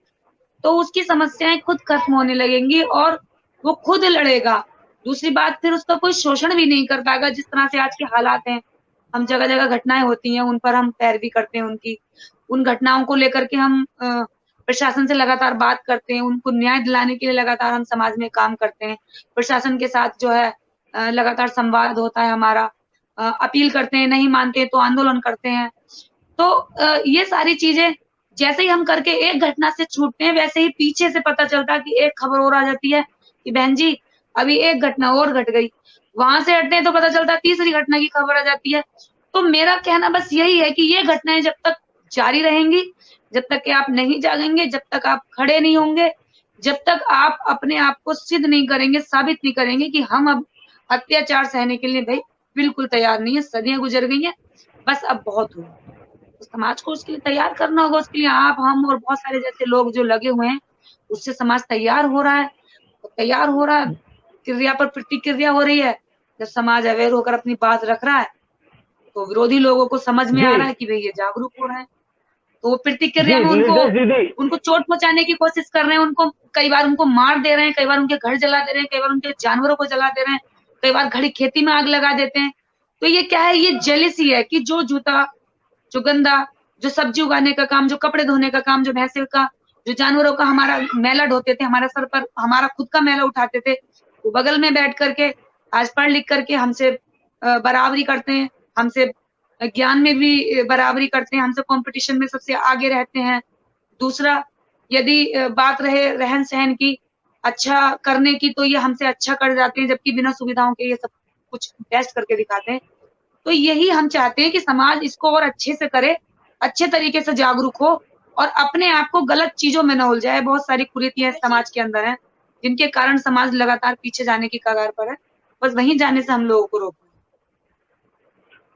तो उसकी समस्याएं खुद खत्म होने लगेंगी और वो खुद लड़ेगा। दूसरी बात, फिर उसका कोई शोषण भी नहीं कर पाएगा। जिस तरह से आज के हालात हैं, हम जगह जगह घटनाएं होती हैं, उन पर हम पैरवी करते हैं उनकी, उन घटनाओं को लेकर के हम प्रशासन से लगातार बात करते हैं, उनको न्याय दिलाने के लिए लगातार हम समाज में काम करते हैं, प्रशासन के साथ जो है लगातार संवाद होता है हमारा, अपील करते हैं, नहीं मानते तो आंदोलन करते हैं। तो ये सारी चीजें जैसे ही हम करके एक घटना से छूटते हैं, वैसे ही पीछे से पता चलता है कि एक खबर और आ जाती है कि बहन जी अभी एक घटना और घट गई। वहां से हटते हैं तो पता चलता है तीसरी घटना की खबर आ जाती है। तो मेरा कहना बस यही है कि ये घटनाएं जब तक जारी रहेंगी, जब तक कि आप नहीं जागेंगे, जब तक आप खड़े नहीं होंगे, जब तक आप अपने आप को सिद्ध नहीं करेंगे, साबित नहीं करेंगे कि हम अब अत्याचार सहने के लिए भाई बिल्कुल तैयार नहीं है, सदियां गुजर गई हैं, बस अब बहुत हुआ। तो समाज को उसके लिए तैयार करना होगा। उसके लिए आप, हम और बहुत सारे जैसे लोग जो लगे हुए हैं, उससे समाज तैयार हो रहा है। तो तैयार हो रहा है, क्रिया पर प्रतिक्रिया हो रही है। जब समाज अवेयर होकर अपनी बात रख रहा है तो विरोधी लोगों को समझ में आ रहा है कि भाई ये जागरूक हो रहा है, तो वो प्रतिक्रिया में उनको चोट पहुंचाने की कोशिश कर रहे हैं, उनको कई बार उनको मार दे रहे हैं, कई बार उनके घर जला दे रहे हैं, कई बार उनके जानवरों को जला दे रहे हैं, कई बार खड़ी खेती में आग लगा देते हैं। तो ये क्या है, ये जेलसी है कि जो जूता, जो गंदा, जो सब्जी उगाने का काम, जो कपड़े धोने का काम, जो भैंसे का, जो जानवरों का हमारा मैला ढोते थे, हमारे सर पर हमारा खुद का मैला उठाते थे, वो बगल में बैठ करके आज पढ़ लिख करके हमसे बराबरी करते हैं, हमसे ज्ञान में भी बराबरी करते हैं, हमसे कंपटीशन में सबसे आगे रहते हैं। दूसरा, यदि बात रहे रहन सहन की, अच्छा करने की, तो ये हमसे अच्छा कर जाते हैं, जबकि बिना सुविधाओं के ये सब कुछ बेस्ट करके दिखाते हैं। तो यही हम चाहते हैं कि समाज इसको और अच्छे से करे, अच्छे तरीके से जागरूक हो और अपने आप को गलत चीजों में न उलझाए। जाए। बहुत सारी कुरीतियां समाज के अंदर हैं जिनके कारण समाज लगातार पीछे जाने की कगार पर है। बस वहीं जाने से हम लोगों को रोकना।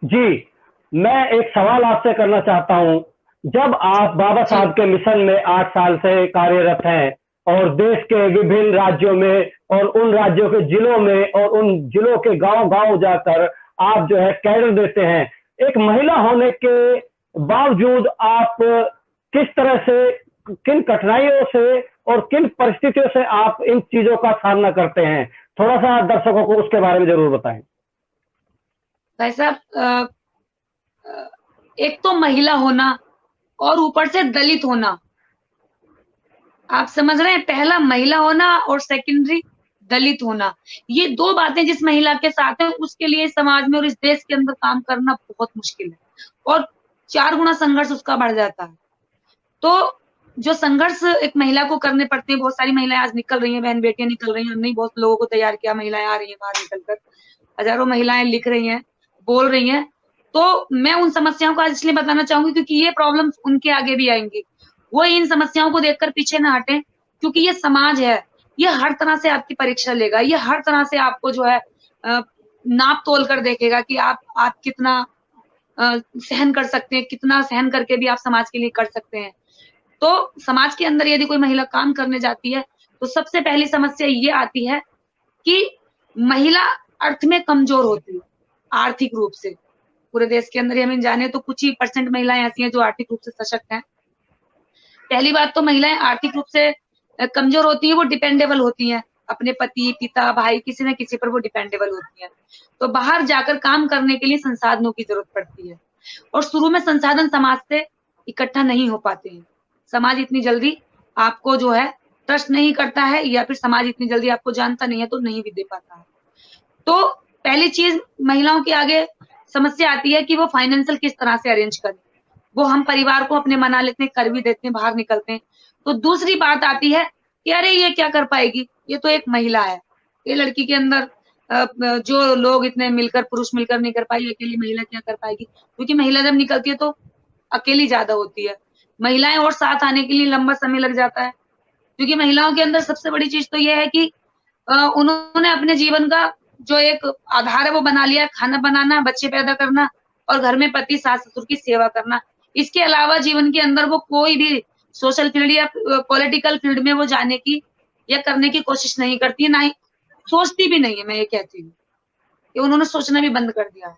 जी, मैं एक सवाल आपसे करना चाहता हूं। जब आप बाबा साहब के मिशन में 8 साल से कार्यरत हैं और देश के विभिन्न राज्यों में और उन राज्यों के जिलों में और उन जिलों के गांव-गांव जाकर आप जो है कैडर देते हैं, एक महिला होने के बावजूद आप किस तरह से, किन कठिनाइयों से और किन परिस्थितियों से आप इन चीजों का सामना करते हैं, थोड़ा सा दर्शकों को उसके बारे में जरूर बताएं। भाई साहब, एक तो महिला होना और ऊपर से दलित होना, आप समझ रहे हैं, पहला महिला होना और सेकेंडरी दलित होना, ये दो बातें जिस महिला के साथ हैं उसके लिए समाज में और इस देश के अंदर काम करना बहुत मुश्किल है और 4 गुना संघर्ष उसका बढ़ जाता है। तो जो संघर्ष एक महिला को करने पड़ते हैं, बहुत सारी महिलाएं आज निकल रही हैं, बहन बेटियां निकल रही हैं, हमने बहुत लोगों को तैयार किया, महिलाएं आ रही हैं बाहर निकलकर, हजारों महिलाएं लिख रही हैं, बोल रही हैं। तो मैं उन समस्याओं को आज इसलिए बताना चाहूंगी क्योंकि ये प्रॉब्लम्स उनके आगे भी आएंगी, वो इन समस्याओं को देखकर पीछे ना हटें, क्योंकि ये समाज है, ये हर तरह से आपकी परीक्षा लेगा, ये हर तरह से आपको जो है नाप तोल कर देखेगा कि आप कितना सहन कर सकते हैं, कितना सहन करके भी आप समाज के लिए कर सकते हैं। तो समाज के अंदर यदि कोई महिला काम करने जाती है तो सबसे पहली समस्या ये आती है कि महिला अर्थ में कमजोर होती है, आर्थिक रूप से। पूरे देश के अंदर हम जाने तो कुछ ही % महिलाएं ऐसी हैं जो आर्थिक रूप से सशक्त हैं। पहली बात तो महिलाएं आर्थिक रूप से कमजोर होती हैं, वो डिपेंडेबल होती हैं, अपने पति, पिता, भाई, किसी न किसी पर वो डिपेंडेबल होती हैं। तो बाहर जाकर काम करने के लिए संसाधनों की जरूरत पड़ती है और शुरू में संसाधन समाज से इकट्ठा नहीं हो पाते हैं। समाज इतनी जल्दी आपको जो है ट्रस्ट नहीं करता है या फिर समाज इतनी जल्दी आपको जानता नहीं है तो नहीं भी दे पाता है। तो पहली चीज महिलाओं के आगे समस्या आती है कि वो फाइनेंशियल किस तरह से अरेंज करें। वो हम परिवार को अपने मना लेते हैं, कर भी देते हैं, बाहर निकलते हैं। तो दूसरी बात आती है कि अरे ये क्या कर पाएगी, ये तो एक महिला है, ये लड़की के अंदर जो लोग इतने मिलकर, पुरुष मिलकर नहीं कर पाई, अकेली महिला क्या कर पाएगी। क्योंकि महिला जब निकलती है तो अकेली ज्यादा होती है, महिलाएं और साथ आने के लिए लंबा समय लग जाता है। क्योंकि महिलाओं के अंदर सबसे बड़ी चीज तो ये है कि उन्होंने अपने जीवन का जो एक आधार है वो बना लिया, खाना बनाना, बच्चे पैदा करना, और घर में पति सास ससुर की सेवा करना। इसके अलावा जीवन के अंदर वो कोई भी सोशल फील्ड या पॉलिटिकल फील्ड में वो जाने की या करने की कोशिश नहीं करती है, ना ही सोचती भी नहीं है। मैं ये कहती हूँ कि उन्होंने सोचना भी बंद कर दिया है,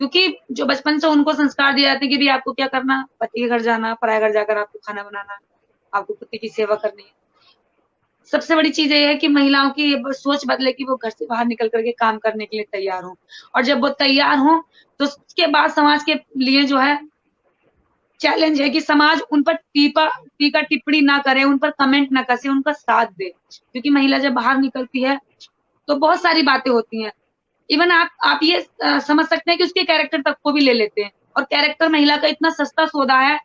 क्योंकि जो बचपन से उनको संस्कार दिए जाते हैं कि भी आपको क्या करना, पति के घर जाना, पराये घर जाकर आपको खाना बनाना, आपको पति की सेवा करनी है। सबसे बड़ी चीज ये है कि महिलाओं की ये सोच बदले कि वो घर से बाहर निकल करके काम करने के लिए तैयार हो, और जब वो तैयार हो तो उसके बाद समाज के लिए जो है चैलेंज है कि समाज उन पर टीका टिप्पणी ना करे, उन पर कमेंट ना कसे, उनका साथ दे। क्योंकि महिला जब बाहर निकलती है तो बहुत सारी बातें होती हैं। इवन आप ये समझ सकते हैं कि उसके कैरेक्टर तक को भी ले लेते हैं, और कैरेक्टर महिला का इतना सस्ता सौदा है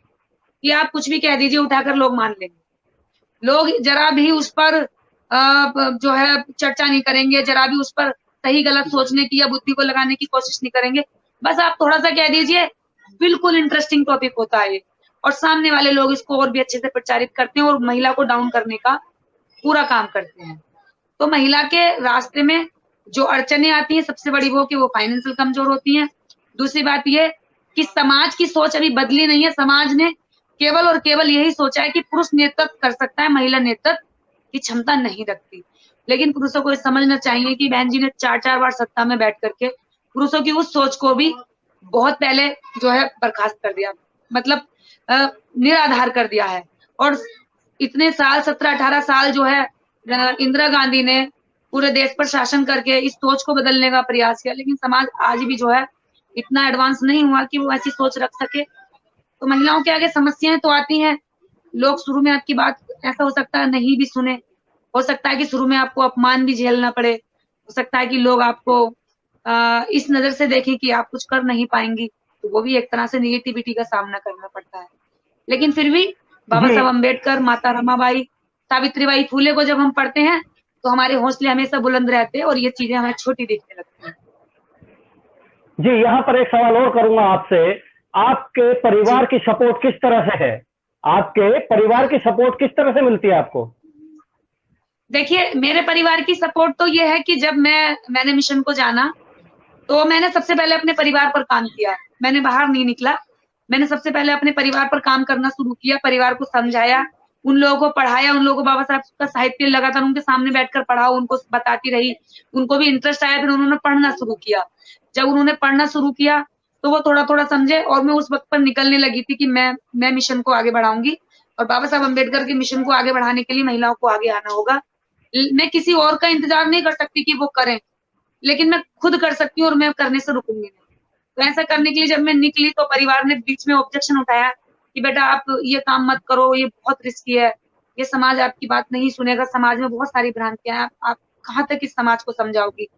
कि आप कुछ भी कह दीजिए उठाकर लोग मान लेंगे। लोग जरा भी उस पर जो है चर्चा नहीं करेंगे, जरा भी उस पर सही गलत सोचने की या बुद्धि को लगाने की कोशिश नहीं करेंगे। बस आप थोड़ा सा कह दीजिए, बिल्कुल इंटरेस्टिंग टॉपिक होता है ये, और सामने वाले लोग इसको और भी अच्छे से प्रचारित करते हैं और महिला को डाउन करने का पूरा काम करते हैं। तो महिला के रास्ते में जो अड़चने आती हैं, सबसे बड़ी वो कि वो फाइनेंशियल कमजोर होती हैं। दूसरी बात ये कि समाज की सोच अभी बदली नहीं है। समाज ने केवल और केवल यही सोचा है कि पुरुष नेतृत्व कर सकता है, महिला नेतृत्व की क्षमता नहीं रखती। लेकिन पुरुषों को समझना चाहिए कि बहन जी ने 4-4 बार सत्ता में बैठ करके पुरुषों की उस सोच को भी बहुत पहले जो है बर्खास्त कर दिया, मतलब निराधार कर दिया है। और इतने साल 17-18 साल जो है इंदिरा गांधी ने पूरे देश पर शासन करके इस सोच को बदलने का प्रयास किया, लेकिन समाज आज भी जो है इतना एडवांस नहीं हुआ कि वो ऐसी सोच रख सके। तो महिलाओं के आगे समस्याएं तो आती हैं। लोग शुरू में आपकी बात ऐसा हो सकता है नहीं भी सुने, हो सकता है कि शुरू में आपको अपमान भी झेलना पड़े, हो सकता है कि लोग आपको इस नजर से देखें कि आप कुछ कर नहीं पाएंगी, तो वो भी एक तरह से निगेटिविटी का सामना करना पड़ता है। लेकिन फिर भी बाबा साहब अम्बेडकर, माता रमाबाई, सावित्रीबाई फुले को जब हम पढ़ते हैं तो हमारे हौसले हमेशा बुलंद रहते हैं और ये चीजें हमें छोटी दिखने लगती हैं। जी, यहाँ पर एक सवाल और करूंगा आपसे। आपके परिवार की सपोर्ट किस तरह से है? आपके परिवार की सपोर्ट किस तरह से मिलती है आपको? देखिए, मेरे परिवार की सपोर्ट तो ये है कि जब मैंने मिशन को जाना तो मैंने सबसे पहले अपने परिवार पर काम किया। मैंने बाहर नहीं निकला, मैंने सबसे पहले अपने परिवार पर काम करना शुरू किया, परिवार को समझाया, उन लोगों को पढ़ाया, उन लोगों को बाबा साहब का साहित्य लगातार उनके सामने बैठकर पढ़ाओ, उनको बताती रही, उनको भी इंटरेस्ट आया, फिर उन्होंने पढ़ना शुरू किया। जब उन्होंने पढ़ना शुरू किया तो वो थोड़ा थोड़ा समझे, और मैं उस वक्त पर निकलने लगी थी कि मैं मिशन को आगे बढ़ाऊंगी, और बाबा साहब अम्बेडकर के मिशन को आगे बढ़ाने के लिए महिलाओं को आगे आना होगा। मैं किसी और का इंतजार नहीं कर सकती कि वो करें, लेकिन मैं खुद कर सकती हूँ और मैं करने से रुकूंगी नहीं। तो ऐसा करने के लिए जब मैं निकली तो परिवार ने बीच में ऑब्जेक्शन उठाया कि बेटा आप ये काम मत करो, ये बहुत रिस्की है, ये समाज आपकी बात नहीं सुनेगा, समाज में बहुत सारी भ्रांतियां हैं, आप कहाँ तक इस समाज को समझाओगी।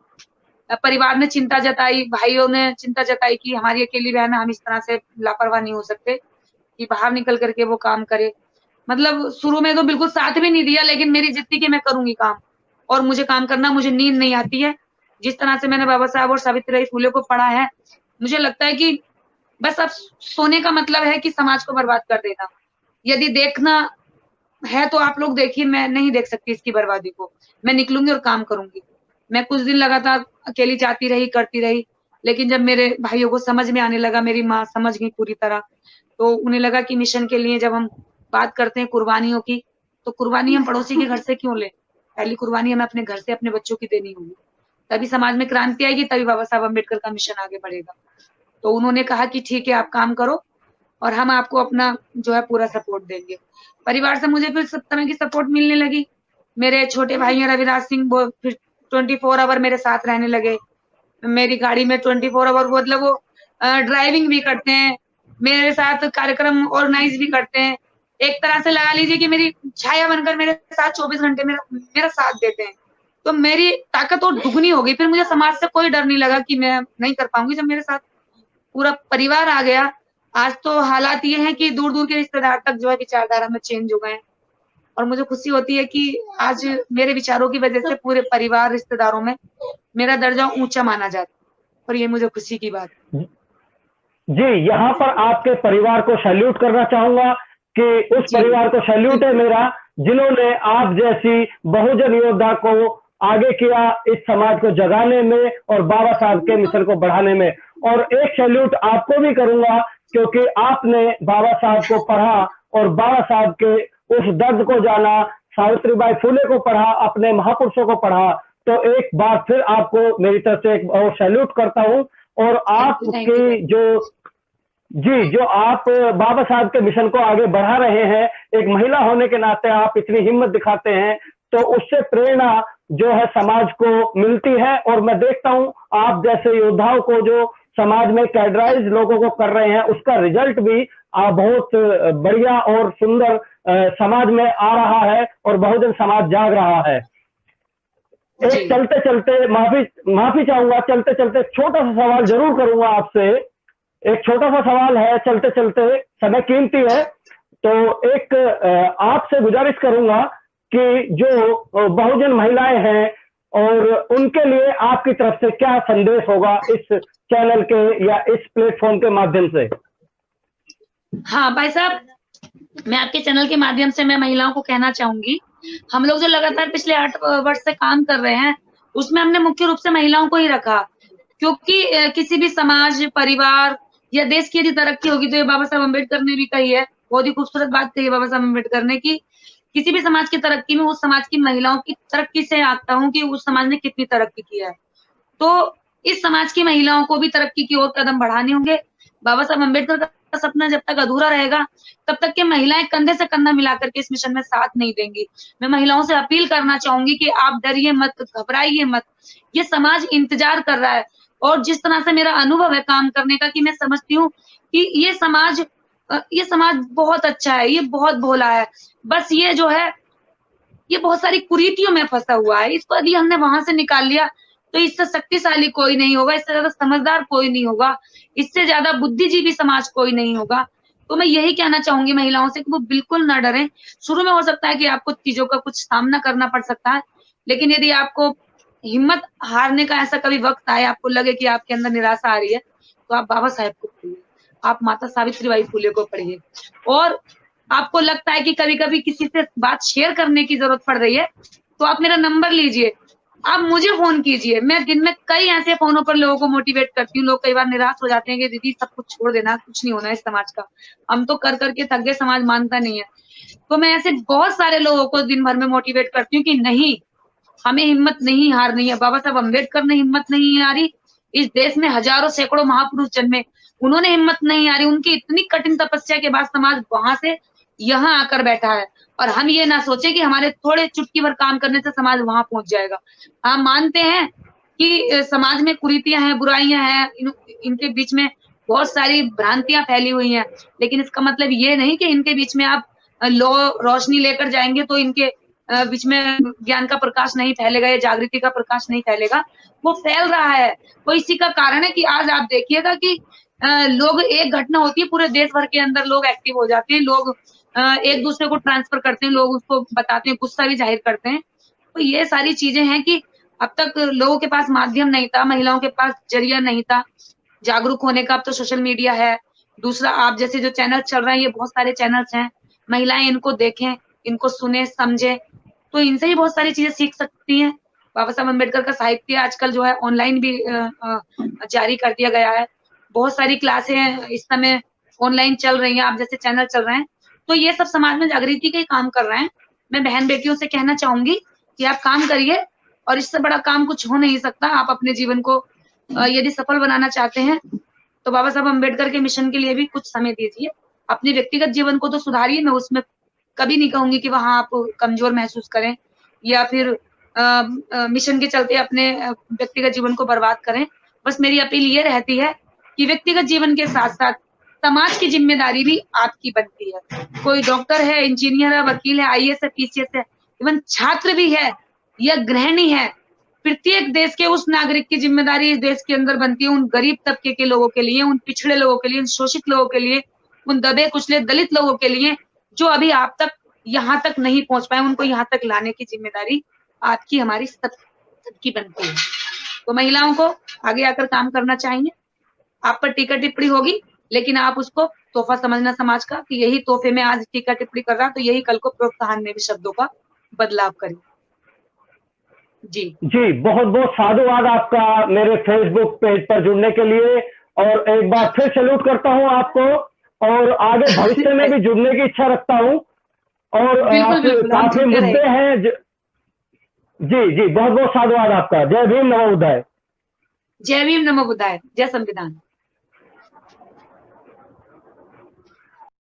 परिवार ने चिंता जताई, भाइयों ने चिंता जताई कि हमारी अकेली बहन है, हम इस तरह से लापरवाह नहीं हो सकते कि बाहर निकल करके वो काम करे। मतलब शुरू में तो बिल्कुल साथ भी नहीं दिया, लेकिन मेरी जिद थी कि मैं करूंगी काम, और मुझे काम करना, मुझे नींद नहीं आती है। जिस तरह से मैंने बाबा साहब और सावित्रीबाई फुले को पढ़ा है, मुझे लगता है कि बस अब सोने का मतलब है कि समाज को बर्बाद कर देना। यदि देखना है तो आप लोग देखिए, मैं नहीं देख सकती इसकी बर्बादी को। मैं निकलूंगी और काम करूंगी। मैं कुछ दिन लगातार अकेली जाती रही, करती रही, लेकिन जब मेरे भाइयों को समझ में आने लगा, मेरी माँ समझ गई पूरी तरह, तो उन्हें लगा कि मिशन के लिए जब हम बात करते हैं कुर्बानियों की, तो कुर्बानी हम पड़ोसी के घर से क्यों लें? पहली कुर्बानी हमें अपने घर से, अपने बच्चों की देनी होगी, तभी समाज में क्रांति आएगी, तभी बाबा साहब अम्बेडकर का मिशन आगे बढ़ेगा। तो उन्होंने कहा कि ठीक है, आप काम करो और हम आपको अपना जो है पूरा सपोर्ट देंगे। परिवार से मुझे फिर सब तरह की सपोर्ट मिलने लगी। मेरे छोटे भाई हैं रविराज सिंह, वो फिर 24 आवर मेरे साथ रहने लगे। मेरी गाड़ी में 24 आवर, मतलब वो ड्राइविंग भी करते हैं, मेरे साथ कार्यक्रम ऑर्गेनाइज भी करते हैं। एक तरह से लगा लीजिए कि मेरी छाया बनकर मेरे साथ 24 घंटे मेरा साथ देते हैं। तो मेरी ताकत और दुगनी हो गई। फिर मुझे समाज से कोई डर नहीं लगा कि मैं नहीं कर पाऊंगी, जब मेरे साथ पूरा परिवार आ गया। आज तो हालात ये हैं कि दूर दूर के रिश्तेदार तक जो है विचारधारा में चेंज हो गए हैं, और मुझे खुशी होती है कि आज मेरे विचारों की वजह से पूरे परिवार, रिश्तेदारों में मेरा दर्जा ऊंचा माना जाता है, और ये मुझे खुशी की बात है। जी, यहाँ पर आपके परिवार को सैल्यूट करना चाहूंगा कि उस परिवार को सैल्यूट है मेरा, जिन्होंने आप जैसी बहुजन योद्धा को आगे किया इस समाज को जगाने में और बाबा साहब के मिशन को बढ़ाने में। और एक सैल्यूट आपको भी करूंगा, क्योंकि आपने बाबा साहब को पढ़ा और बाबा साहब के उस दर्द को जाना, सावित्रीबाई फुले को पढ़ा, अपने महापुरुषों को पढ़ा। तो एक बार फिर आपको मेरी तरफ से एक और सैल्यूट करता हूं। और आपकी जो आप बाबा साहब के मिशन को आगे बढ़ा रहे हैं, एक महिला होने के नाते आप इतनी हिम्मत दिखाते हैं, तो उससे प्रेरणा जो है समाज को मिलती है। और मैं देखता हूं आप जैसे योद्धाओं को जो समाज में कैडराइज लोगों को कर रहे हैं, उसका रिजल्ट भी बहुत बढ़िया और सुंदर समाज में आ रहा है और बहुजन समाज जाग रहा है। एक चलते चलते माफी चाहूंगा, चलते चलते छोटा सा सवाल जरूर करूंगा आपसे। एक छोटा सा सवाल है, चलते चलते, समय कीमती है, तो एक आपसे गुजारिश करूंगा कि जो बहुजन महिलाएं हैं और उनके लिए आपकी तरफ से क्या संदेश होगा इस चैनल के या इस प्लेटफॉर्म के माध्यम से? हाँ भाई साहब, मैं आपके चैनल के माध्यम से मैं महिलाओं को कहना चाहूंगी, हम लोग जो लगातार पिछले 8 वर्ष से काम कर रहे हैं, उसमें हमने मुख्य रूप से महिलाओं को ही रखा, क्योंकि किसी भी समाज, परिवार या देश की यदि तरक्की होगी, तो ये बाबा साहब अम्बेडकर ने भी कही है, बहुत ही खूबसूरत बात कही है बाबा साहब अम्बेडकर ने, कि किसी भी समाज की तरक्की में उस समाज की महिलाओं की तरक्की से आंकता हूँ कि उस समाज ने कितनी तरक्की की है। तो इस समाज की महिलाओं को भी तरक्की की ओर कदम बढ़ाने होंगे। बाबा साहब अम्बेडकर का सपना जब तक अधूरा रहेगा, तब तक के महिलाएं कंधे से कंधा मिलाकर के इस मिशन में साथ नहीं देंगी। मैं महिलाओं से अपील करना चाहूंगी कि आप डरिए मत, घबराइए मत, ये समाज इंतजार कर रहा है। और जिस तरह से मेरा अनुभव है काम करने का, कि मैं समझती हूँ कि ये समाज बहुत अच्छा है, ये बहुत भोला है, बस ये जो है ये बहुत सारी कुरीतियों में फंसा हुआ है। इसको यदि हमने वहां से निकाल लिया, तो इससे शक्तिशाली कोई नहीं होगा, इससे ज्यादा समझदार कोई नहीं होगा, इससे ज्यादा बुद्धिजीवी समाज कोई नहीं होगा। तो मैं यही कहना चाहूंगी महिलाओं से कि वो बिल्कुल ना डरें। शुरू में हो सकता है कि आपको चीजों का कुछ सामना करना पड़ सकता है, लेकिन यदि आपको हिम्मत हारने का ऐसा कभी वक्त आए, आपको लगे कि आपके अंदर निराशा आ रही है, तो आप बाबा साहेब को पढ़िए, आप माता सावित्रीबाई फुले को पढ़िए। और आपको लगता है कि कभी कभी किसी से बात शेयर करने की जरूरत पड़ रही है, तो आप मेरा नंबर लीजिए, आप मुझे फोन कीजिए। मैं दिन में कई ऐसे फोनों पर लोगों को मोटिवेट करती हूँ। लोग कई बार निराश हो जाते हैं कि दीदी सब कुछ छोड़ देना, कुछ नहीं होना इस समाज का, हम तो कर करके थक गए, समाज मानता नहीं है। तो मैं ऐसे बहुत सारे लोगों को दिन भर में मोटिवेट करती हूँ कि नहीं, हमें हिम्मत नहीं हारनी है। बाबा साहब अम्बेडकर ने हिम्मत नहीं हारी, इस देश में हजारों सैकड़ों महापुरुष जन्मे, उन्होंने हिम्मत नहीं हारी। उनकी इतनी कठिन तपस्या के बाद समाज वहां से यहाँ आकर बैठा है, और हम ये ना सोचे कि हमारे थोड़े चुटकी भर काम करने से समाज वहां पहुंच जाएगा। हम मानते हैं कि समाज में कुरीतियां हैं, बुराइयां हैं, इनके बीच में बहुत सारी भ्रांतियां फैली हुई हैं, लेकिन इसका मतलब ये नहीं कि इनके बीच में आप रोशनी लेकर जाएंगे तो इनके बीच में ज्ञान का प्रकाश नहीं फैलेगा या जागृति का प्रकाश नहीं फैलेगा। वो फैल रहा है। तो इसी का कारण है कि आज आप देखिएगा कि लोग, एक घटना होती है, पूरे देश भर के अंदर लोग एक्टिव हो जाते हैं, लोग एक दूसरे को ट्रांसफर करते हैं, लोग उसको बताते हैं, गुस्सा भी जाहिर करते हैं। तो ये सारी चीजें हैं कि अब तक लोगों के पास माध्यम नहीं था, महिलाओं के पास जरिया नहीं था जागरूक होने का। अब तो सोशल मीडिया है। दूसरा, आप जैसे जो चैनल चल रहे हैं, ये बहुत सारे चैनल्स हैं, महिलाएं इनको देखें, इनको सुने, समझे, तो इनसे ही बहुत सारी चीजें सीख सकती हैं। बाबा साहब अम्बेडकर का साहित्य आजकल जो है ऑनलाइन भी जारी कर दिया गया है। बहुत सारी क्लासें इस समय ऑनलाइन चल रही हैं, आप जैसे चैनल चल रहे हैं, तो ये सब समाज में जागृति का ही काम कर रहे हैं। मैं बहन बेटियों से कहना चाहूंगी कि आप काम करिए, और इससे बड़ा काम कुछ हो नहीं सकता। आप अपने जीवन को यदि सफल बनाना चाहते हैं, तो बाबा साहब अम्बेडकर के मिशन के लिए भी कुछ समय दीजिए। अपने व्यक्तिगत जीवन को तो सुधारिए, मैं उसमें कभी नहीं कहूंगी कि वहां आप कमजोर महसूस करें या फिर मिशन के चलते अपने व्यक्तिगत जीवन को बर्बाद करें। बस मेरी अपील ये रहती है कि व्यक्तिगत जीवन के साथ साथ समाज की जिम्मेदारी भी आपकी बनती है। कोई डॉक्टर है, इंजीनियर है, वकील है, आईएएस है, पीसीएस है, इवन छात्र भी है या गृहिणी है, प्रत्येक देश के उस नागरिक की जिम्मेदारी इस देश के अंदर बनती है, उन गरीब तबके के लोगों के लिए, उन पिछड़े लोगों के लिए, उन शोषित लोगों के लिए, उन दबे कुचले दलित लोगों के लिए, जो अभी आप तक यहाँ तक नहीं पहुंच पाए, उनको यहाँ तक लाने की जिम्मेदारी आपकी, हमारी सबकी बनती है। तो महिलाओं को आगे आकर काम करना चाहिए। आप पर टीका टिप्पणी होगी, लेकिन आप उसको तोहफा समझना समाज का, कि यही तोहफे में आज टीका टिप्पणी कर रहा, तो यही कल को प्रोत्साहन में भी शब्दों का बदलाव करें। जी बहुत बहुत साधुवाद आपका मेरे फेसबुक पेज पर जुड़ने के लिए। और एक बार फिर सैल्यूट करता हूं आपको, और आगे भविष्य में भी जुड़ने की इच्छा रखता हूं। और बिल्कुल बिल्कुल, हम काफी जुड़ते मुद्दे रहेंगे। हैं जी जी, बहुत बहुत साधुवाद आपका। जय भीम, नमो बुद्धाय। जय भीम, नमो बुद्धाय, जय संविधान।